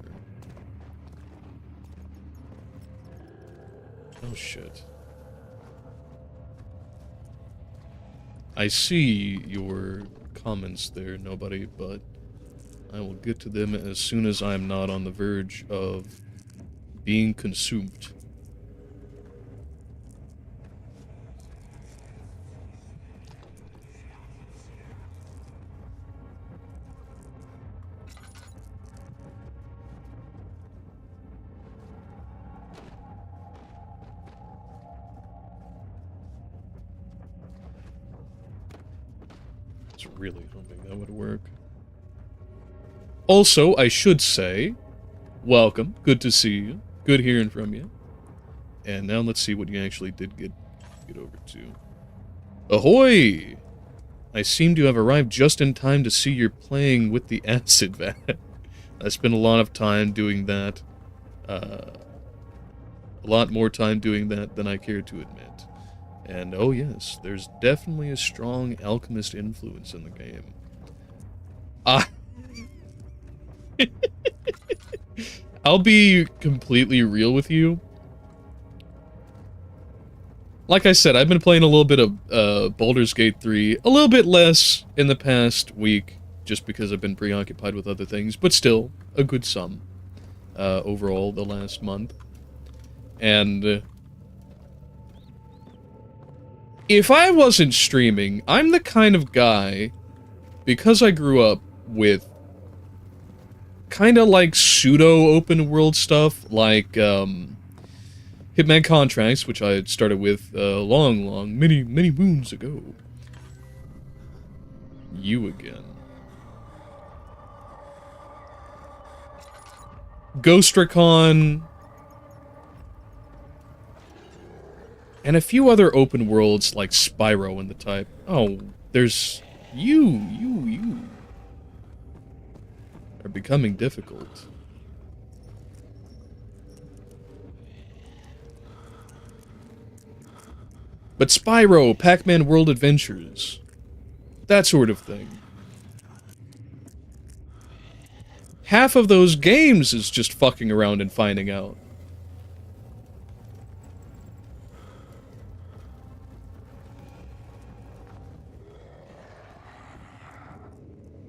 Oh shit. I see your comments there, nobody, but I will get to them as soon as I'm not on the verge of being consumed. Really hoping that would work. Also, I should say, welcome. Good to see you. Good hearing from you. And now let's see what you actually did get over to. Ahoy! I seem to have arrived just in time to see you're playing with the acid vat. I spent a lot of time doing that. A lot more time doing that than I care to admit. And oh yes, there's definitely a strong alchemist influence in the game. I'll be completely real with you. Like I said, I've been playing a little bit of Baldur's Gate 3, a little bit less in the past week, just because I've been preoccupied with other things, but still, a good sum overall the last month. And... if I wasn't streaming, I'm the kind of guy, because I grew up with kind of like pseudo-open world stuff, like Hitman Contracts, which I had started with many moons ago. You again. Ghost Recon... and a few other open worlds like Spyro and the type. Oh, there's... You are becoming difficult. But Spyro, Pac-Man World Adventures, that sort of thing. Half of those games is just fucking around and finding out.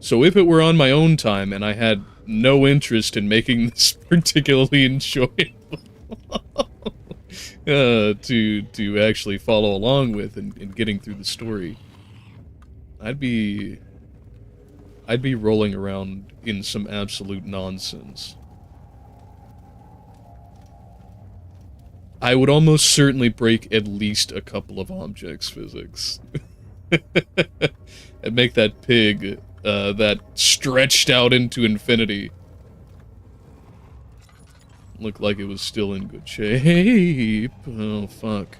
So if it were on my own time and I had no interest in making this particularly enjoyable to actually follow along with and getting through the story, I'd be rolling around in some absolute nonsense. I would almost certainly break at least a couple of objects physics. And make that pig that stretched out into infinity looked like it was still in good shape. Oh, fuck.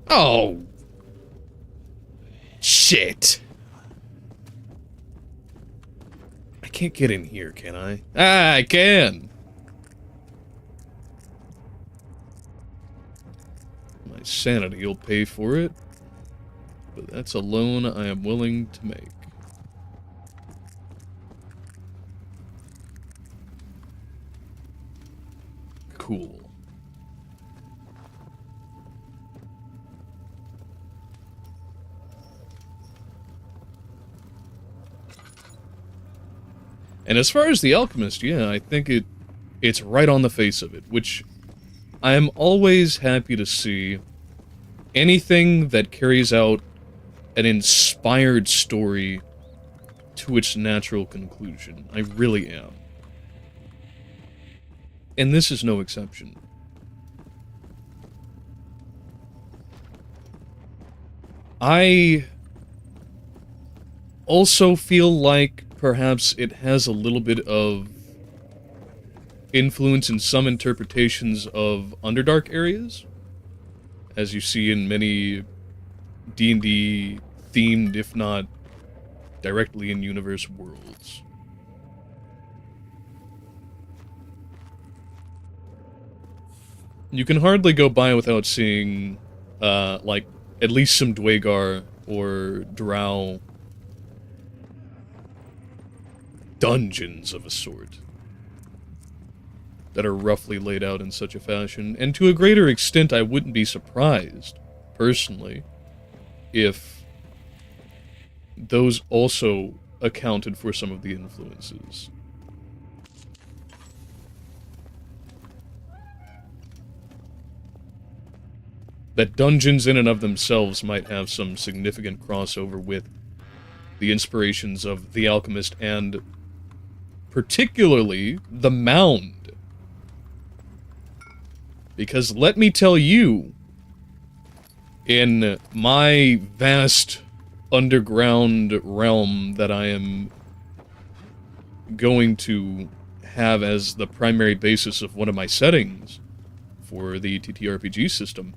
Oh! Shit! I can't get in here, can I? Ah, I can! My sanity will pay for it, but that's a loan I am willing to make. Cool. And as far as the alchemist, yeah, I think it's right on the face of it, which I am always happy to see. Anything that carries out an inspired story to its natural conclusion. I really am. and this is no exception. I also feel like perhaps it has a little bit of influence in some interpretations of Underdark areas, as you see in many D&D themed, if not directly in-universe worlds. You can hardly go by without seeing, like, at least some Dwagar or Drow dungeons of a sort that are roughly laid out in such a fashion. And to a greater extent, I wouldn't be surprised, personally, if those also accounted for some of the influences. That dungeons in and of themselves might have some significant crossover with the inspirations of The Alchemist and particularly the Mound. Because let me tell you, in my vast underground realm that I am going to have as the primary basis of one of my settings for the TTRPG system,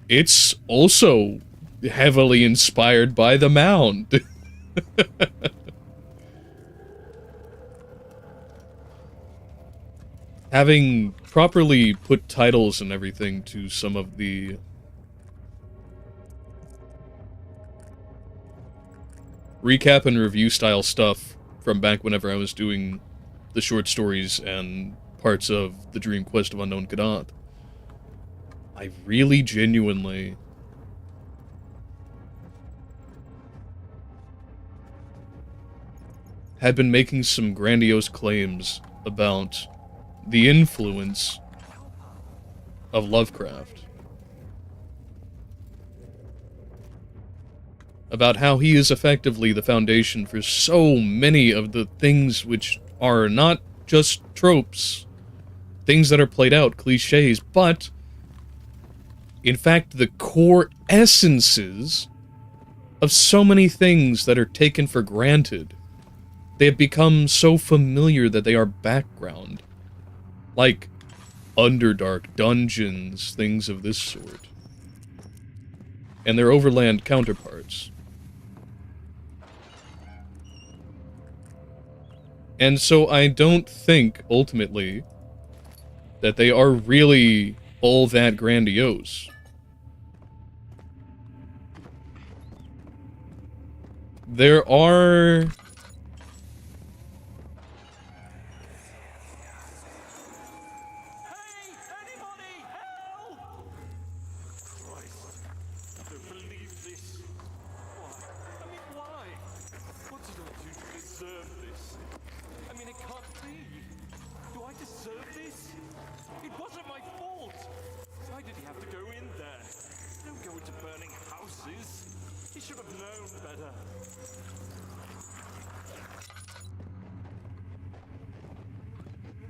it's also heavily inspired by the Mound. Having properly put titles and everything to some of the recap and review style stuff from back whenever I was doing the short stories and parts of the Dream Quest of Unknown Gadath, I really genuinely had been making some grandiose claims about the influence of Lovecraft. About how he is effectively the foundation for so many of the things which are not just tropes, things that are played out, cliches, but in fact the core essences of so many things that are taken for granted. They have become so familiar that they are background. Like Underdark, dungeons, things of this sort. And their overland counterparts. And so I don't think, ultimately, that they are really all that grandiose. There are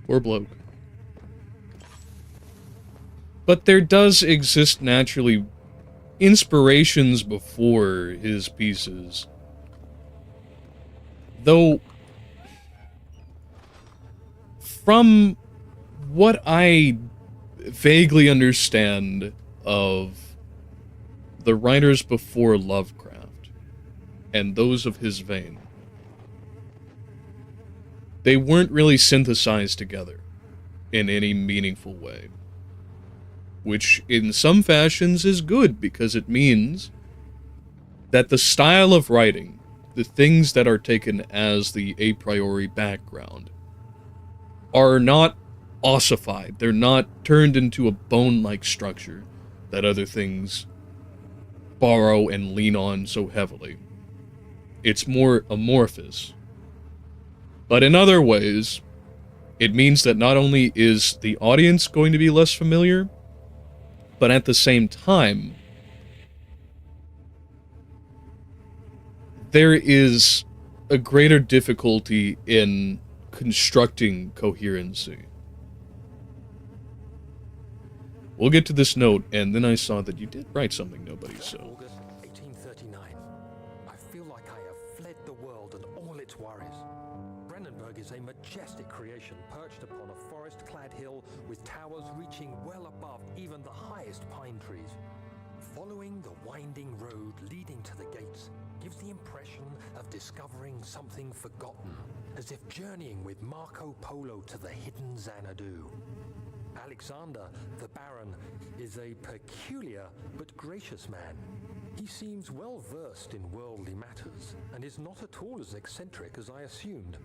poor bloke. But there does exist naturally inspirations before his pieces. Though, from what I vaguely understand of the writers before Lovecraft, and those of his vein, they weren't really synthesized together in any meaningful way. Which, in some fashions, is good, because it means that the style of writing, the things that are taken as the a priori background, are not ossified. They're not turned into a bone-like structure that other things borrow and lean on so heavily. It's more amorphous. But in other ways, it means that not only is the audience going to be less familiar, but at the same time, there is a greater difficulty in constructing coherency. we'll get to this note, and then I saw that you did write something, nobody, so... August 1839. I feel like I have fled the world and all its worries. Brennenburg is a majestic creation perched upon a forest-clad hill with towers reaching well above even the highest pine trees. Following the winding road leading to the gates gives the impression of discovering something forgotten, as if journeying with Marco Polo to the hidden Xanadu. Alexander, the Baron, is a peculiar but gracious man. He seems well versed in worldly matters and is not at all as eccentric as I assumed.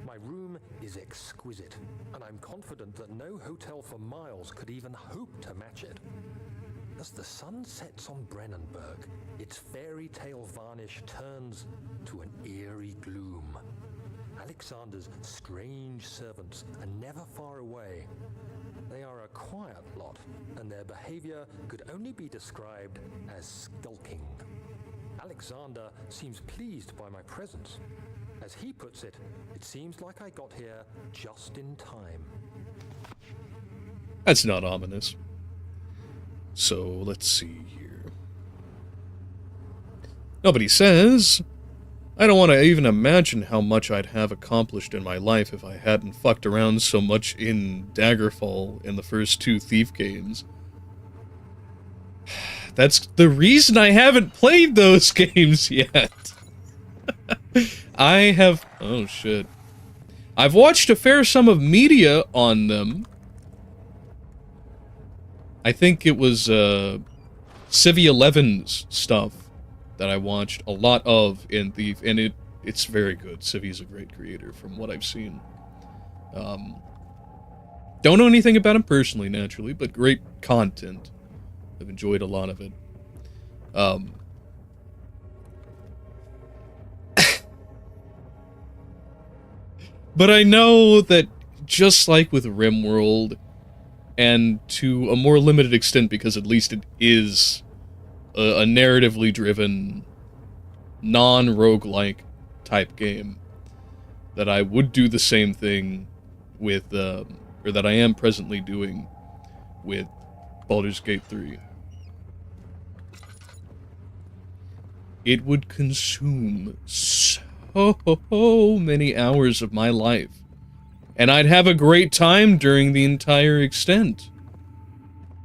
My room is exquisite, and I'm confident that no hotel for miles could even hope to match it. As the sun sets on Brennenburg, its fairy tale varnish turns to an eerie gloom. Alexander's strange servants are never far away. They are a quiet lot, and their behavior could only be described as skulking. Alexander seems pleased by my presence. As he puts it, it seems like I got here just in time. That's not ominous. So, let's see here. Nobody says... I don't want to even imagine how much I'd have accomplished in my life if I hadn't fucked around so much in Daggerfall in the first 2 Thief games. That's the reason I haven't played those games yet. I have... Oh, shit. I've watched a fair sum of media on them. I think it was, Civ XI's stuff that I watched a lot of in Thief, and it's very good. Civi's a great creator from what I've seen. Don't know anything about him personally, naturally, but great content. I've enjoyed a lot of it. But I know that just like with RimWorld, and to a more limited extent because at least it is a narratively driven, non-roguelike type game, that I would do the same thing with, or that I am presently doing with Baldur's Gate 3. It would consume so many hours of my life, and I'd have a great time during the entire extent,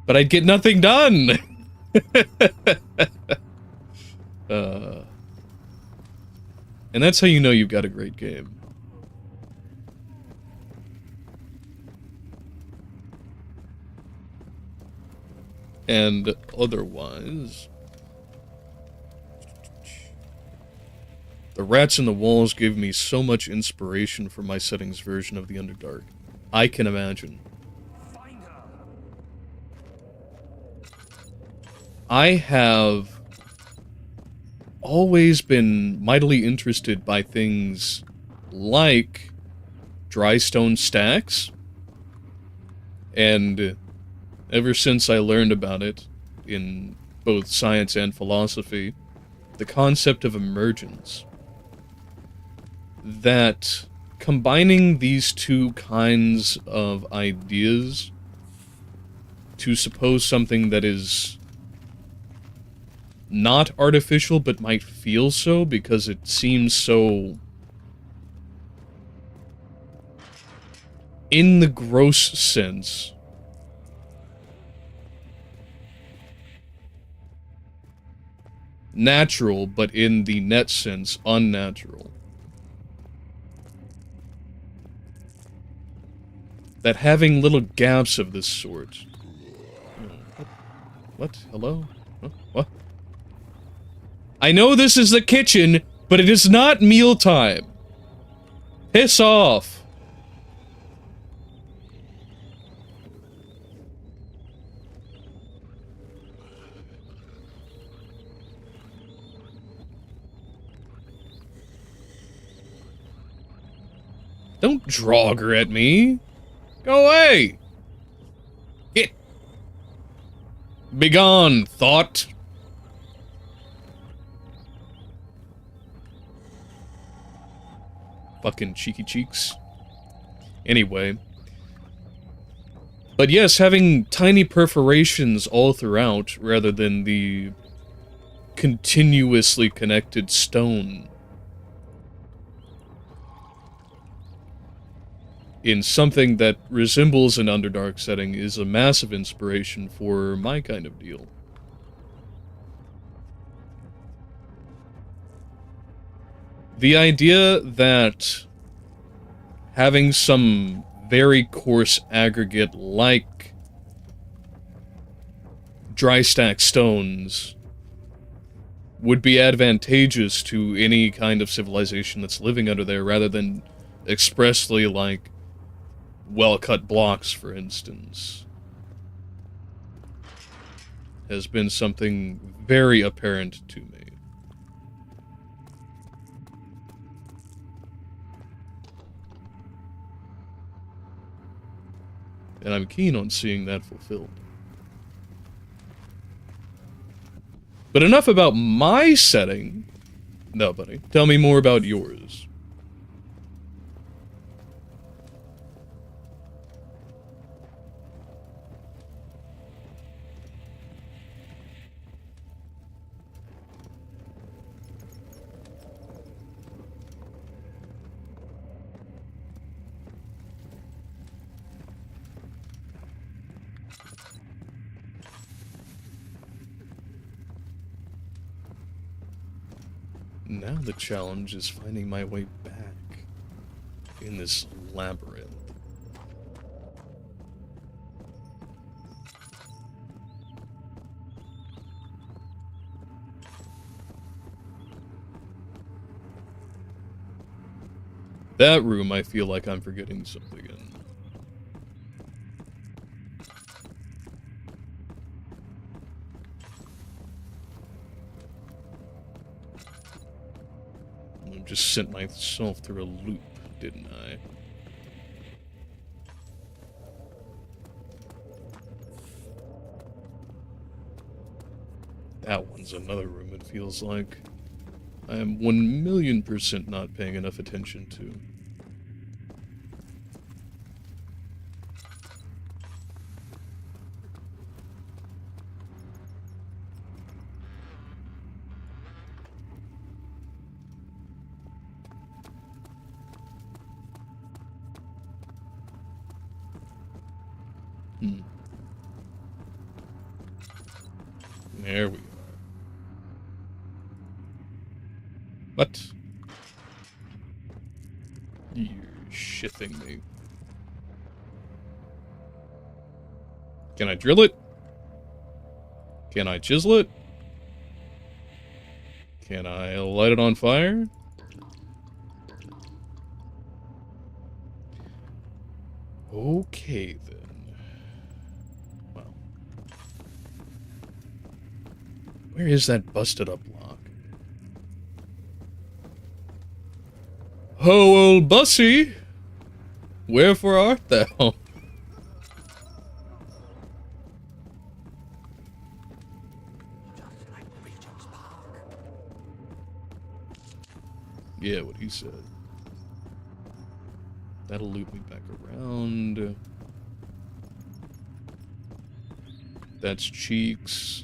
but I'd get nothing done. And that's how you know you've got a great game. And otherwise, the rats in the walls gave me so much inspiration for my settings version of the Underdark. I can imagine. I have always been mightily interested by things like dry stone stacks, and ever since I learned about it in both science and philosophy, the concept of emergence. That combining these two kinds of ideas to suppose something that is not artificial but might feel so because it seems so in the gross sense natural, but in the net sense unnatural. That having little gaps of this sort... What? Hello? Huh? What? I know this is the kitchen, but it is not mealtime. Piss off. Don't Draugr at me. Go away. Get. Begone, thought. Fucking cheeky cheeks. Anyway. But yes, having tiny perforations all throughout, rather than the continuously connected stone, in something that resembles an Underdark setting, is a massive inspiration for my kind of deal. The idea that having some very coarse aggregate like dry stack stones would be advantageous to any kind of civilization that's living under there, rather than expressly like well-cut blocks, for instance, has been something very apparent to me. And I'm keen on seeing that fulfilled. But enough about my setting. No, buddy. Tell me more about yours. Now the challenge is finding my way back in this labyrinth. That room, I feel like I'm forgetting something in. Just sent myself through a loop, didn't I? That one's another room, it feels like. I am 1,000,000% not paying enough attention to. There we are. What? You're shitting me. Can I drill it? Can I chisel it? Can I light it on fire? Okay, then. Well. Where is that busted up lock? Ho, old bussy! Wherefore art thou? Yeah, what he said. That'll loop me back around. That's cheeks.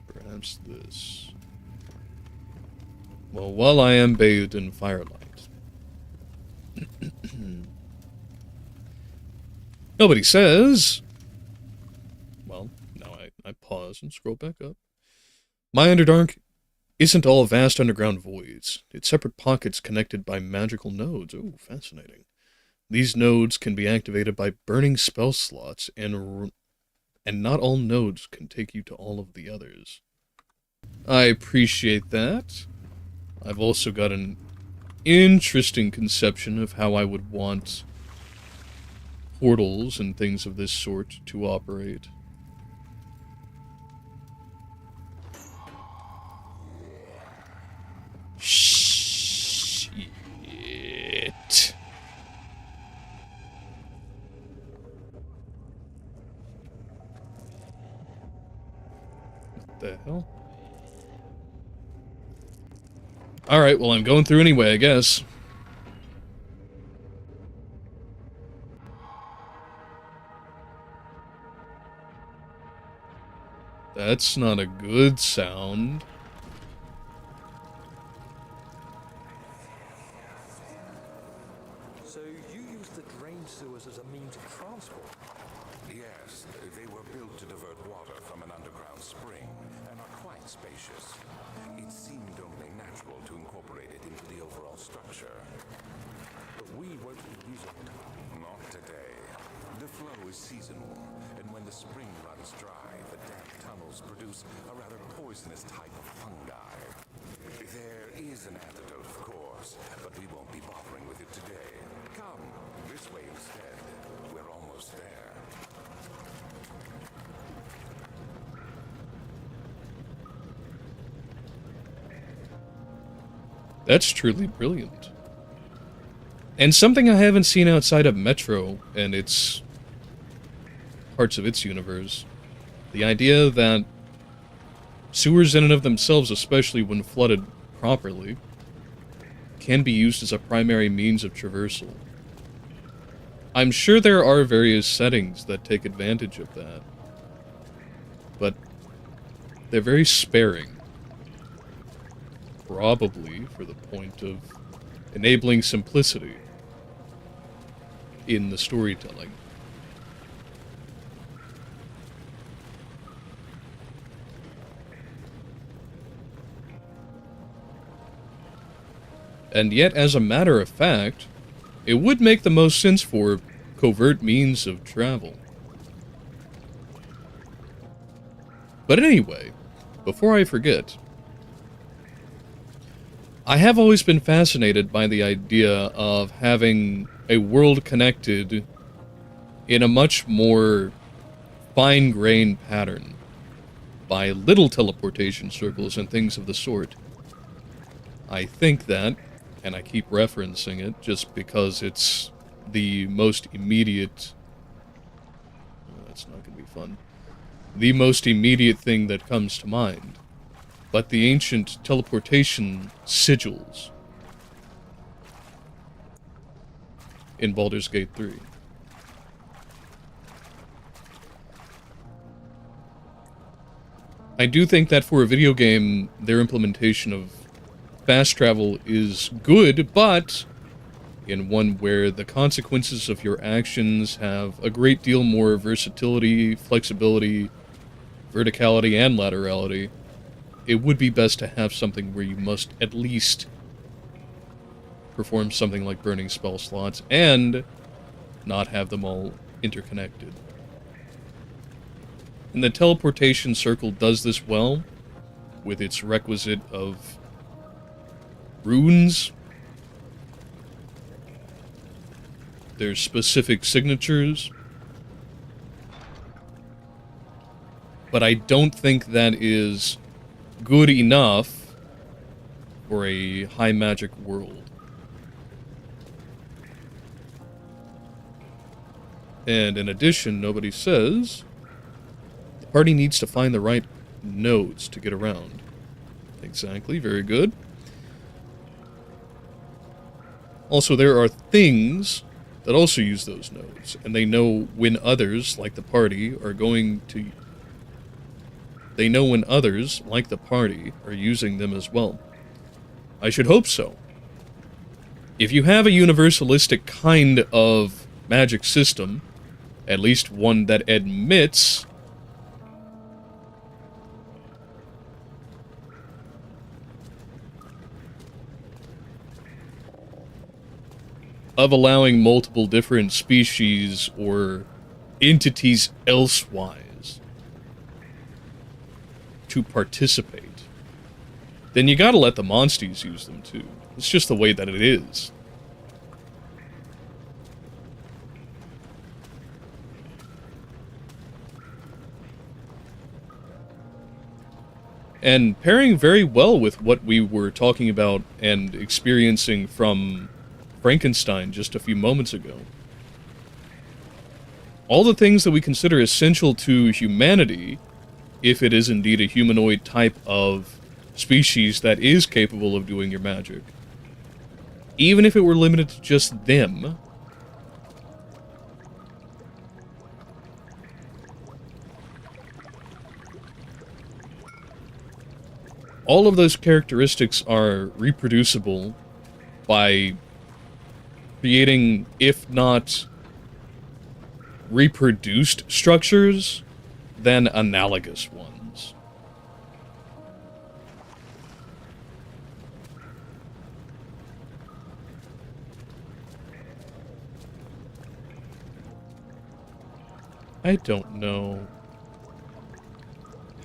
Perhaps this. Well, while I am bathed in firelight. Nobody says. Well, now I pause and scroll back up. My Underdark isn't all vast underground voids. It's separate pockets connected by magical nodes. Oh, fascinating. These nodes can be activated by burning spell slots, and not all nodes can take you to all of the others. I appreciate that. I've also got an interesting conception of how I would want portals and things of this sort to operate. Shit. The hell? Alright, well, I'm going through anyway, I guess. That's not a good sound. So you used the drain sewers as a means of transport? Yes, they were built to divert water from an underground spring and are quite spacious. It seemed only natural to incorporate it into the overall structure. But we won't be using it. Not today. The flow is seasonal, and when the spring runs dry, the damp tunnels produce a rather poisonous type of fungi. There is an antidote, of course, but we won't be bothering with it today. Come, this way instead. We're almost there. That's truly brilliant. And something I haven't seen outside of Metro and its parts of its universe. The idea that sewers in and of themselves, especially when flooded properly, can be used as a primary means of traversal. I'm sure there are various settings that take advantage of that, but they're very sparing. Probably for the point of enabling simplicity in the storytelling. And yet, as a matter of fact, it would make the most sense for covert means of travel. But anyway, before I forget, I have always been fascinated by the idea of having a world connected in a much more fine-grained pattern by little teleportation circles and things of the sort. I think that, and I keep referencing it just because it's the most immediate... Oh, that's not going to be fun. The most immediate thing that comes to mind. But the ancient teleportation sigils in Baldur's Gate 3. I do think that for a video game, their implementation of fast travel is good, but in one where the consequences of your actions have a great deal more versatility, flexibility, verticality, and laterality, it would be best to have something where you must at least perform something like burning spell slots and not have them all interconnected. And the teleportation circle does this well, with its requisite of runes. There's specific signatures. But I don't think that is good enough for a high magic world. And in addition, nobody says the party needs to find the right nodes to get around. Exactly, very good. Also, there are things that also use those nodes, and they know when others, like the party, are going to... They know when others, like the party, are using them as well. I should hope so. If you have a universalistic kind of magic system, at least one that admits of allowing multiple different species or entities elsewise to participate, then you gotta let the monsties use them too. It's just the way that it is. And pairing very well with what we were talking about and experiencing from Frankenstein just a few moments ago. All the things that we consider essential to humanity if it is indeed a humanoid type of species that is capable of doing your magic. Even if it were limited to just them. All of those characteristics are reproducible by creating, if not reproduced structures, then analogous ones. I don't know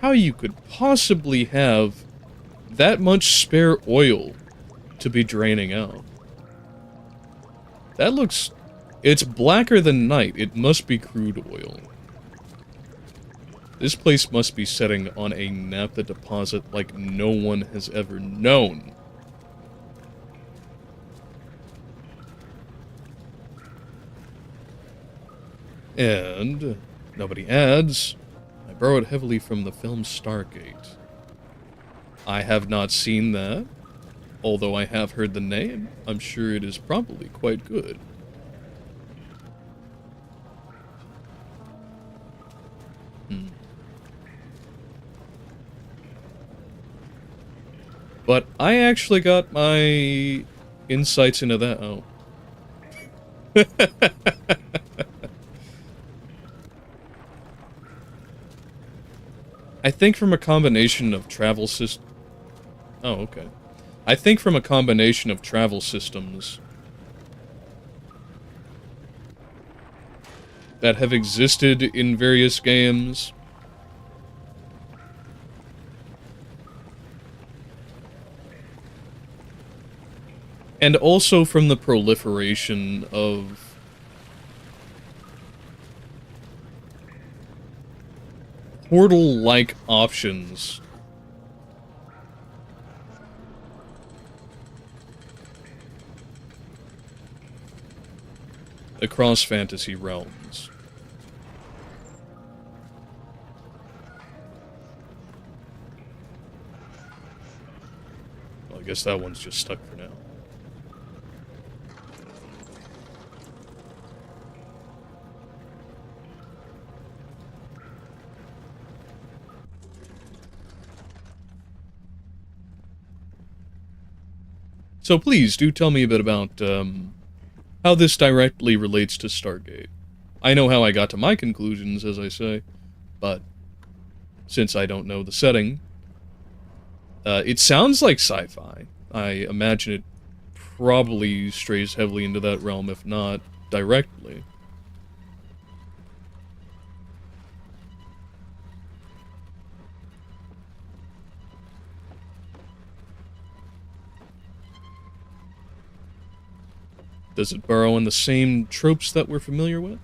how you could possibly have that much spare oil to be draining out. That looks... It's blacker than night. It must be crude oil. This place must be setting on a naphtha deposit like no one has ever known. And nobody adds, I borrowed heavily from the film Stargate. I have not seen that, although I have heard the name. I'm sure it is probably quite good. But I actually got my insights into that. Oh. I think from a combination of travel systems... Oh, okay. I think from a combination of travel systems that have existed in various games. And also from the proliferation of portal-like options across fantasy realms. Well, I guess that one's just stuck for now. So please, do tell me a bit about how this directly relates to Stargate. I know how I got to my conclusions, as I say, but since I don't know the setting, it sounds like sci-fi. I imagine it probably strays heavily into that realm, if not directly. Does it burrow in the same tropes that we're familiar with?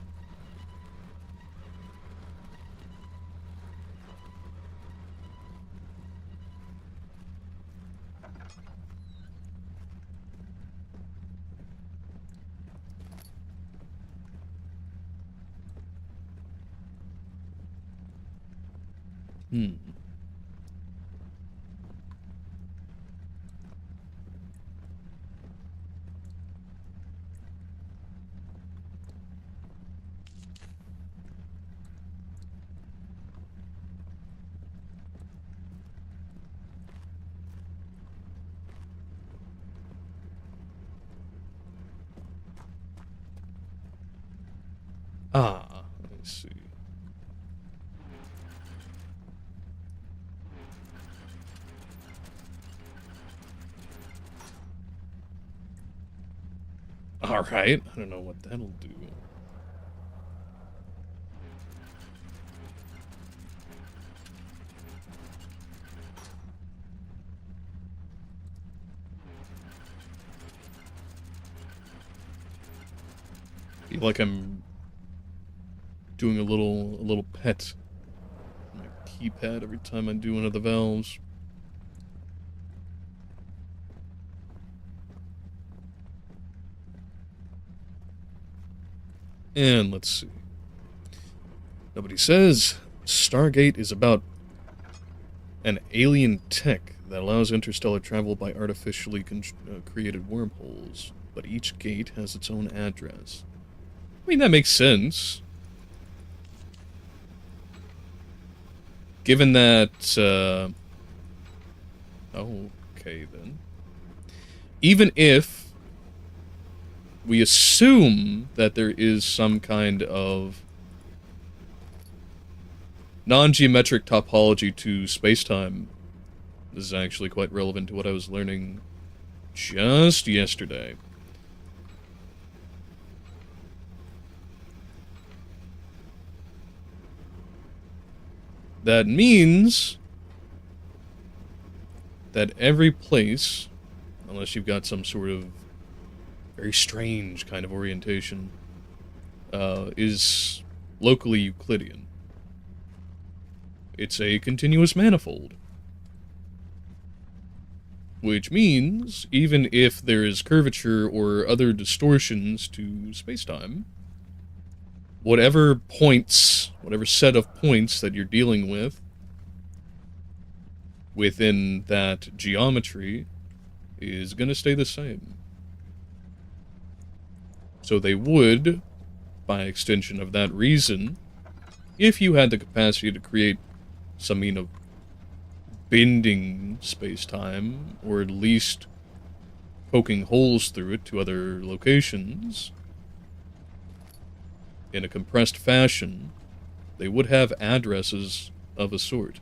Ah, I see. Alright, I don't know what that'll do. Feel like I'm doing a little pet on my keypad every time I do one of the valves. And let's see. Nobody says Stargate is about an alien tech that allows interstellar travel by artificially created wormholes, but each gate has its own address. I mean, that makes sense. Given that, okay then. Even if we assume that there is some kind of non-geometric topology to space-time, this is actually quite relevant to what I was learning just yesterday. That means that every place, unless you've got some sort of very strange kind of orientation, is locally Euclidean. It's a continuous manifold. Which means, even if there is curvature or other distortions to spacetime, whatever points, whatever set of points that you're dealing with within that geometry is going to stay the same. So they would, by extension of that reason, if you had the capacity to create some mean of bending space-time, or at least poking holes through it to other locations, in a compressed fashion, they would have addresses of a sort.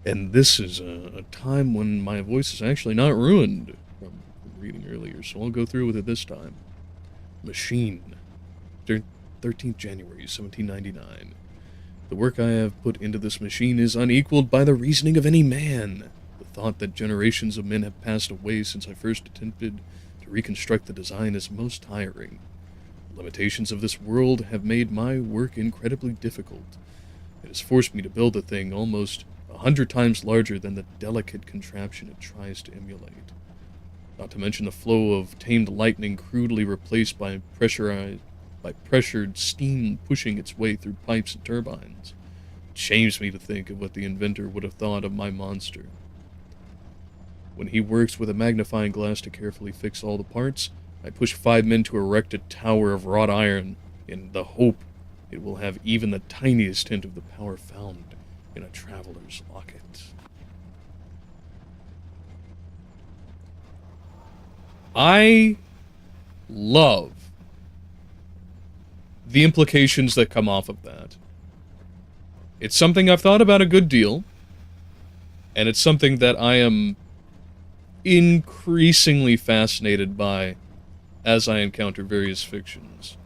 And this is a time when my voice is actually not ruined from reading earlier, so I'll go through with it this time. Machine. 13th January, 1799. The work I have put into this machine is unequaled by the reasoning of any man. The thought that generations of men have passed away since I first attempted to reconstruct the design is most tiring. The limitations of this world have made my work incredibly difficult. It has forced me to build a thing almost 100 times larger than the delicate contraption it tries to emulate. Not to mention the flow of tamed lightning crudely replaced by pressured steam pushing its way through pipes and turbines. It shames me to think of what the inventor would have thought of my monster. When he works with a magnifying glass to carefully fix all the parts, I push 5 men to erect a tower of wrought iron in the hope it will have even the tiniest hint of the power found in a traveler's locket. I love the implications that come off of that. It's something I've thought about a good deal, and it's something that I am increasingly fascinated by as I encounter various fictions.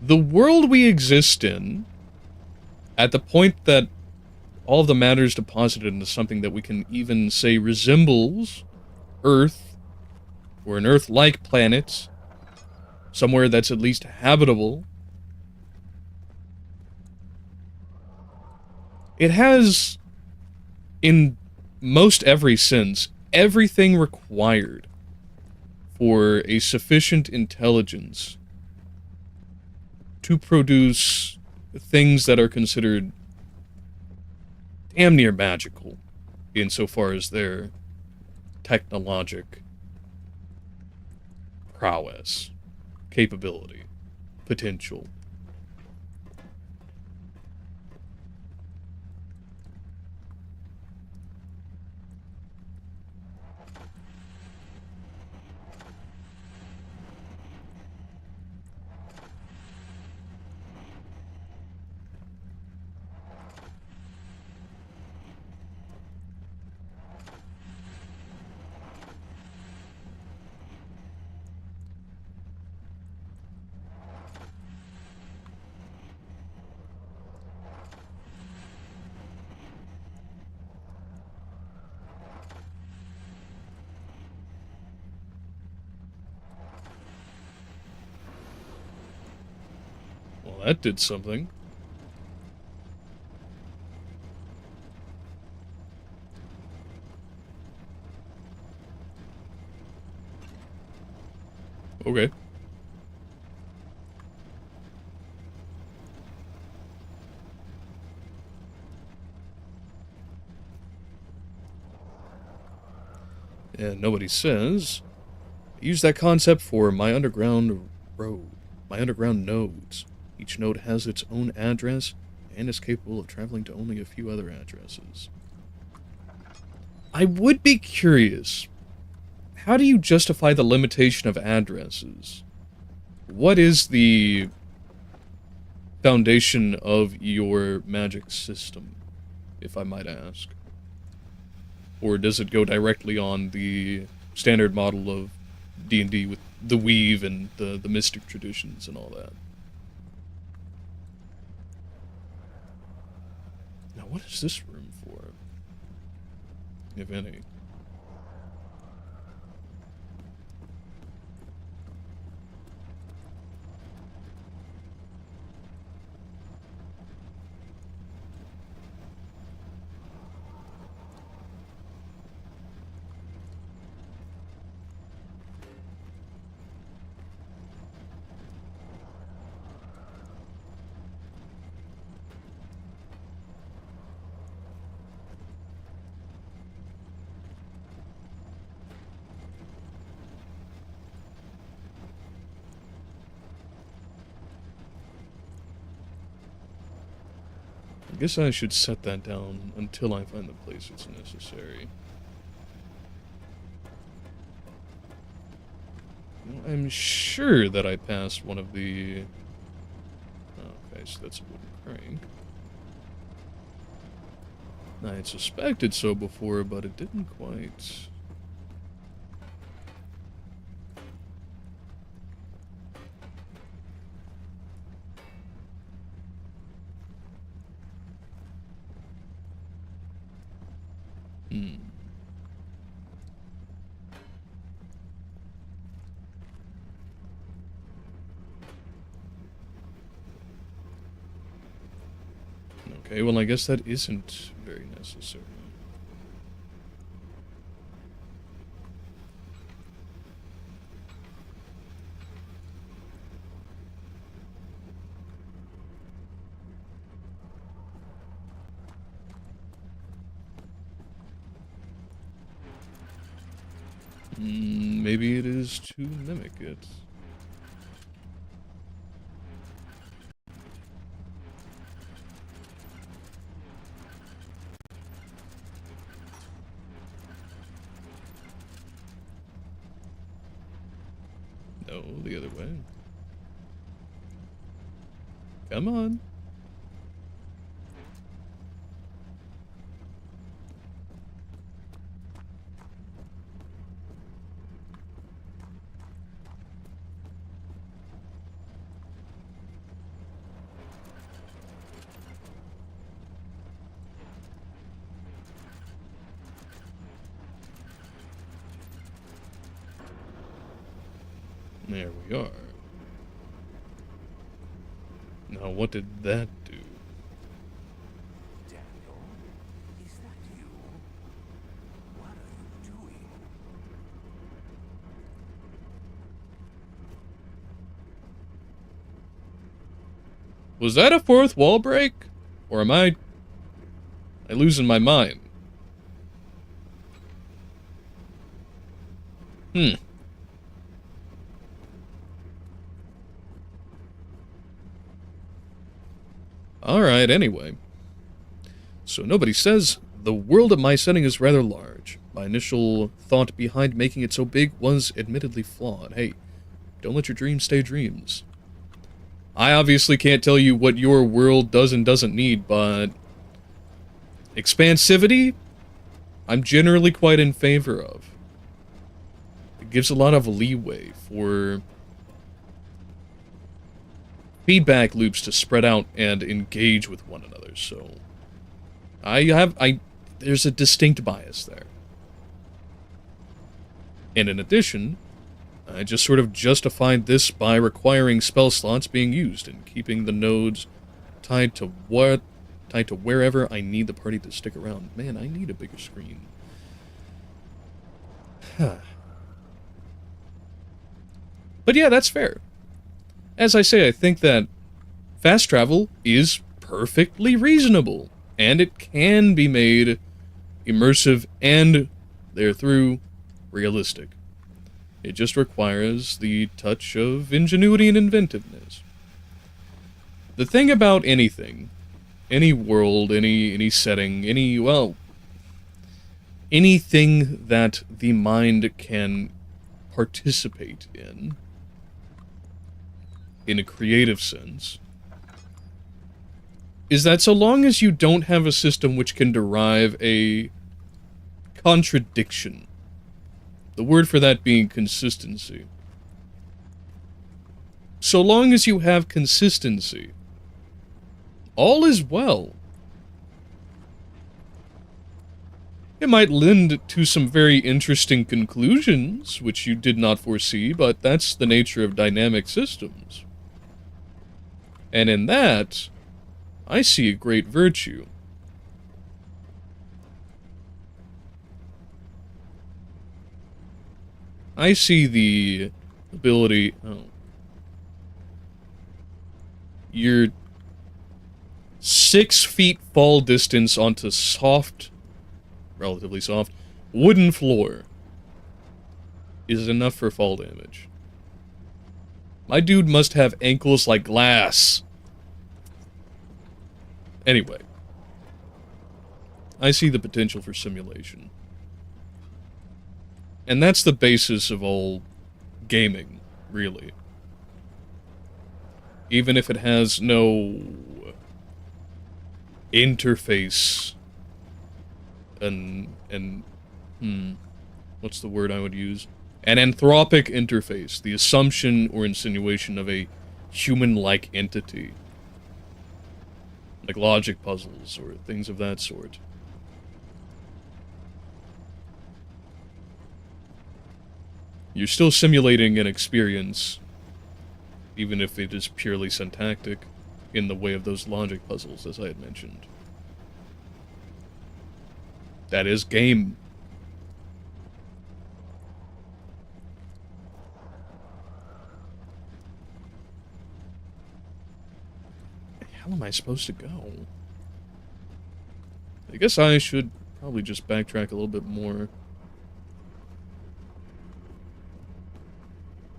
The world we exist in, at the point that all of the matter is deposited into something that we can even say resembles Earth, or an Earth-like planet, somewhere that's at least habitable, it has, in most every sense, everything required for a sufficient intelligence to produce things that are considered damn near magical insofar as their technologic prowess, capability, potential. Well, that did something. Okay. And nobody says, I use that concept for my underground road, my underground nodes. Each node has its own address and is capable of traveling to only a few other addresses. I would be curious, how do you justify the limitation of addresses? What is the foundation of your magic system, if I might ask? Or does it go directly on the standard model of D&D with the weave and the mystic traditions and all that? Now, what is this room for? If any. I guess I should set that down until I find the place it's necessary. Well, I'm sure that I passed one of the... Okay, so that's a wooden crank. I had suspected so before, but it didn't quite... Okay, well, I guess that isn't very necessary. Maybe it is to mimic it. No, the other way. Come on. There we are. Now, what did that do? Daniel, is that you? What are you doing? Was that a fourth wall break? Or am I losing my mind? Alright, anyway. So nobody says, the world of my setting is rather large. My initial thought behind making it so big was admittedly flawed. Hey, don't let your dreams stay dreams. I obviously can't tell you what your world does and doesn't need, but... expansivity? I'm generally quite in favor of. It gives a lot of leeway for... feedback loops to spread out and engage with one another, so... there's a distinct bias there. And in addition, I just sort of justified this by requiring spell slots being used and keeping the nodes tied to wherever I need the party to stick around. Man, I need a bigger screen. But yeah, that's fair. As I say, I think that fast travel is perfectly reasonable, and it can be made immersive and, therethrough, realistic. It just requires the touch of ingenuity and inventiveness. The thing about anything, any world, any setting, anything that the mind can participate in a creative sense, is that so long as you don't have a system which can derive a contradiction, the word for that being consistency, so long as you have consistency, all is well. It might lend to some very interesting conclusions, which you did not foresee, but that's the nature of dynamic systems. And in that, I see a great virtue. I see the ability... Your 6 feet fall distance onto relatively soft, wooden floor is enough for fall damage. My dude must have ankles like glass. Anyway, I see the potential for simulation. And that's the basis of all gaming, really. Even if it has no interface what's the word I would use? An anthropic interface, the assumption or insinuation of a human-like entity. Like logic puzzles or things of that sort. You're still simulating an experience, even if it is purely syntactic, in the way of those logic puzzles, as I had mentioned. That is game. Where the hell am I supposed to go? I guess I should probably just backtrack a little bit more.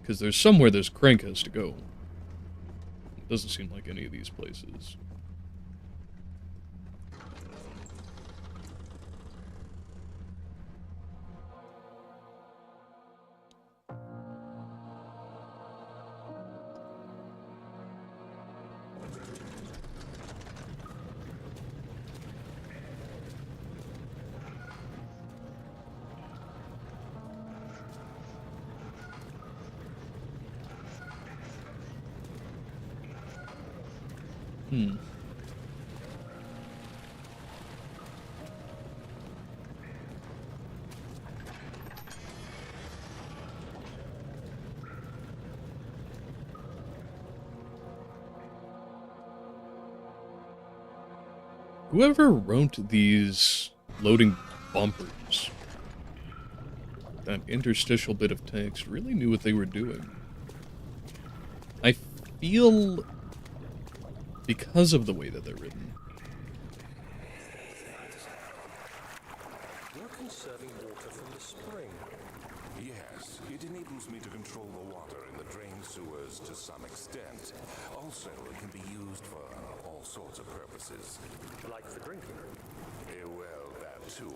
Because there's somewhere this crank has to go. It doesn't seem like any of these places. Whoever wrote these loading bumpers, that interstitial bit of text, really knew what they were doing. I feel, because of the way that they're written. You're conserving water from the spring. Yes, it enables me to control the water in the drain sewers to some extent. Also, it can be used for all sorts of purposes. Like for drinking. Well, that too.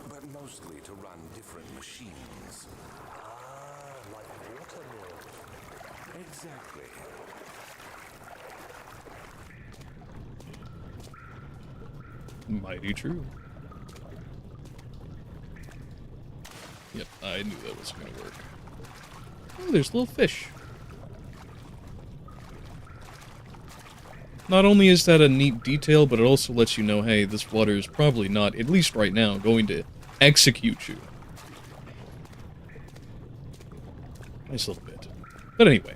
But mostly to run different machines. Ah, like water mills. Exactly. Mighty true. Yep, I knew that was going to work. Oh, there's little fish. Not only is that a neat detail, but it also lets you know, hey, this water is probably not, at least right now, going to execute you. Nice little bit. But anyway,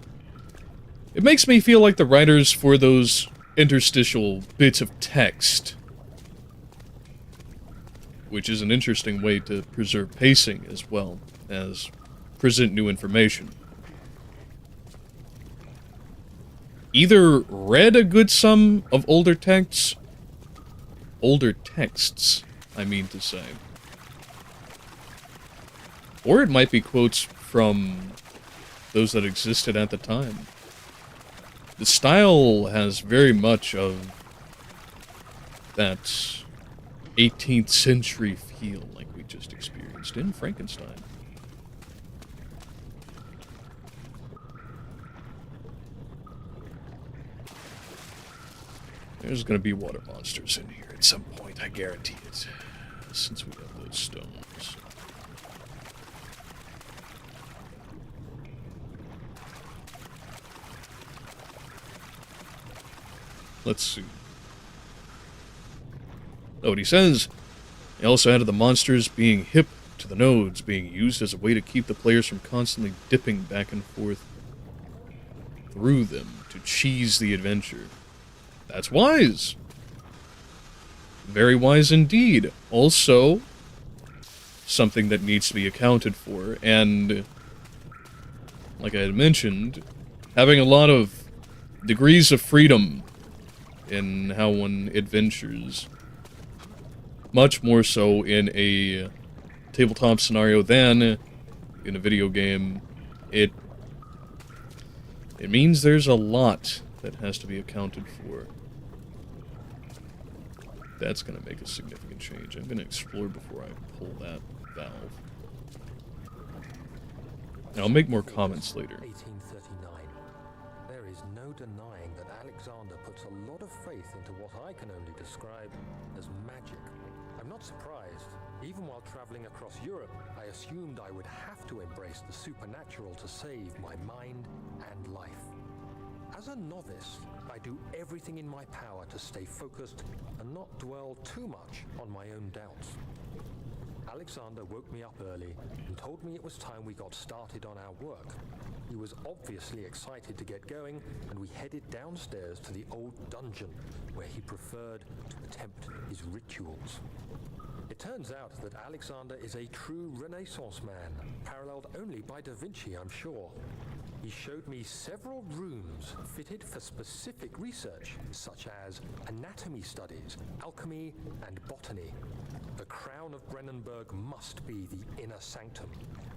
it makes me feel like the writers for those interstitial bits of text, which is an interesting way to preserve pacing as well as present new information, either read a good sum of older texts, I mean to say, or it might be quotes from those that existed at the time. The style has very much of that 18th century feel like we just experienced in Frankenstein. There's gonna be water monsters in here at some point, I guarantee it, since we have those stones. Let's see. Oh, what he says, he also added the monsters being hip to the nodes, being used as a way to keep the players from constantly dipping back and forth through them to cheese the adventure. That's wise. Very wise indeed. Also, something that needs to be accounted for, and like I had mentioned, having a lot of degrees of freedom in how one adventures, much more so in a tabletop scenario than in a video game. It means there's a lot that has to be accounted for. That's going to make a significant change. I'm going to explore before I pull that valve. And I'll make more comments later. 1839. There is no denying that Alexander puts a lot of faith into what I can only describe as magic. I'm not surprised. Even while traveling across Europe, I assumed I would have to embrace the supernatural to save my mind and life. As a novice, I do everything in my power to stay focused and not dwell too much on my own doubts. Alexander woke me up early and told me it was time we got started on our work. He was obviously excited to get going, and we headed downstairs to the old dungeon, where he preferred to attempt his rituals. It turns out that Alexander is a true Renaissance man, paralleled only by Da Vinci, I'm sure. He showed me several rooms fitted for specific research, such as anatomy studies, alchemy, and botany. The crown of Brennenburg must be the inner sanctum,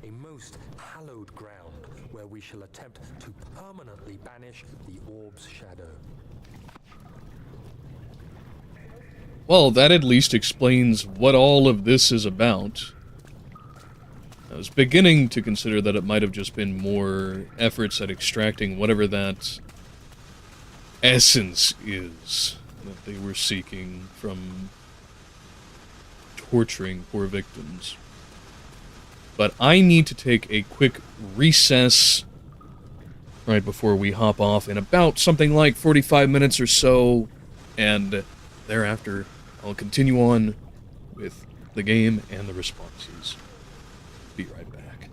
a most hallowed ground where we shall attempt to permanently banish the orb's shadow. Well, that at least explains what all of this is about. I was beginning to consider that it might have just been more efforts at extracting whatever that essence is that they were seeking from torturing poor victims. But I need to take a quick recess right before we hop off in about something like 45 minutes or so, and thereafter I'll continue on with the game and the responses. Be right back.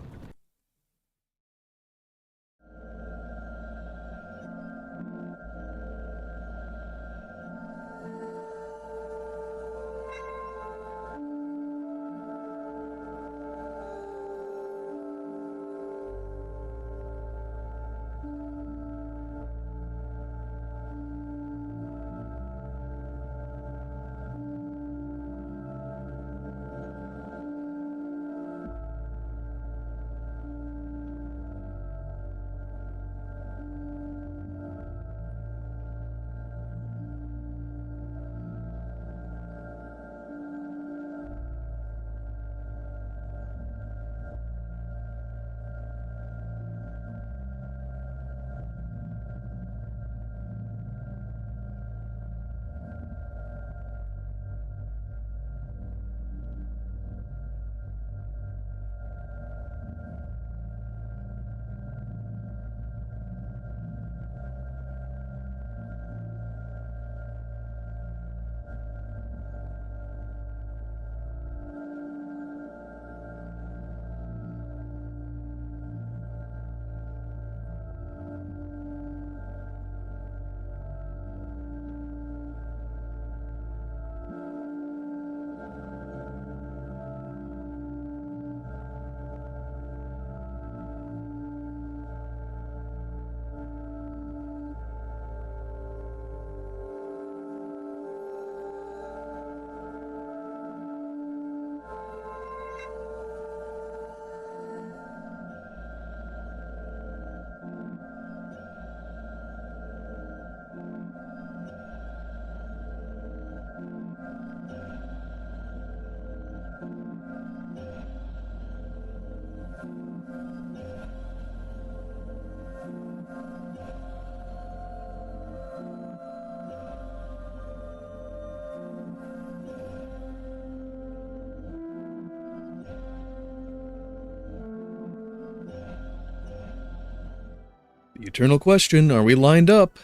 The eternal question, are we lined up?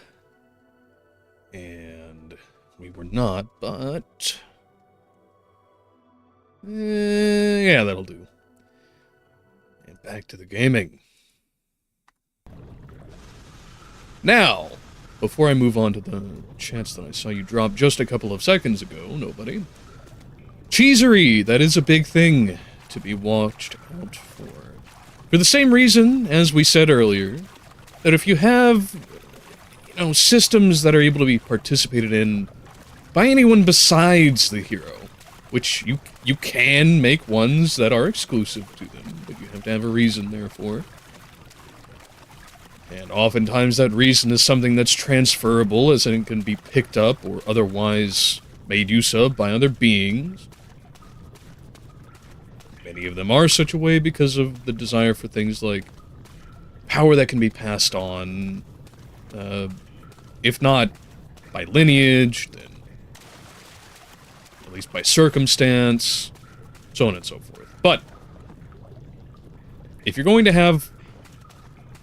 And we were not, but... yeah, that'll do. And back to the gaming. Now, before I move on to the chats that I saw you drop just a couple of seconds ago, nobody. Cheesery, that is a big thing to be watched out for. For the same reason, as we said earlier, that if you have, systems that are able to be participated in by anyone besides the hero, which you can make ones that are exclusive to them, but you have to have a reason, therefore. And oftentimes that reason is something that's transferable, as it can be picked up or otherwise made use of by other beings. Many of them are such a way because of the desire for things like power that can be passed on, if not by lineage, then at least by circumstance, so on and so forth. But if you're going to have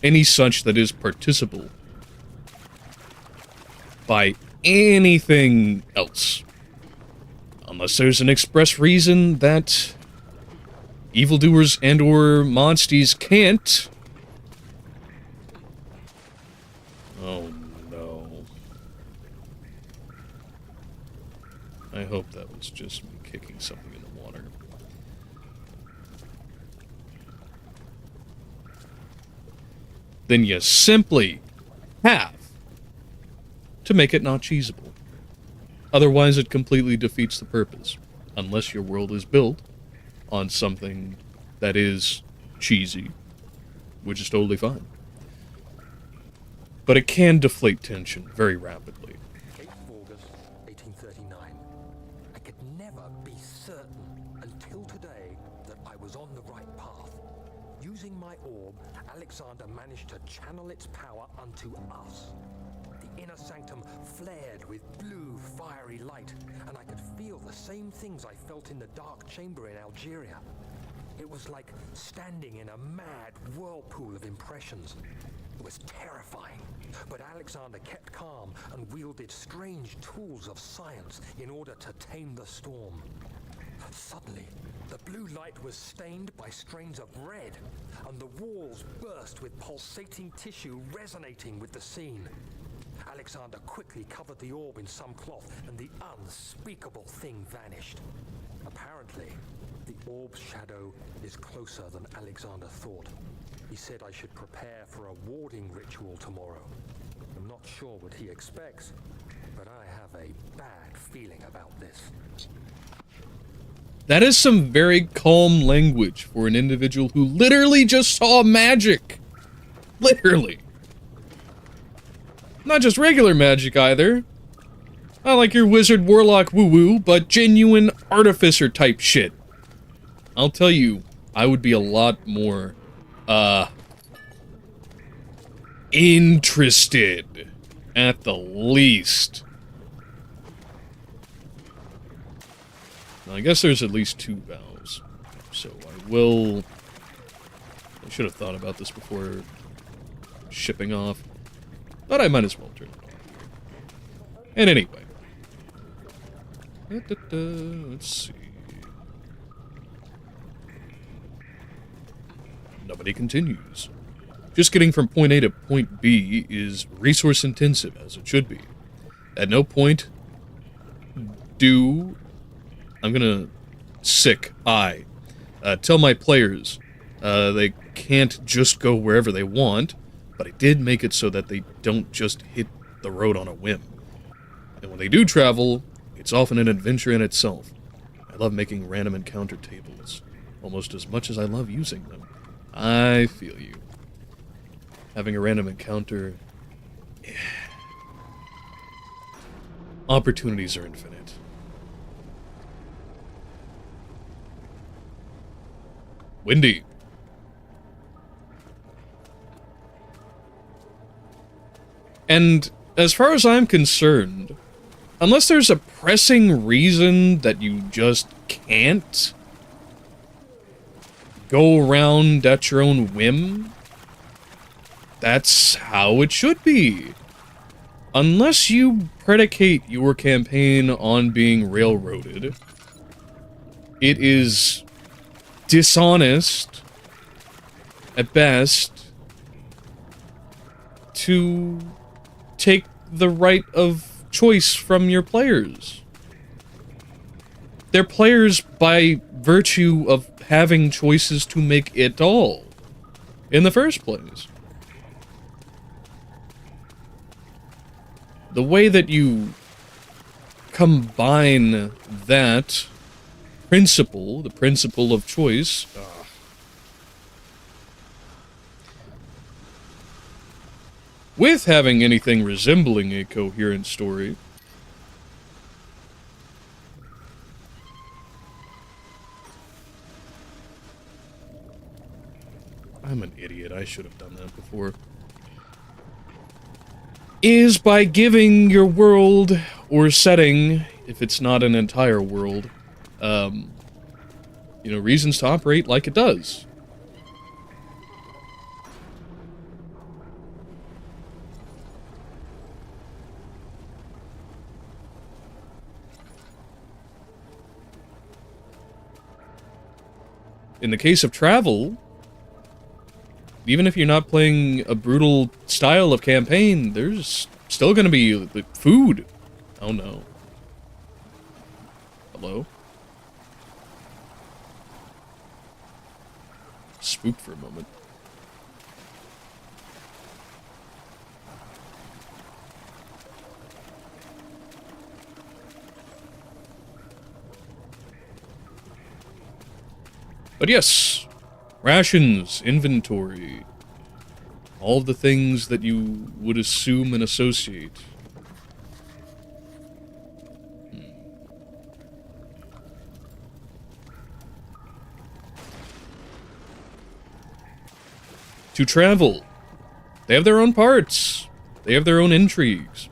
any such that is participle by anything else, unless there's an express reason that evildoers and or monsties can't. Oh no. I hope that was just me kicking something in the water. Then you simply have to make it not cheesable. Otherwise it completely defeats the purpose, unless your world is built on something that is cheesy, which is totally fine. But it can deflate tension very rapidly. 8th of August, 1839. I could never be certain until today that I was on the right path. Using my orb, Alexander managed to channel its power unto us. The inner sanctum flared with blue, fiery light, and I could feel the same things I felt in the dark chamber in Algeria. It was like standing in a mad whirlpool of impressions. It was terrifying, but Alexander kept calm and wielded strange tools of science in order to tame the storm. Suddenly, the blue light was stained by strains of red, and the walls burst with pulsating tissue resonating with the scene. Alexander quickly covered the orb in some cloth, and the unspeakable thing vanished. Apparently, the orb's shadow is closer than Alexander thought. He said I should prepare for a warding ritual tomorrow. I'm not sure what he expects, but I have a bad feeling about this. That is some very calm language for an individual who literally just saw magic. Literally. Not just regular magic either. Not like your wizard warlock woo-woo, but genuine artificer type shit. I'll tell you, I would be a lot more, interested, at the least. Now, I guess there's at least 2 vows, so I should have thought about this before shipping off, but I might as well turn it on. And anyway. Let's see. Nobody continues. Just getting from point A to point B is resource intensive, as it should be. At no point I'm gonna tell my players they can't just go wherever they want, but I did make it so that they don't just hit the road on a whim. And when they do travel, it's often an adventure in itself. I love making random encounter tables, almost as much as I love using them. I feel you. Having a random encounter... yeah. Opportunities are infinite. Windy. And as far as I'm concerned, unless there's a pressing reason that you just can't go around at your own whim, that's how it should be. Unless you predicate your campaign on being railroaded, it is dishonest, at best, to take the right of choice from your players. They're players by virtue of having choices to make at all, in the first place. The way that you combine that principle, the principle of choice, with having anything resembling a coherent story, I'm an idiot, I should have done that before, is by giving your world or setting, if it's not an entire world, you know, reasons to operate like it does. In the case of travel, even if you're not playing a brutal style of campaign, there's still going to be like, food. Oh no. Hello? Spooked for a moment. But yes, rations, inventory, all of the things that you would assume and associate. To travel, they have their own parts, they have their own intrigues,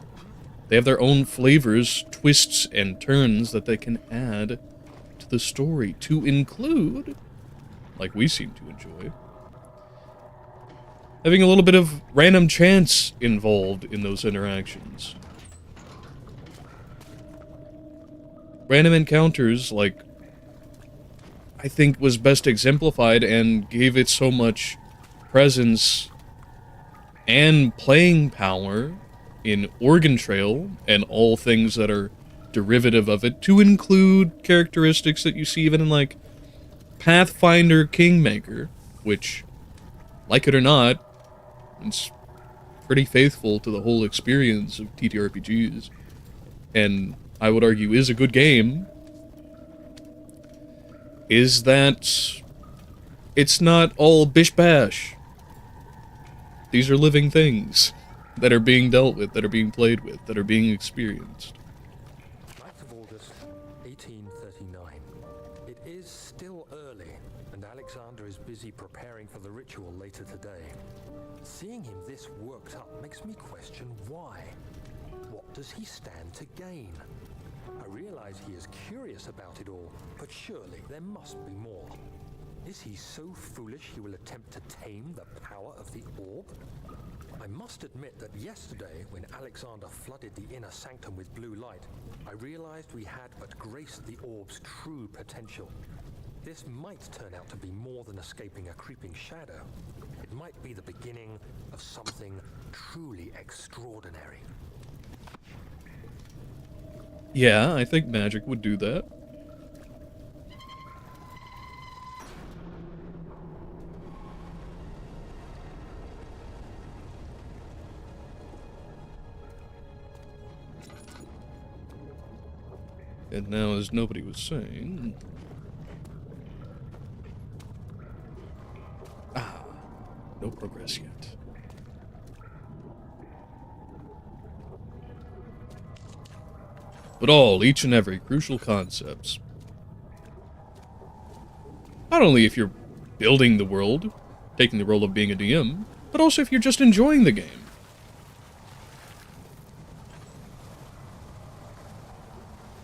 they have their own flavors, twists, and turns that they can add to the story to include, like we seem to enjoy, having a little bit of random chance involved in those interactions. Random encounters, like, I think was best exemplified and gave it so much presence and playing power in Organ Trail and all things that are derivative of it, to include characteristics that you see even in, like, Pathfinder Kingmaker, which, like it or not, it's pretty faithful to the whole experience of TTRPGs, and I would argue is a good game, is that it's not all bish-bash. These are living things that are being dealt with, that are being played with, that are being experienced. 9th of August, 1839. It is still early, and Alexander is busy preparing for the ritual later today. Seeing him this worked up makes me question why. What does he stand to gain? I realize he is curious about it all, but surely there must be more. Is he so foolish he will attempt to tame the power of the orb? I must admit that yesterday, when Alexander flooded the inner sanctum with blue light, I realized we had but graced the orb's true potential. This might turn out to be more than escaping a creeping shadow. It might be the beginning of something truly extraordinary. Yeah, I think magic would do that. And now, as nobody was saying... no progress yet. But each and every crucial concepts. Not only if you're building the world, taking the role of being a DM, but also if you're just enjoying the game.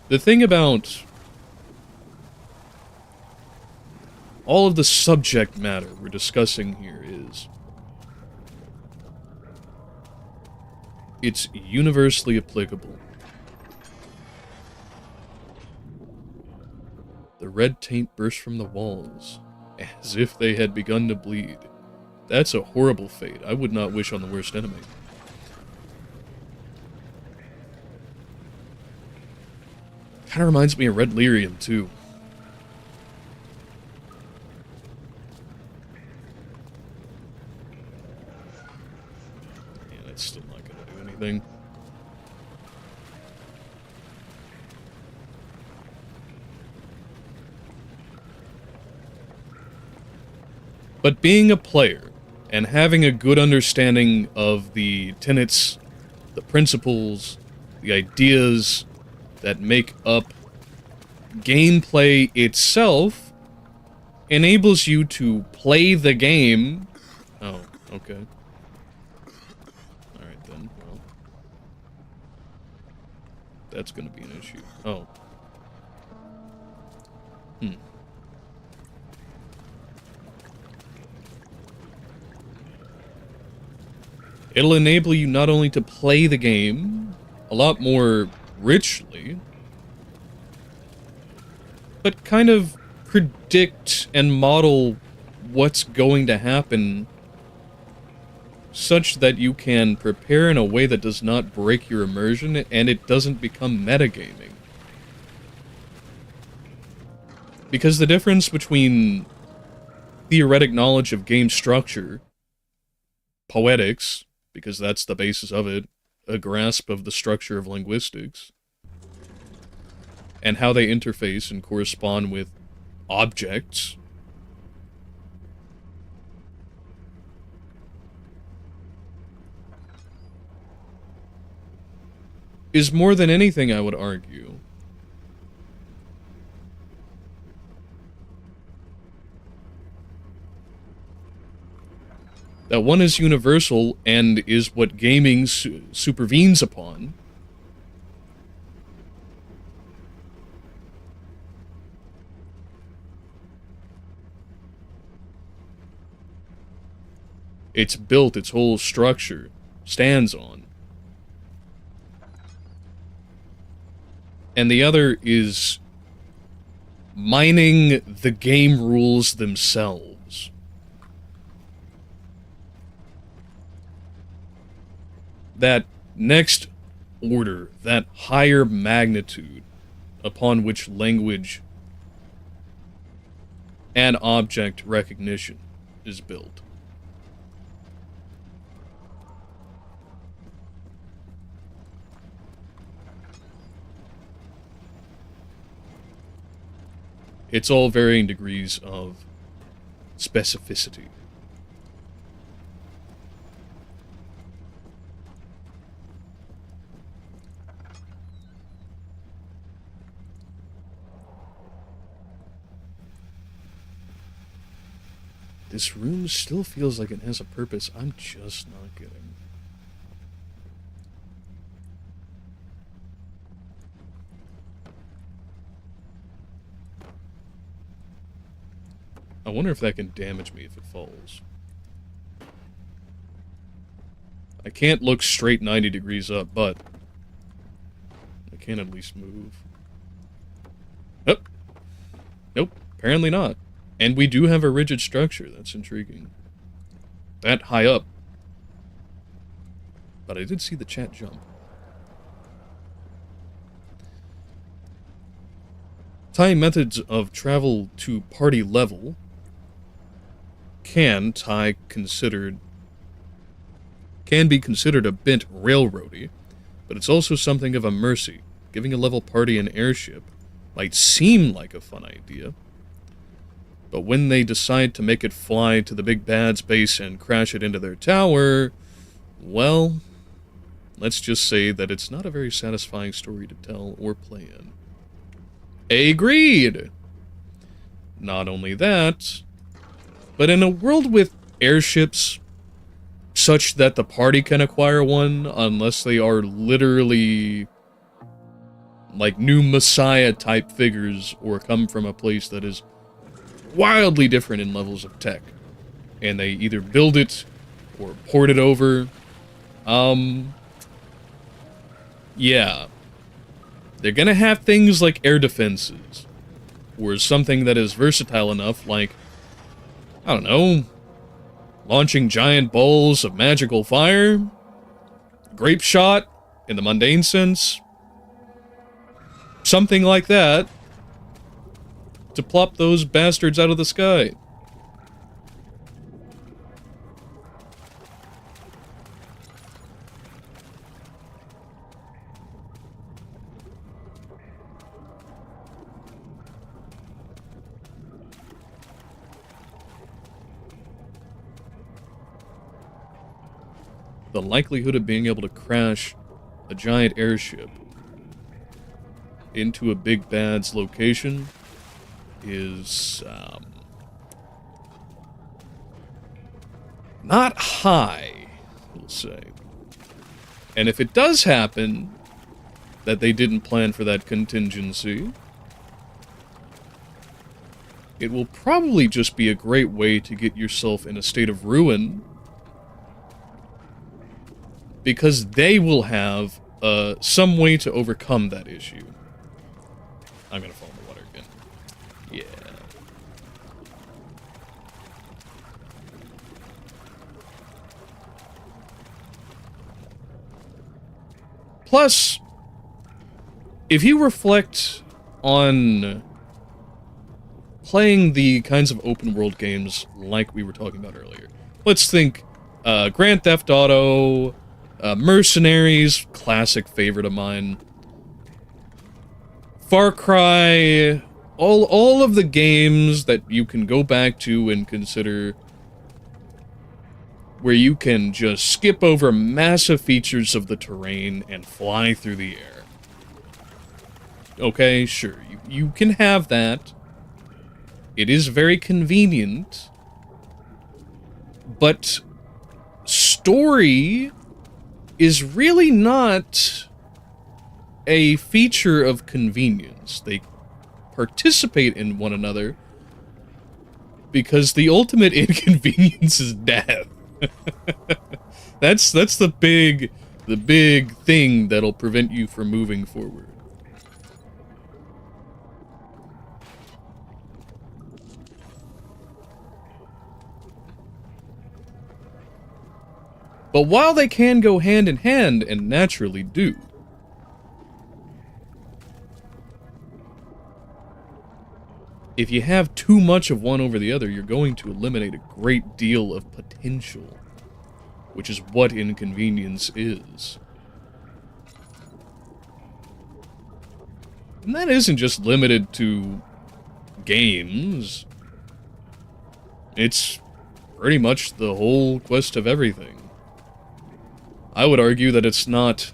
The thing about all of the subject matter we're discussing here is it's universally applicable. The red taint burst from the walls, as if they had begun to bleed. That's a horrible fate. I would not wish on the worst enemy. Kinda reminds me of Red Lyrium, too. Yeah, that's still not gonna do anything. But being a player, and having a good understanding of the tenets, the principles, the ideas that make up gameplay itself, enables you to play the game. Oh, okay. Alright then, well. That's gonna be an issue. Oh. It'll enable you not only to play the game a lot more richly, but kind of predict and model what's going to happen such that you can prepare in a way that does not break your immersion and it doesn't become metagaming. Because the difference between theoretic knowledge of game structure, poetics, because that's the basis of it, a grasp of the structure of linguistics, and how they interface and correspond with objects, is more than anything, I would argue, that one is universal and is what gaming supervenes upon. It's built, its whole structure stands on. And the other is mining the game rules themselves. That next order, that higher magnitude upon which language and object recognition is built. It's all varying degrees of specificity. This room still feels like it has a purpose. I'm just not getting. I wonder if that can damage me if it falls. I can't look straight 90 degrees up, but I can at least move. Oh. Nope, apparently not. And we do have a rigid structure. That's intriguing. That high up. But I did see the chat jump. Tying methods of travel to party level can be considered a bit railroady, but it's also something of a mercy. Giving a level party an airship might seem like a fun idea, but when they decide to make it fly to the big bad's base and crash it into their tower, well, let's just say that it's not a very satisfying story to tell or play in. Agreed! Not only that, but in a world with airships, such that the party can acquire one, unless they are literally like new Messiah-type figures, or come from a place that is wildly different in levels of tech, and they either build it or port it over, yeah, they're gonna have things like air defenses, or something that is versatile enough, like, I don't know, launching giant balls of magical fire, grape shot, in the mundane sense, something like that, to plop those bastards out of the sky. The likelihood of being able to crash a giant airship into a big bad's location is not high, we'll say. And if it does happen that they didn't plan for that contingency, it will probably just be a great way to get yourself in a state of ruin, because they will have some way to overcome that issue. I'm gonna fall in the water again. Yeah. Plus, if you reflect on playing the kinds of open world games like we were talking about earlier, let's think Grand Theft Auto, Mercenaries, classic favorite of mine, Far Cry, all of the games that you can go back to and consider where you can just skip over massive features of the terrain and fly through the air. Okay, sure, you can have that. It is very convenient, but story is really not a feature of convenience. They participate in one another because the ultimate inconvenience is death. That's the big thing that'll prevent you from moving forward. But while they can go hand in hand, and naturally do, if you have too much of one over the other, you're going to eliminate a great deal of potential, which is what inconvenience is. And that isn't just limited to games. It's pretty much the whole quest of everything. I would argue that it's not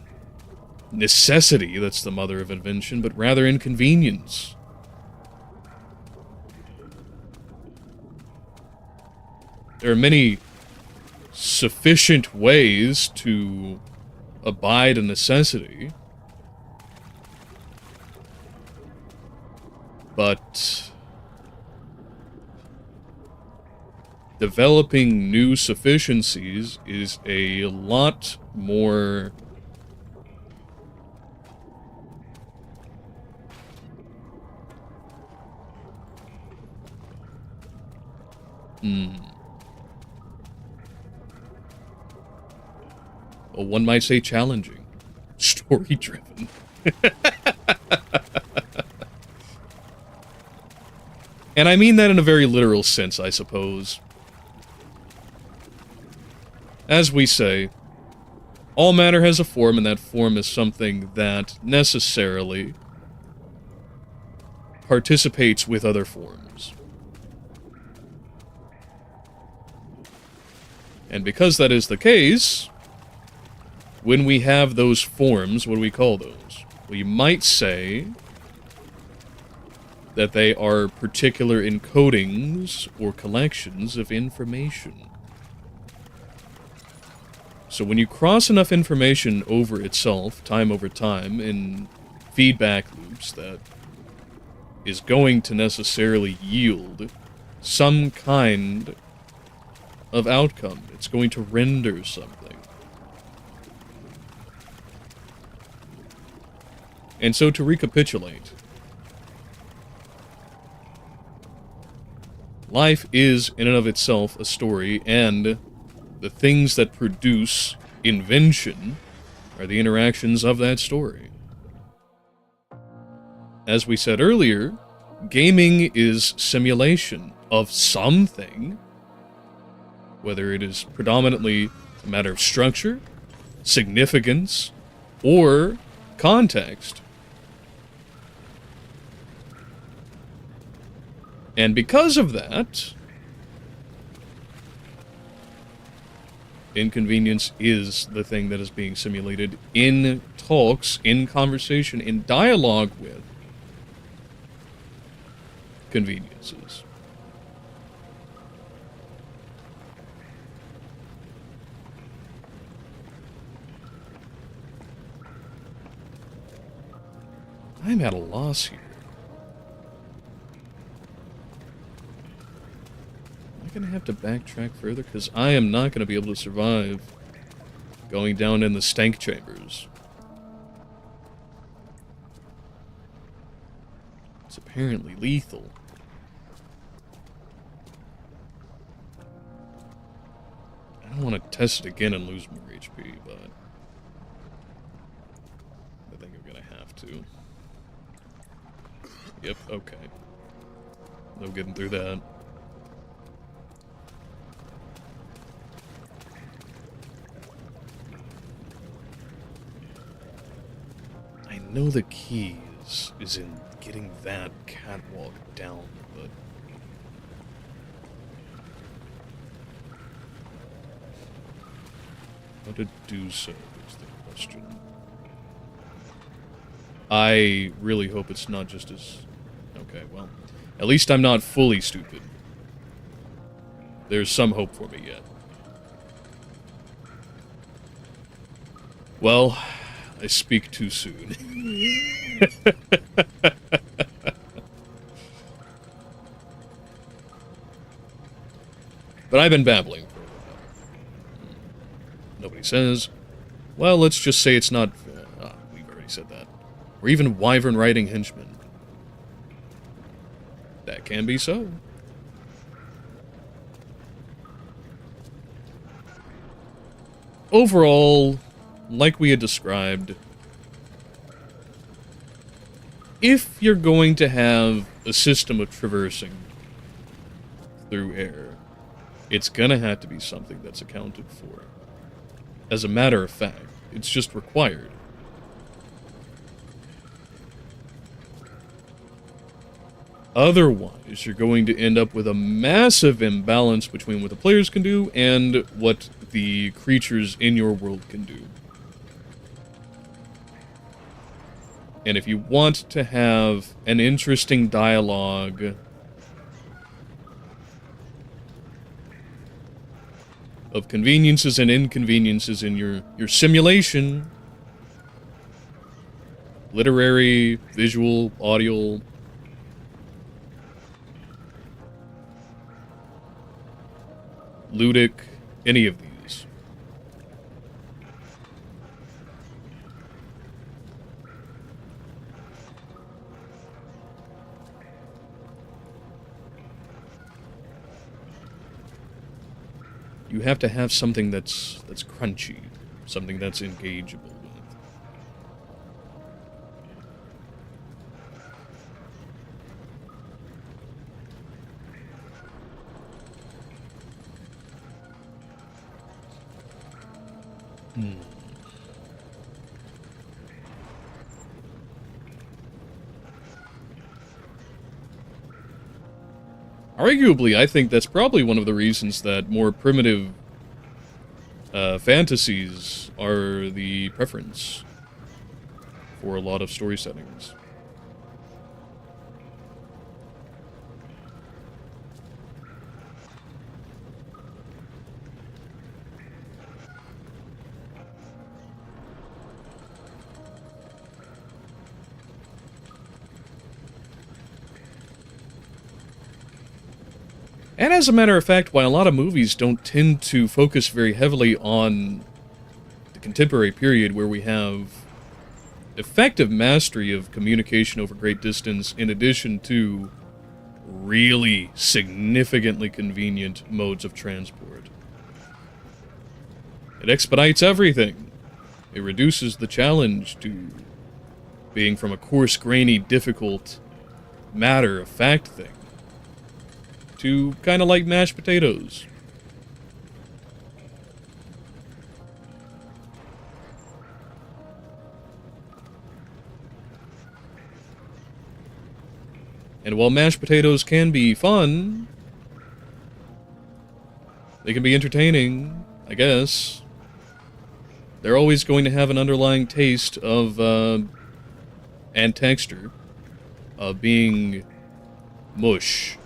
necessity that's the mother of invention, but rather inconvenience. There are many sufficient ways to abide a necessity, but developing new sufficiencies is a lot more well, one might say challenging, story-driven. And I mean that in a very literal sense, I suppose. As we say, all matter has a form, and that form is something that necessarily participates with other forms. And because that is the case, when we have those forms, what do we call those? Well, you might say that they are particular encodings or collections of information. So when you cross enough information over itself, time over time, in feedback loops, that is going to necessarily yield some kind of outcome. It's going to render something. And so to recapitulate, life is, in and of itself, a story, and the things that produce invention are the interactions of that story. As we said earlier, gaming is simulation of something, whether it is predominantly a matter of structure, significance, or context. And because of that, inconvenience is the thing that is being simulated in talks, in conversation, in dialogue with conveniences. I'm at a loss here. Am I going to have to backtrack further? Because I am not going to be able to survive going down in the stank chambers. It's apparently lethal. I don't want to test it again and lose more HP, but I think I'm going to have to. Yep, okay. No getting through that. I know the key is in getting that catwalk down, but how to do so is the question. I really hope it's not just as... Okay, well, at least I'm not fully stupid. There's some hope for me yet. Well, I speak too soon. But I've been babbling for a while. Nobody says. Well, let's just say it's not... we've already said that. Or even wyvern riding henchmen. That can be so. Overall, like we had described, if you're going to have a system of traversing through air, it's gonna have to be something that's accounted for. As a matter of fact, it's just required. Otherwise, you're going to end up with a massive imbalance between what the players can do and what the creatures in your world can do. And if you want to have an interesting dialogue of conveniences and inconveniences in your simulation, literary, visual, audio, ludic, any of these. You have to have something that's crunchy, something that's engageable with. Arguably, I think that's probably one of the reasons that more primitive fantasies are the preference for a lot of story settings. And as a matter of fact, while a lot of movies don't tend to focus very heavily on the contemporary period where we have effective mastery of communication over great distance, in addition to really significantly convenient modes of transport. It expedites everything. It reduces the challenge to being from a coarse, grainy, difficult matter-of-fact thing to kind of like mashed potatoes. And while mashed potatoes can be fun, they can be entertaining, I guess, they're always going to have an underlying taste of, and texture of being mush.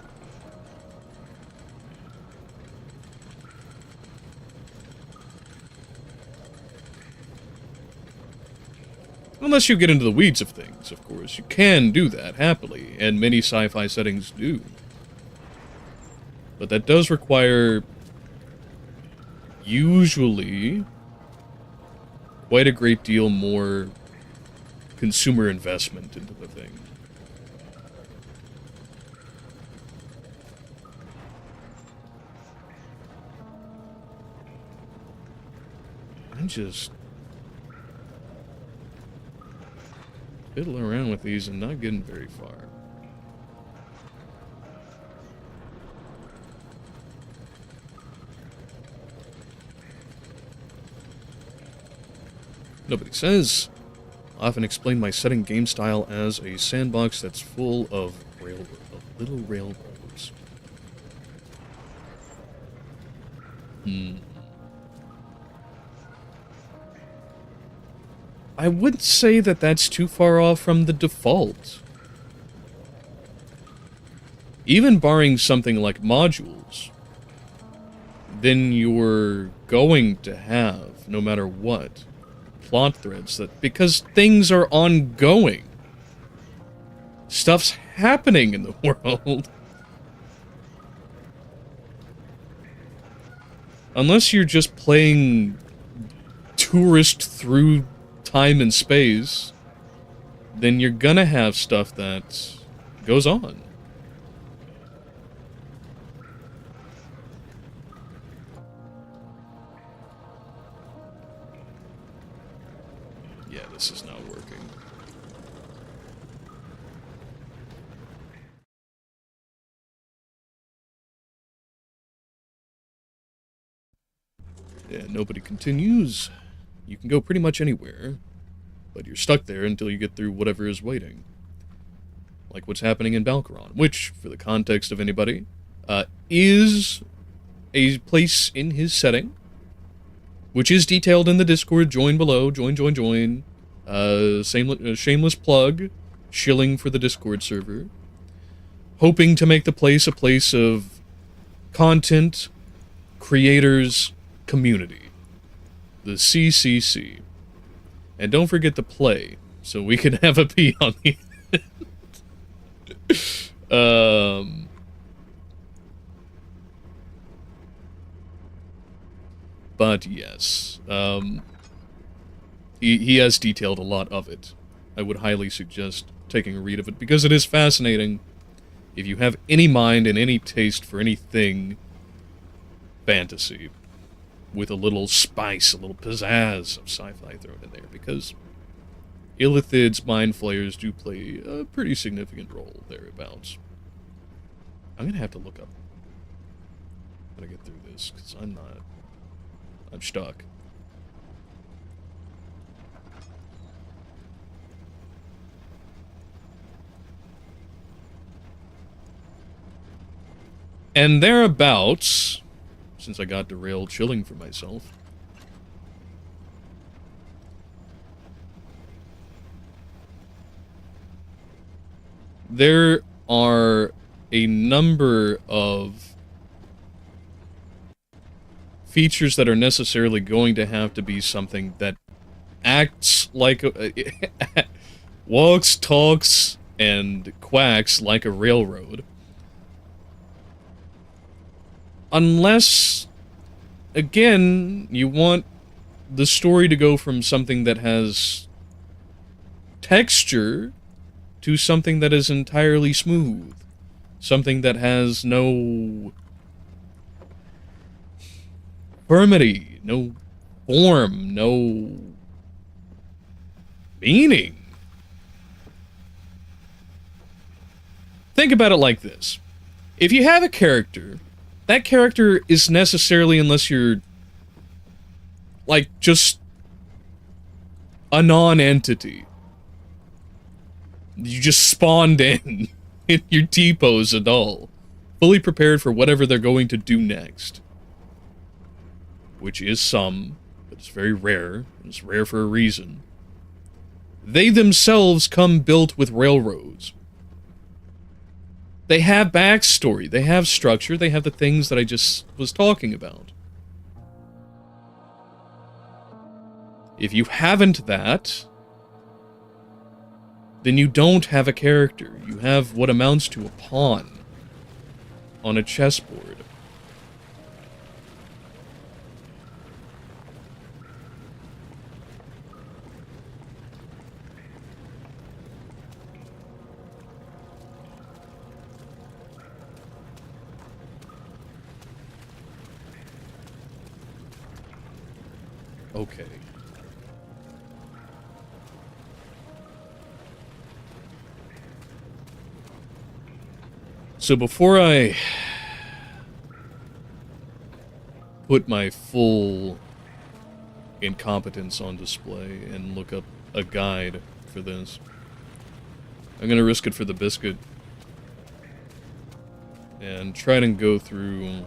Unless you get into the weeds of things, of course. You can do that happily, and many sci-fi settings do. But that does require, usually, quite a great deal more consumer investment into the thing. I'm just fiddling around with these and not getting very far. Nobody says. I often explain my setting game style as a sandbox that's full of little railroads. I wouldn't say that that's too far off from the default. Even barring something like modules, then you're going to have, no matter what, plot threads that, because things are ongoing. Stuff's happening in the world. Unless you're just playing tourist through time and space, then you're gonna have stuff that goes on. Yeah, this is not working. Yeah, nobody continues. You can go pretty much anywhere, but you're stuck there until you get through whatever is waiting. Like what's happening in Balcaron, which, for the context of anybody, is a place in his setting, which is detailed in the Discord. Join below. Join. Shameless plug. Shilling for the Discord server. Hoping to make the place a place of content, creators, community. The CCC. And don't forget to play, so we can have a pee on the end. But yes, he has detailed a lot of it. I would highly suggest taking a read of it, because it is fascinating. If you have any mind and any taste for anything fantasy, with a little spice, a little pizzazz of sci-fi thrown in there, because Illithid's mind flayers do play a pretty significant role thereabouts. I'm gonna have to look up how to get through this, because I'm stuck. And thereabouts, since I got derailed chilling for myself, there are a number of features that are necessarily going to have to be something that acts like walks, talks, and quacks like a railroad. Unless, again, you want the story to go from something that has texture to something that is entirely smooth. Something that has no firmity, no form, no meaning. Think about it like this. If you have a character, that character is necessarily, unless you're like just a non-entity. You just spawned in your T-pose and all, fully prepared for whatever they're going to do next. Which is some, but it's very rare. It's rare for a reason. They themselves come built with railroads. They have backstory, they have structure, they have the things that I just was talking about. If you haven't that, then you don't have a character. You have what amounts to a pawn on a chessboard. Okay. So before I put my full incompetence on display and look up a guide for this, I'm gonna risk it for the biscuit and try to go through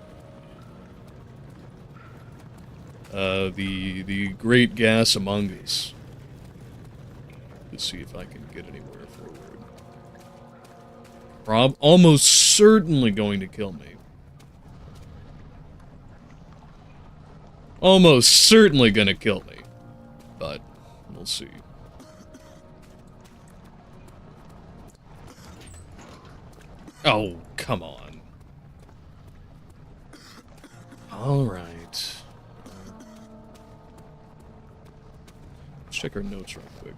the Great Gas Among Us. Let's see if I can get anywhere forward. Almost certainly going to kill me. Almost certainly gonna kill me. But, we'll see. Oh, come on. Alright. Let's check our notes real quick.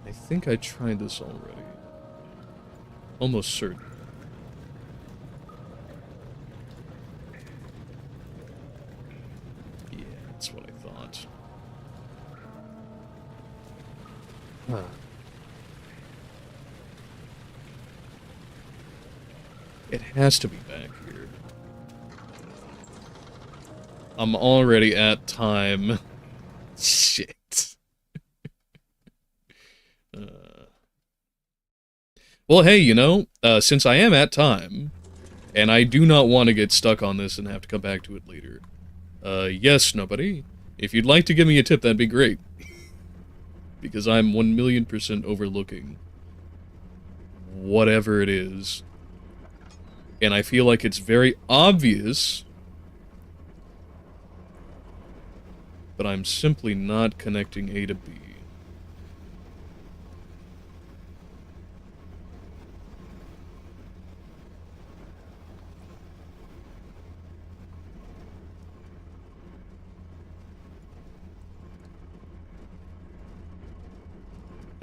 I think I tried this already. Almost certain. Yeah, that's what I thought. Huh. It has to be back here. I'm already at time. Shit. Well, hey, you know, since I am at time, and I do not want to get stuck on this and have to come back to it later, yes, nobody, if you'd like to give me a tip, that'd be great. Because I'm 1,000,000% overlooking whatever it is. And I feel like it's very obvious, but I'm simply not connecting A to B.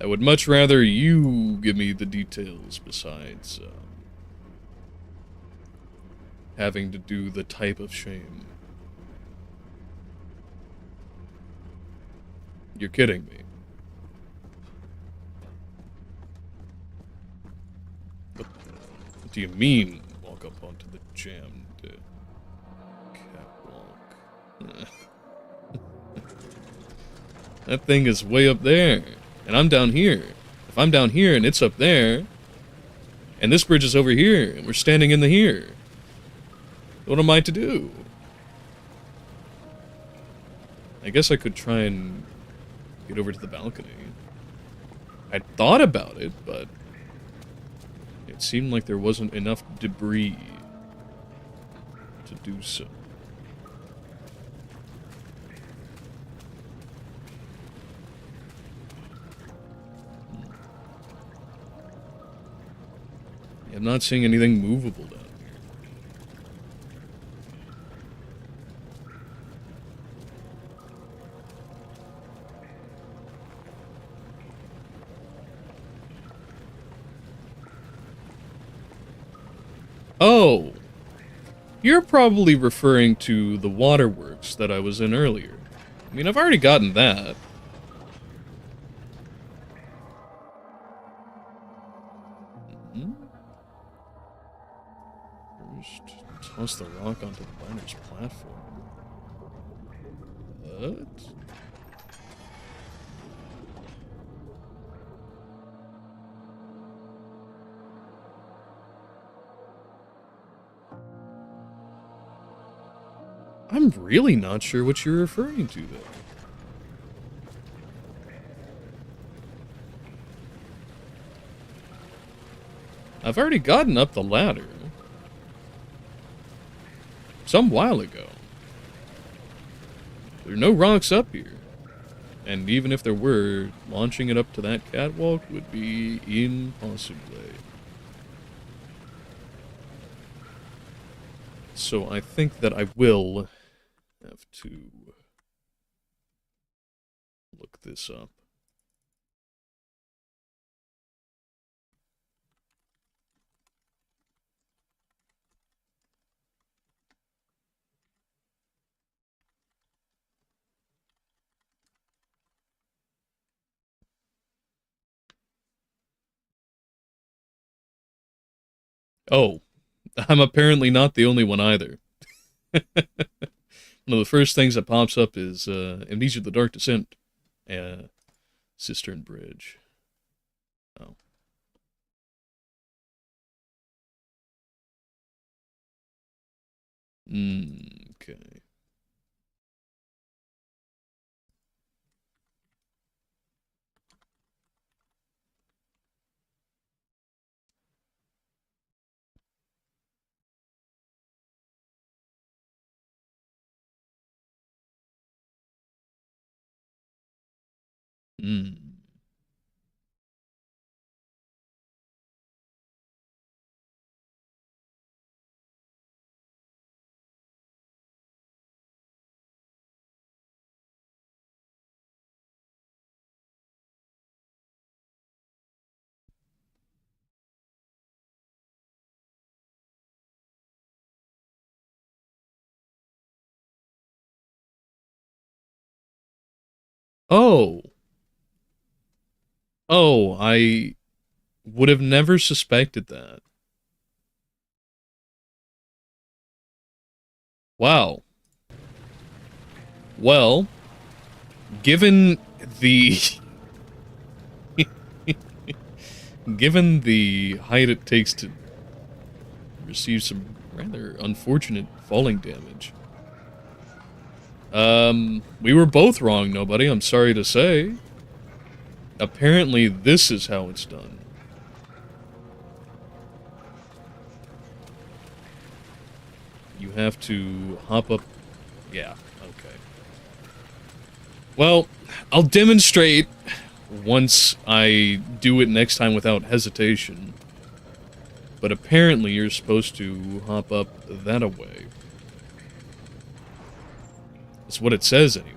I would much rather you give me the details besides having to do the type of shame. You're kidding me. What do you mean, walk up onto the jammed catwalk? That thing is way up there. And I'm down here. If I'm down here and it's up there, and this bridge is over here, and we're standing in the here, what am I to do? I guess I could try and get over to the balcony. I thought about it, but it it seemed like there wasn't enough debris to do so. I'm not seeing anything movable down here. Oh! You're probably referring to the waterworks that I was in earlier. I mean, I've already gotten that. First, toss the rock onto the miner's platform. What? I'm really not sure what you're referring to, though. I've already gotten up the ladder. Some while ago. There are no rocks up here. And even if there were, launching it up to that catwalk would be impossible. So I think that I will have to look this up. Oh, I'm apparently not the only one either. One of the first things that pops up is Amnesia the Dark Descent. Cistern Bridge. Oh. Okay. Oh. Oh, I would have never suspected that. Wow. Well, given the given the height it takes to receive some rather unfortunate falling damage. We were both wrong, nobody, I'm sorry to say. Apparently, this is how it's done. You have to hop up... Yeah, okay. Well, I'll demonstrate once I do it next time without hesitation. But apparently you're supposed to hop up that away. That's what it says anyway.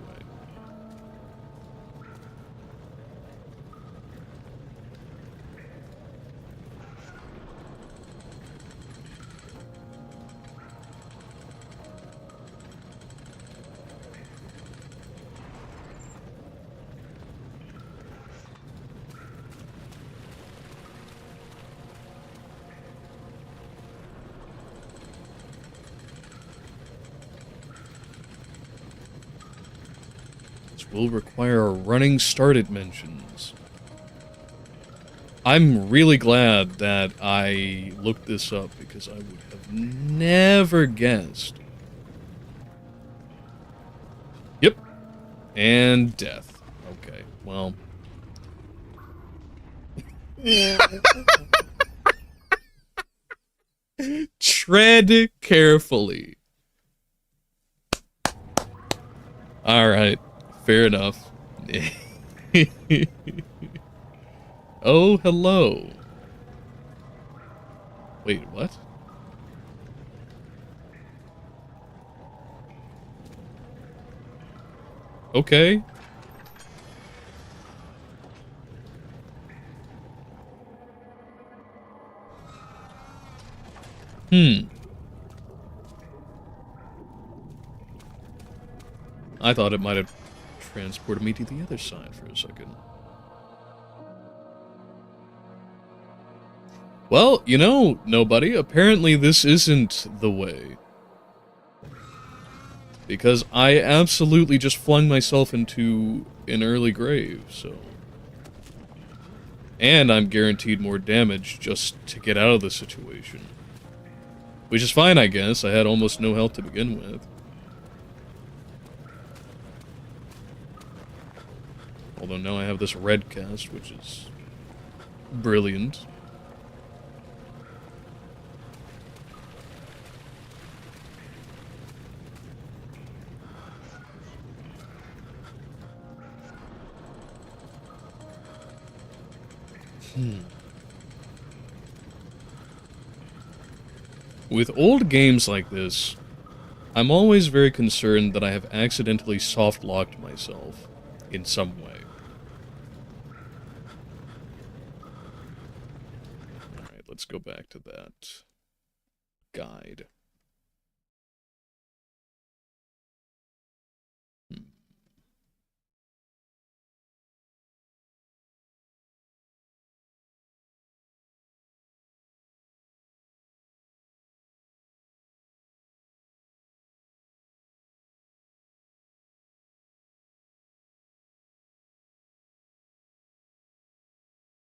Will require a running start, it mentions. I'm really glad that I looked this up because I would have never guessed. Yep. And death. Okay, well. Tread carefully. Alright, fair enough. Oh, hello. Wait, what? Okay. I thought it might have transported me to the other side for a second. Well, you know, nobody, apparently this isn't the way. Because I absolutely just flung myself into an early grave, so... And I'm guaranteed more damage just to get out of the situation. Which is fine, I guess. I had almost no health to begin with. Although now I have this red cast, which is brilliant. With old games like this, I'm always very concerned that I have accidentally soft-locked myself in some way. Alright, let's go back to that guide.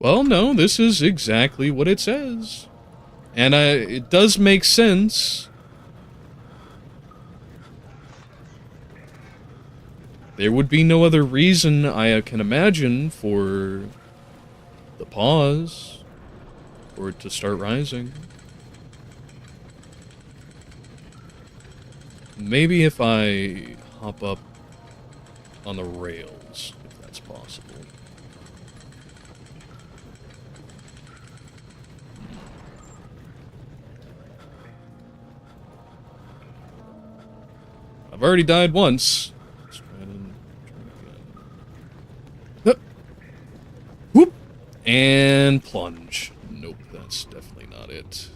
Well, no, this is exactly what it says. And it does make sense. There would be no other reason I can imagine for the pause, or to start rising. Maybe if I hop up on the rails, if that's possible. I've already died once. Let's try it again. Hup. Whoop! And plunge. Nope, that's definitely not it.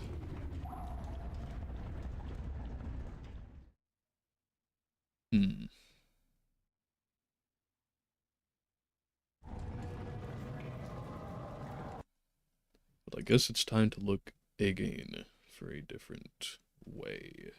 But I guess it's time to look again for a different way.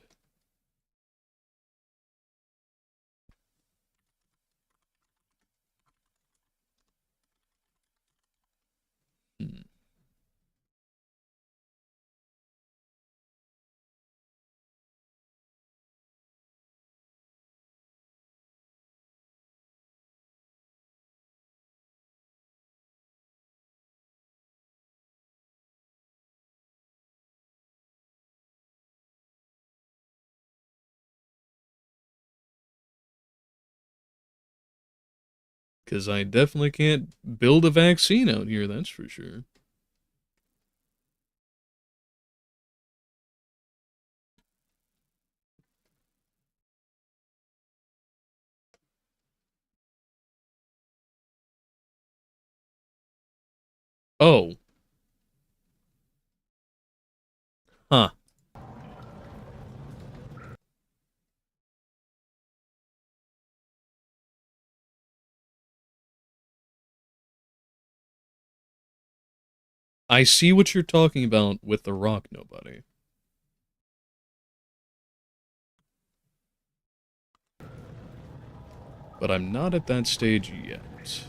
Because I definitely can't build a vaccine out here, that's for sure. Oh. Huh. I see what you're talking about with the rock, nobody. But I'm not at that stage yet.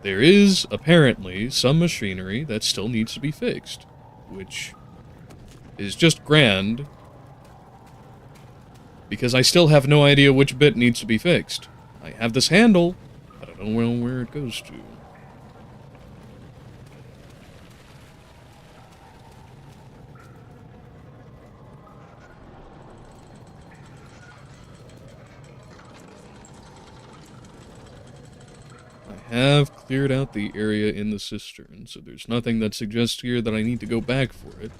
There is, apparently, some machinery that still needs to be fixed, which is just grand, because I still have no idea which bit needs to be fixed. I have this handle, I don't know where it goes to. have cleared out the area in the cistern, so there's nothing that suggests here that I need to go back for it.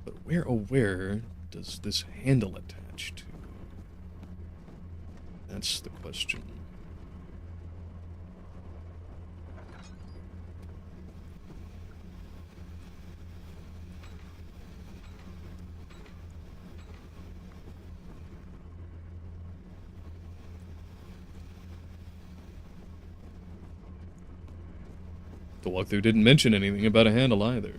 But where, oh where, does this handle attach to? That's the question. The walkthrough didn't mention anything about a handle either.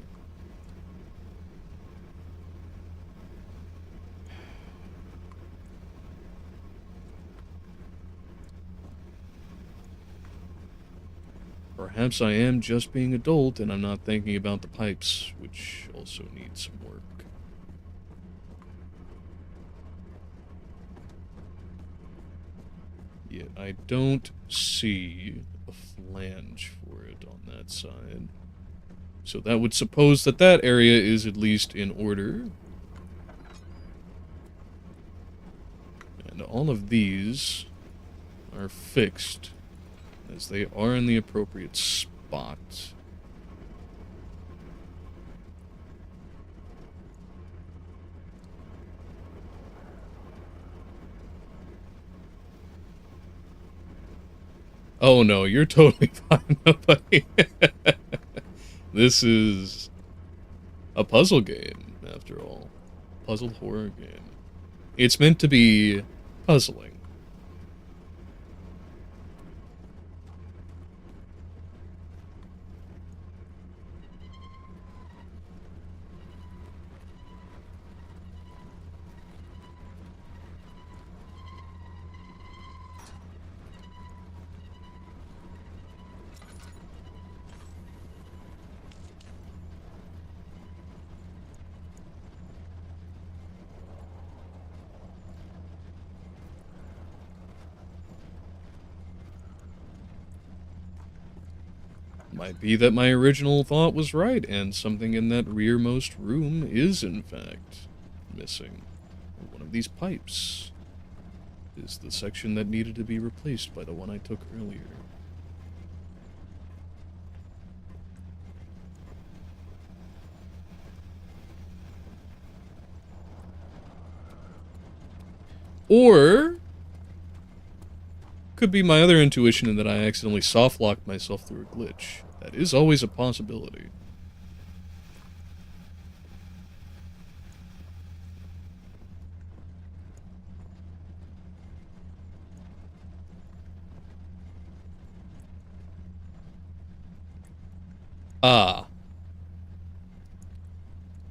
Perhaps I am just being adult and I'm not thinking about the pipes, which also need some work. Yet I don't see a flange for it on that side. So that would suppose that that area is at least in order. And all of these are fixed, as they are in the appropriate spot. Oh no, you're totally fine, buddy. This is a puzzle game, after all. Puzzle horror game. It's meant to be puzzling. Might be that my original thought was right, and something in that rearmost room is, in fact, missing. One of these pipes is the section that needed to be replaced by the one I took earlier. Or could be my other intuition in that I accidentally soft-locked myself through a glitch. That is always a possibility. Ah.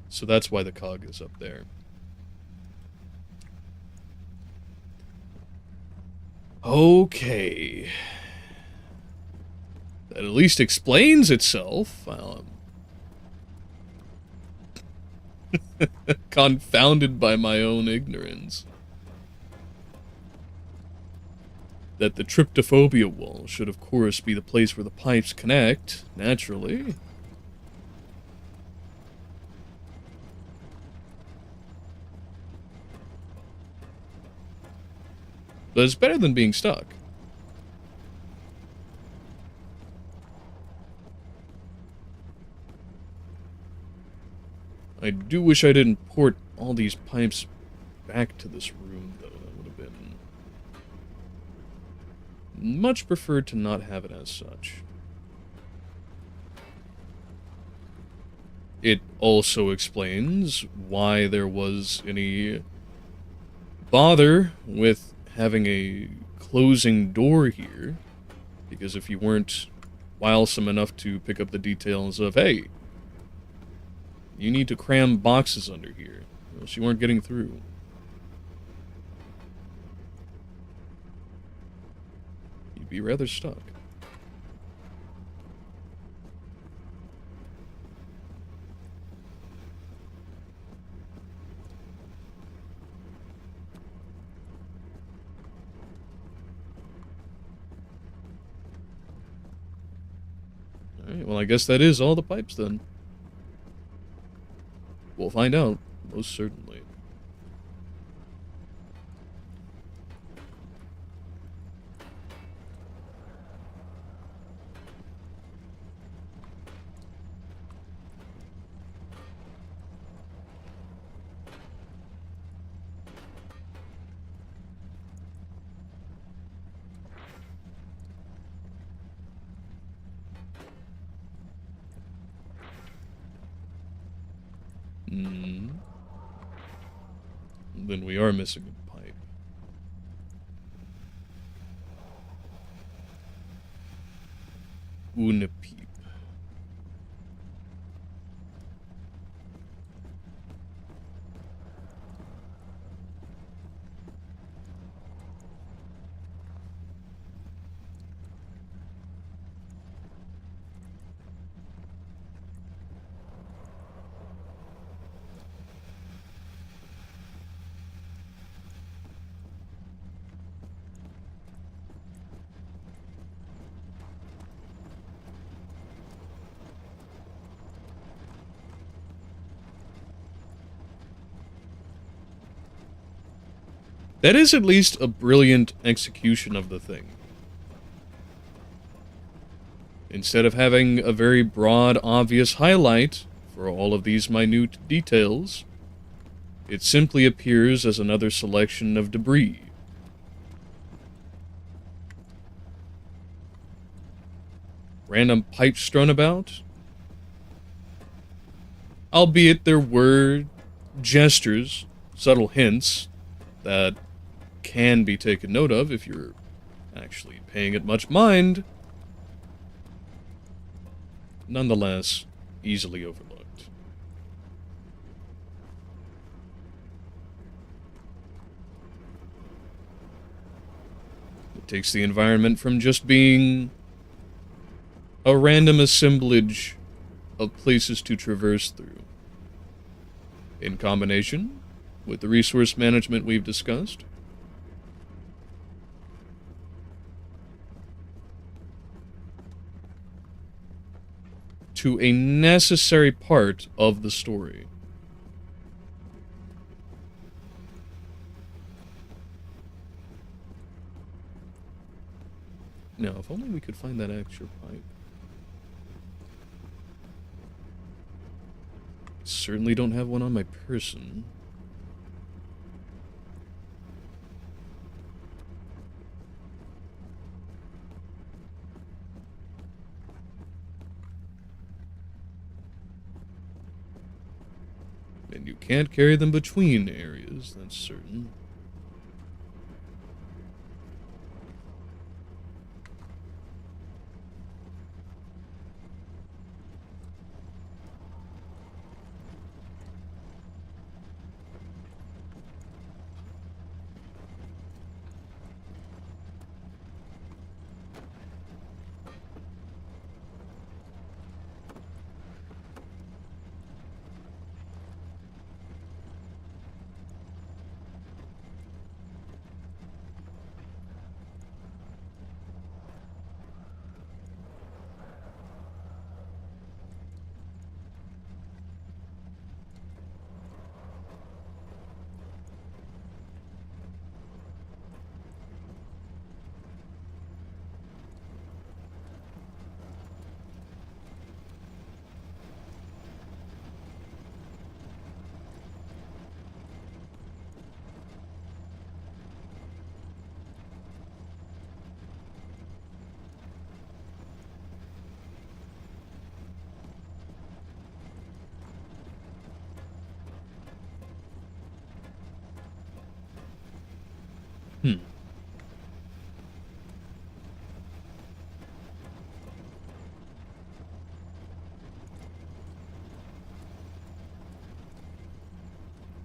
So that's why the cog is up there. Okay. That at least explains itself. Confounded by my own ignorance. That the tryptophobia wall should of course be the place where the pipes connect, naturally. But it's better than being stuck. I do wish I didn't port all these pipes back to this room, though. That would have been much preferred to not have it as such. It also explains why there was any bother with having a closing door here, because if you weren't wilesome enough to pick up the details of, hey, you need to cram boxes under here, or else you weren't getting through. You'd be rather stuck. Alright, well I guess that is all the pipes then. We'll find out, most certainly. Then we are missing a pipe. Una peep. That is at least a brilliant execution of the thing. Instead of having a very broad, obvious highlight for all of these minute details, it simply appears as another selection of debris. Random pipes strewn about. Albeit there were gestures, subtle hints, that can be taken note of if you're actually paying it much mind. Nonetheless, easily overlooked. It takes the environment from just being a random assemblage of places to traverse through, in combination with the resource management we've discussed, to a necessary part of the story. Now, if only we could find that extra pipe. Certainly don't have one on my person. And you can't carry them between areas, that's certain.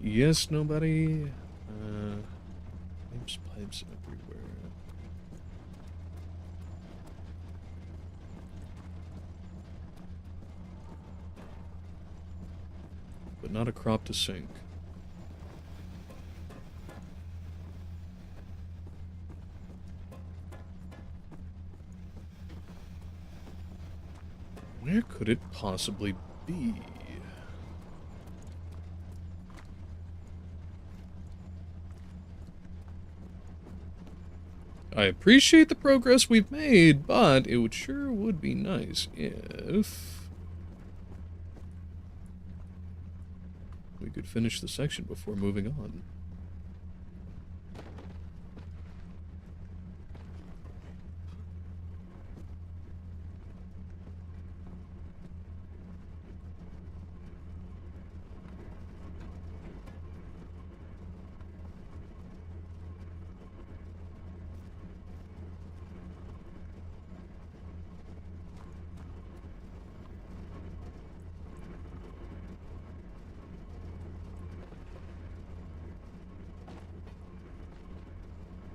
Yes, nobody. Pipes everywhere. But not a crop to sink. Where could it possibly be? I appreciate the progress we've made, but it would be nice if we could finish the section before moving on.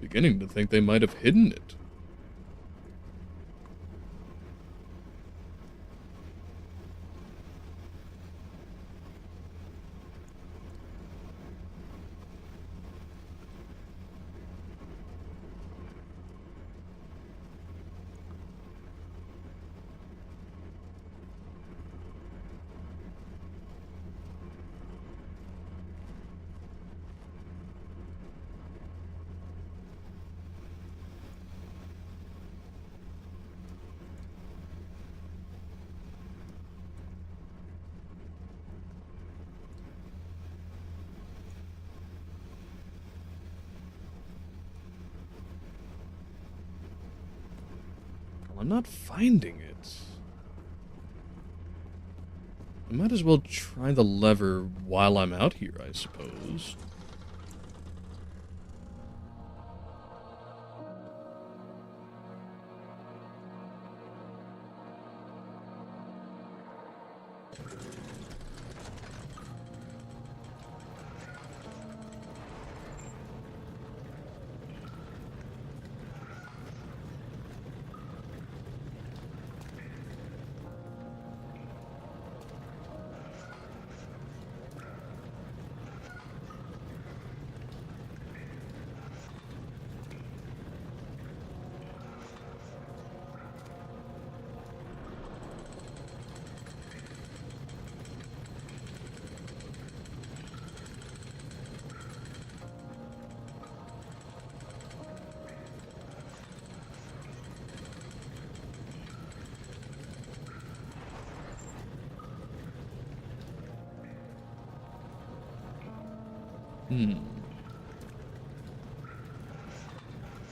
beginning to think they might have hidden it. I'm not finding it. I might as well try the lever while I'm out here, I suppose.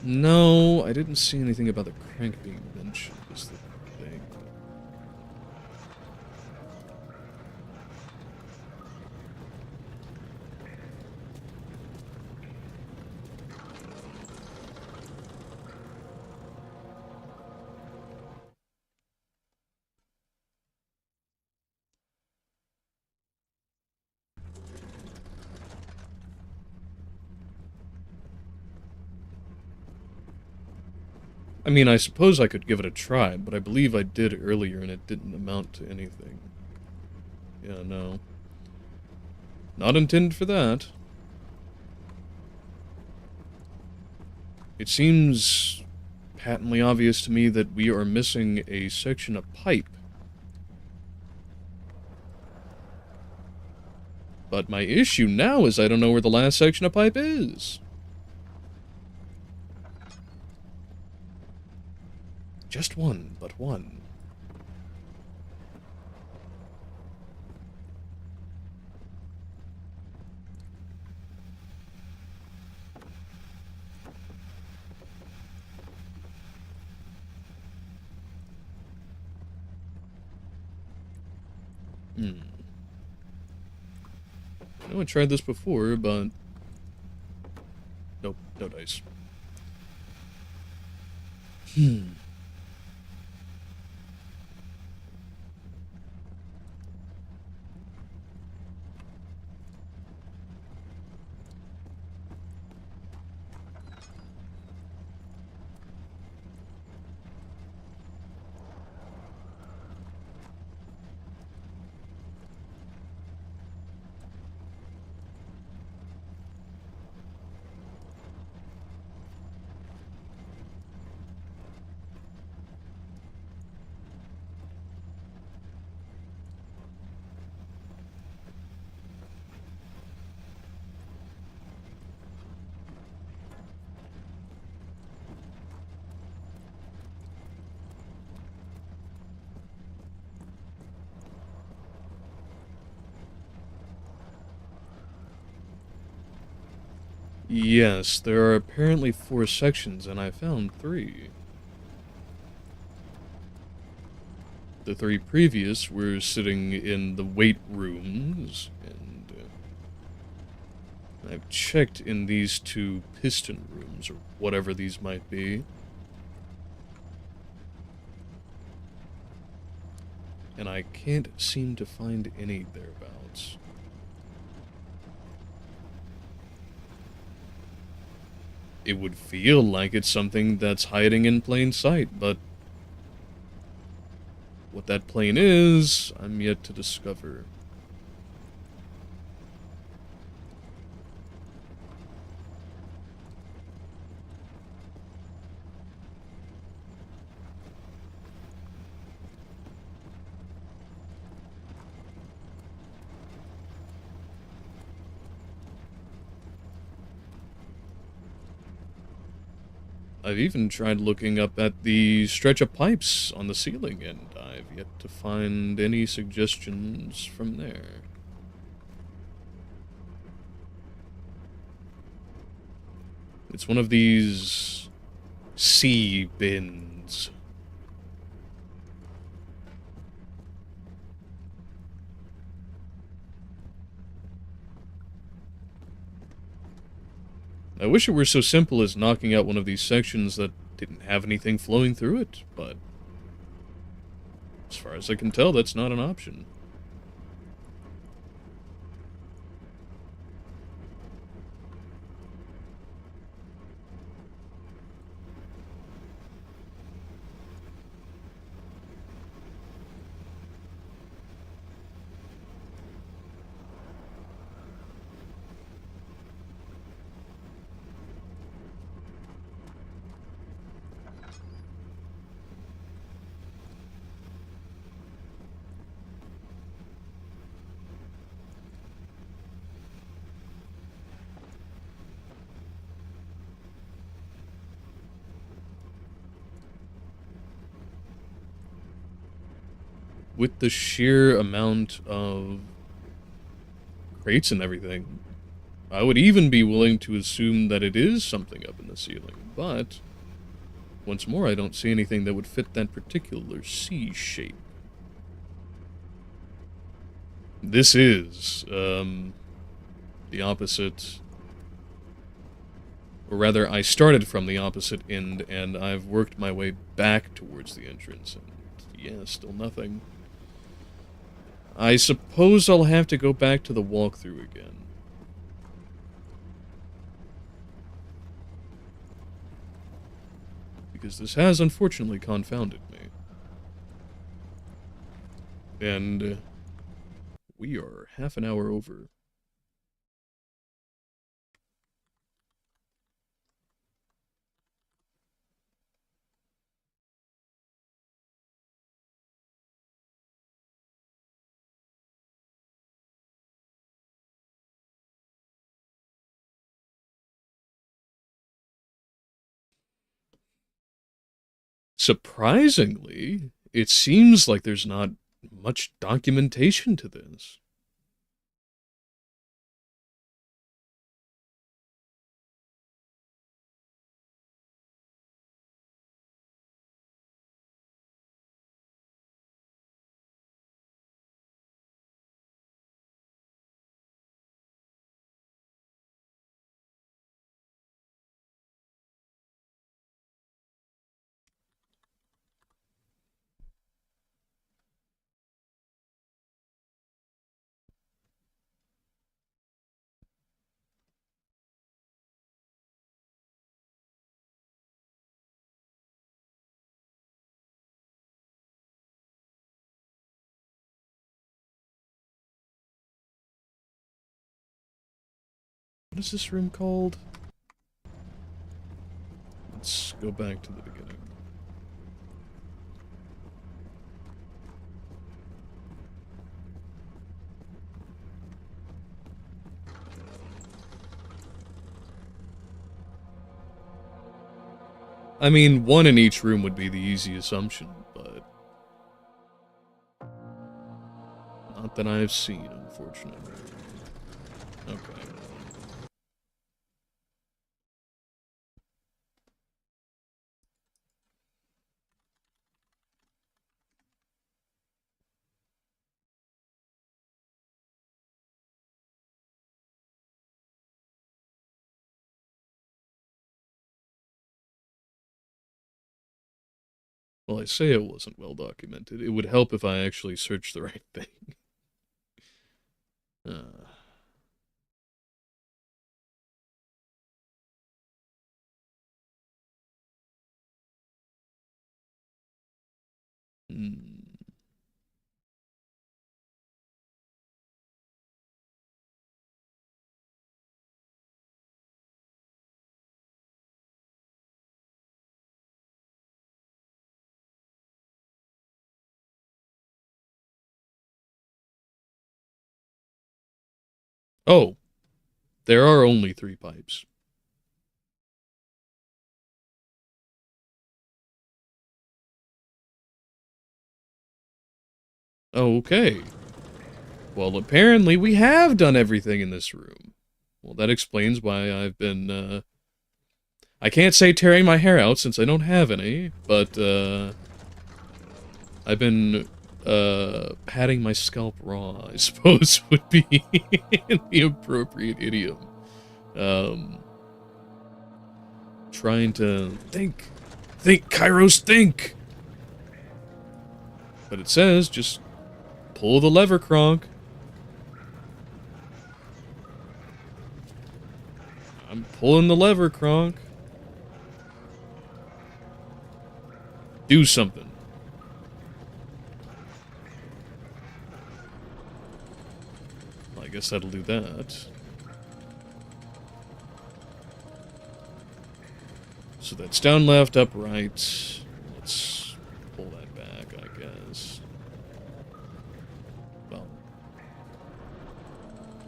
No, I didn't see anything about the crank being mentioned, is the thing. I mean, I suppose I could give it a try, but I believe I did earlier and it didn't amount to anything. Yeah, no. Not intended for that. It seems patently obvious to me that we are missing a section of pipe. But my issue now is I don't know where the last section of pipe is. Just one, but one. I know I tried this before, but... Nope, no dice. Yes, there are apparently 4 sections, and I found 3. The 3 previous were sitting in the weight rooms, and I've checked in these 2 piston rooms, or whatever these might be. And I can't seem to find any thereabouts. it would feel like it's something that's hiding in plain sight, but what that plane is, I'm yet to discover. I've even tried looking up at the stretch of pipes on the ceiling, and I've yet to find any suggestions from there. It's one of these sea bins. I wish it were so simple as knocking out one of these sections that didn't have anything flowing through it, but as far as I can tell, that's not an option. With the sheer amount of crates and everything, I would even be willing to assume that it is something up in the ceiling, but once more, I don't see anything that would fit that particular C shape. This is, the opposite, or rather, I started from the opposite end, and I've worked my way back towards the entrance, and yeah, still nothing. I suppose I'll have to go back to the walkthrough again. Because this has unfortunately confounded me. And we are half an hour over. Surprisingly, it seems like there's not much documentation to this. What is this room called? Let's go back to the beginning. I mean, one in each room would be the easy assumption, but not that I've seen, unfortunately. Okay. Well, I say it wasn't well documented. It would help if I actually searched the right thing. Uh, Hmm. Oh, there are only 3 pipes. Okay. Well, apparently we have done everything in this room. Well, that explains why I've been, I can't say tearing my hair out since I don't have any, but, I've been, patting my scalp raw, I suppose, would be the appropriate idiom. Trying to think. Think, Kairos, think! But it says, just pull the lever, Kronk. I'm pulling the lever, Kronk. Do something. I guess that'll do that. So that's down, left, up, right. Let's pull that back, I guess. Well.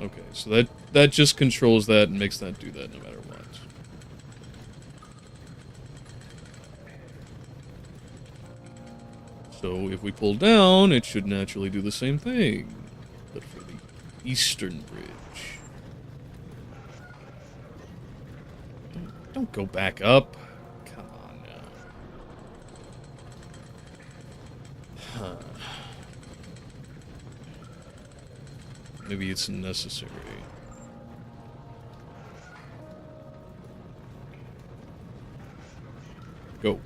Okay, so that just controls that and makes that do that no matter what. So if we pull down, it should naturally do the same thing. But for the eastern bridge. Don't go back up. Come on now. Huh. Maybe it's necessary. Go.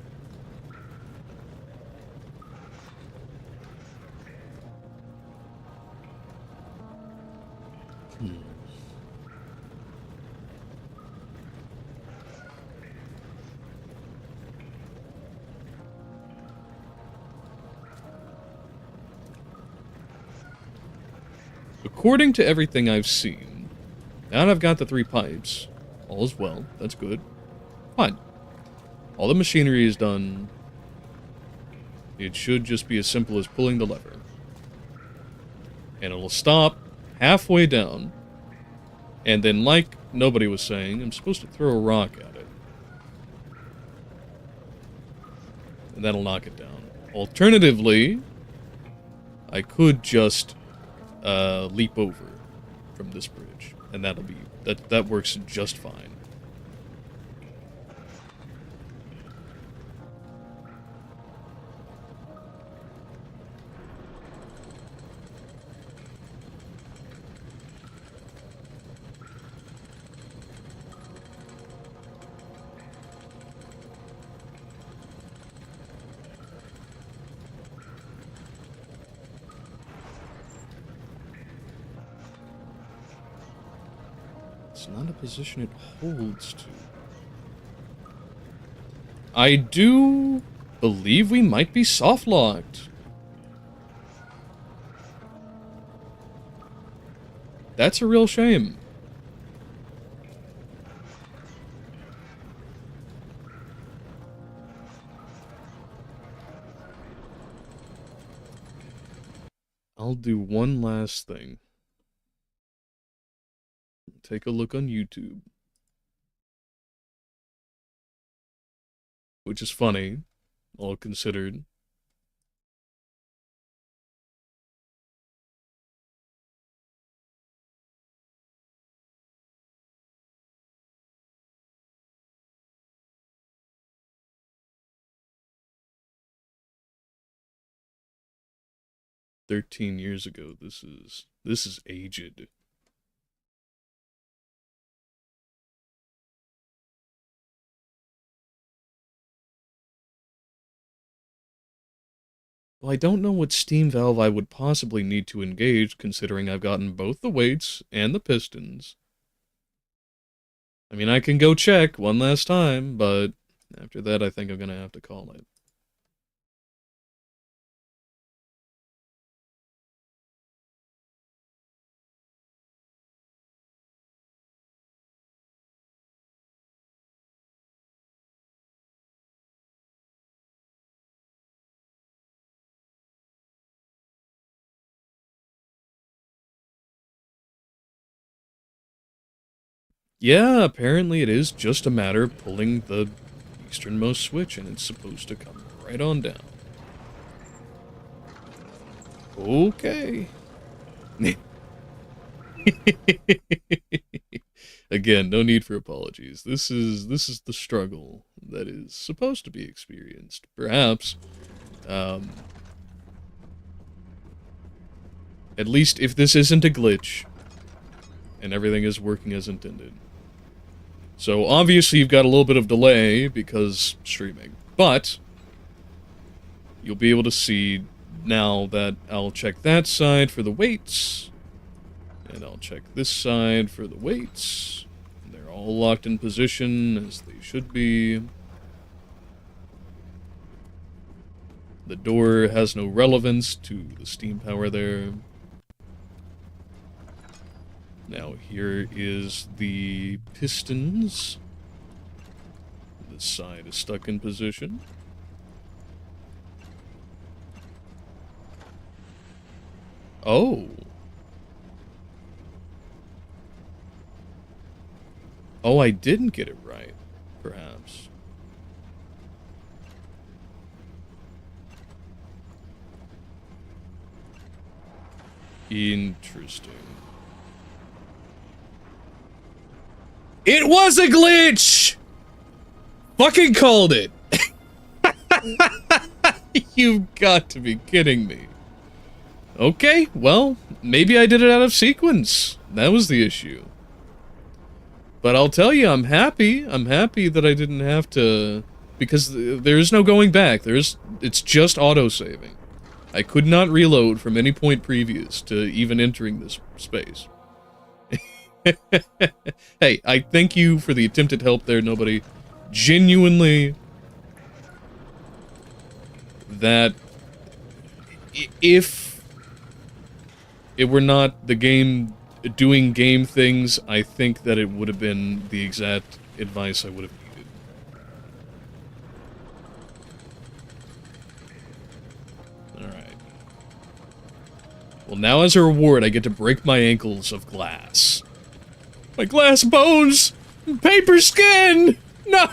According to everything I've seen, now that I've got the 3 pipes, all is well, that's good. Fine. All the machinery is done. It should just be as simple as pulling the lever. And it'll stop halfway down, and then, like nobody was saying, I'm supposed to throw a rock at it. And that'll knock it down. Alternatively, I could just leap over from this bridge, and that'll be that works just fine. It's not a position it holds to. I do believe we might be soft-locked. That's a real shame. I'll do one last thing. Take a look on YouTube. Which is funny, all considered. "13 years ago, this is aged." Well, I don't know what steam valve I would possibly need to engage, considering I've gotten both the weights and the pistons. I mean, I can go check one last time, but after that I think I'm gonna have to call it. Yeah, apparently it is just a matter of pulling the easternmost switch, and it's supposed to come right on down. Okay. Again, no need for apologies. This is the struggle that is supposed to be experienced. Perhaps, at least if this isn't a glitch, and everything is working as intended. So obviously you've got a little bit of delay because streaming, but you'll be able to see now that I'll check that side for the weights, and I'll check this side for the weights. They're all locked in position as they should be. The door has no relevance to the steam power there. Now here is the pistons. This side is stuck in position. Oh. Oh, I didn't get it right, perhaps. Interesting. It was a glitch! Fucking called it! You've got to be kidding me. Okay, well, maybe I did it out of sequence. That was the issue. But I'll tell you, I'm happy. I'm happy that I didn't have to... Because there's no going back. It's just auto-saving. I could not reload from any point previous to even entering this space. Hey, I thank you for the attempted help there, nobody. Genuinely, that if it were not the game doing game things, I think that it would have been the exact advice I would have needed. Alright. Well, now as a reward, I get to break my ankles of glass. My glass bones! Paper skin! No!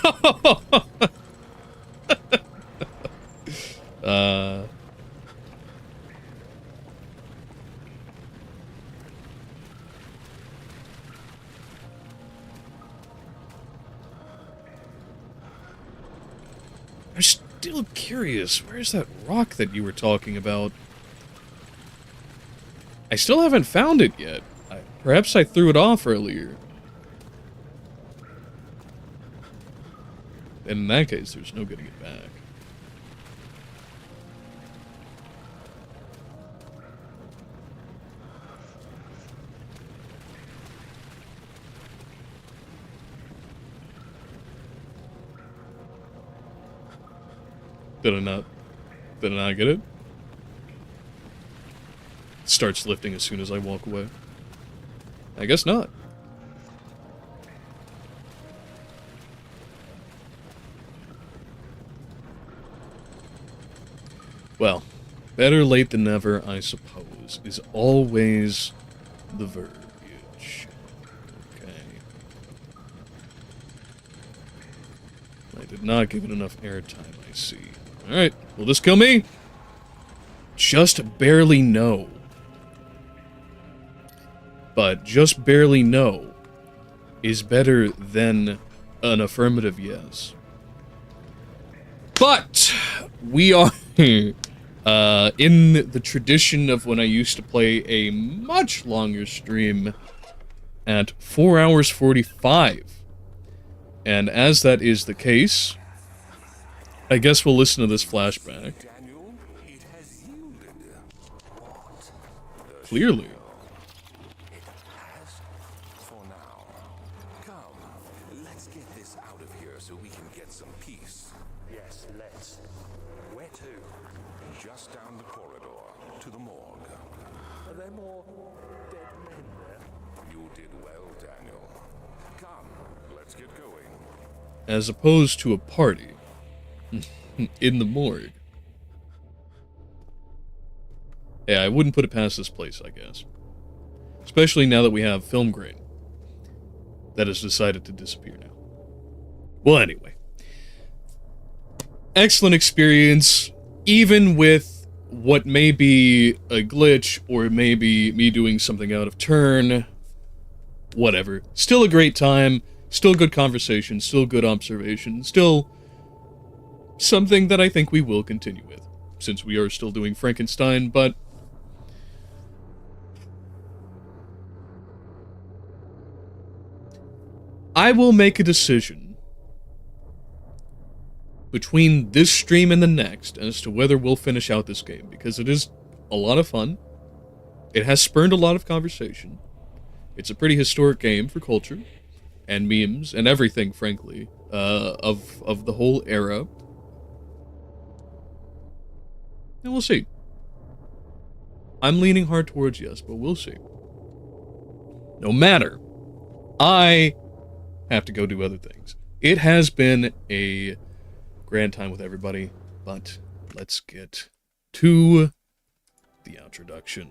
I'm still curious. Where's that rock that you were talking about? I still haven't found it yet. Perhaps I threw it off earlier. And in that case, there's no getting it back. Did I not get it? It starts lifting as soon as I walk away. I guess not. Well, better late than never, I suppose, is always the verbiage. Okay. I did not give it enough airtime, I see. Alright, will this kill me? Just barely no. But just barely no is better than an affirmative yes. But we are in the tradition of when I used to play a much longer stream at 4 hours 45. And as that is the case, I guess we'll listen to this flashback. Daniel, it has yielded. What? Clearly. It has? For now. Come, let's get this out of here so we can get some peace. Yes, let's. Where to? Just down the corridor, to the morgue. Are there more dead men there? You did well, Daniel. Come, let's get going. As opposed to a party. In the morgue. Yeah, I wouldn't put it past this place, I guess. Especially now that we have film grain. that has decided to disappear now. Well, anyway. Excellent experience, even with what may be a glitch, or maybe me doing something out of turn. Whatever. Still a great time, still good conversation, still good observation, still something that I think we will continue with, since we are still doing Frankenstein, but I will make a decision between this stream and the next as to whether we'll finish out this game, because it is a lot of fun. It has spurned a lot of conversation. It's a pretty historic game for culture and memes and everything, frankly, of the whole era. And we'll see. I'm leaning hard towards yes, but we'll see. No matter, I have to go do other things. It has been a grand time with everybody, but let's get to the introduction.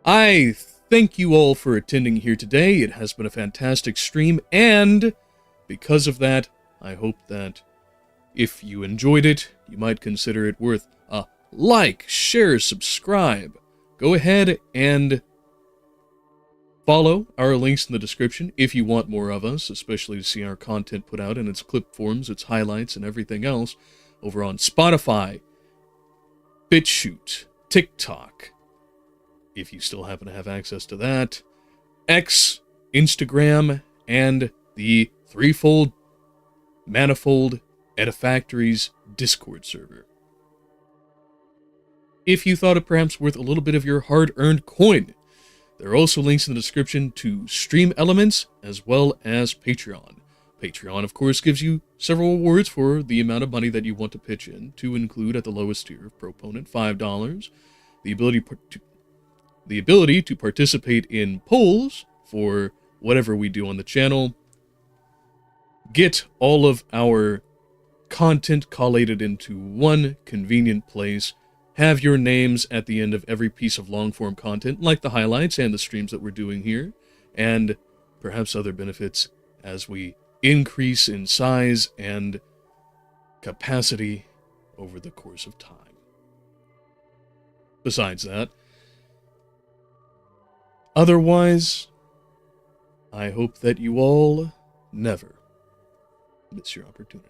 I thank you all for attending here today. It has been a fantastic stream, and because of that, I hope that if you enjoyed it, you might consider it worth a like, share, subscribe. Go ahead and follow our links in the description if you want more of us, especially to see our content put out in its clip forms, its highlights, and everything else over on Spotify, BitChute, TikTok, if you still happen to have access to that, X, Instagram, and the threefold, manifold, Edifactory's Discord server. If you thought it perhaps worth a little bit of your hard-earned coin, there are also links in the description to Stream Elements as well as Patreon. Patreon, of course, gives you several rewards for the amount of money that you want to pitch in, to include at the lowest tier of proponent $5, the ability to participate in polls for whatever we do on the channel, get all of our content collated into one convenient place, have your names at the end of every piece of long-form content, like the highlights and the streams that we're doing here, and perhaps other benefits as we increase in size and capacity over the course of time. Besides that, otherwise, I hope that you all never miss your opportunity.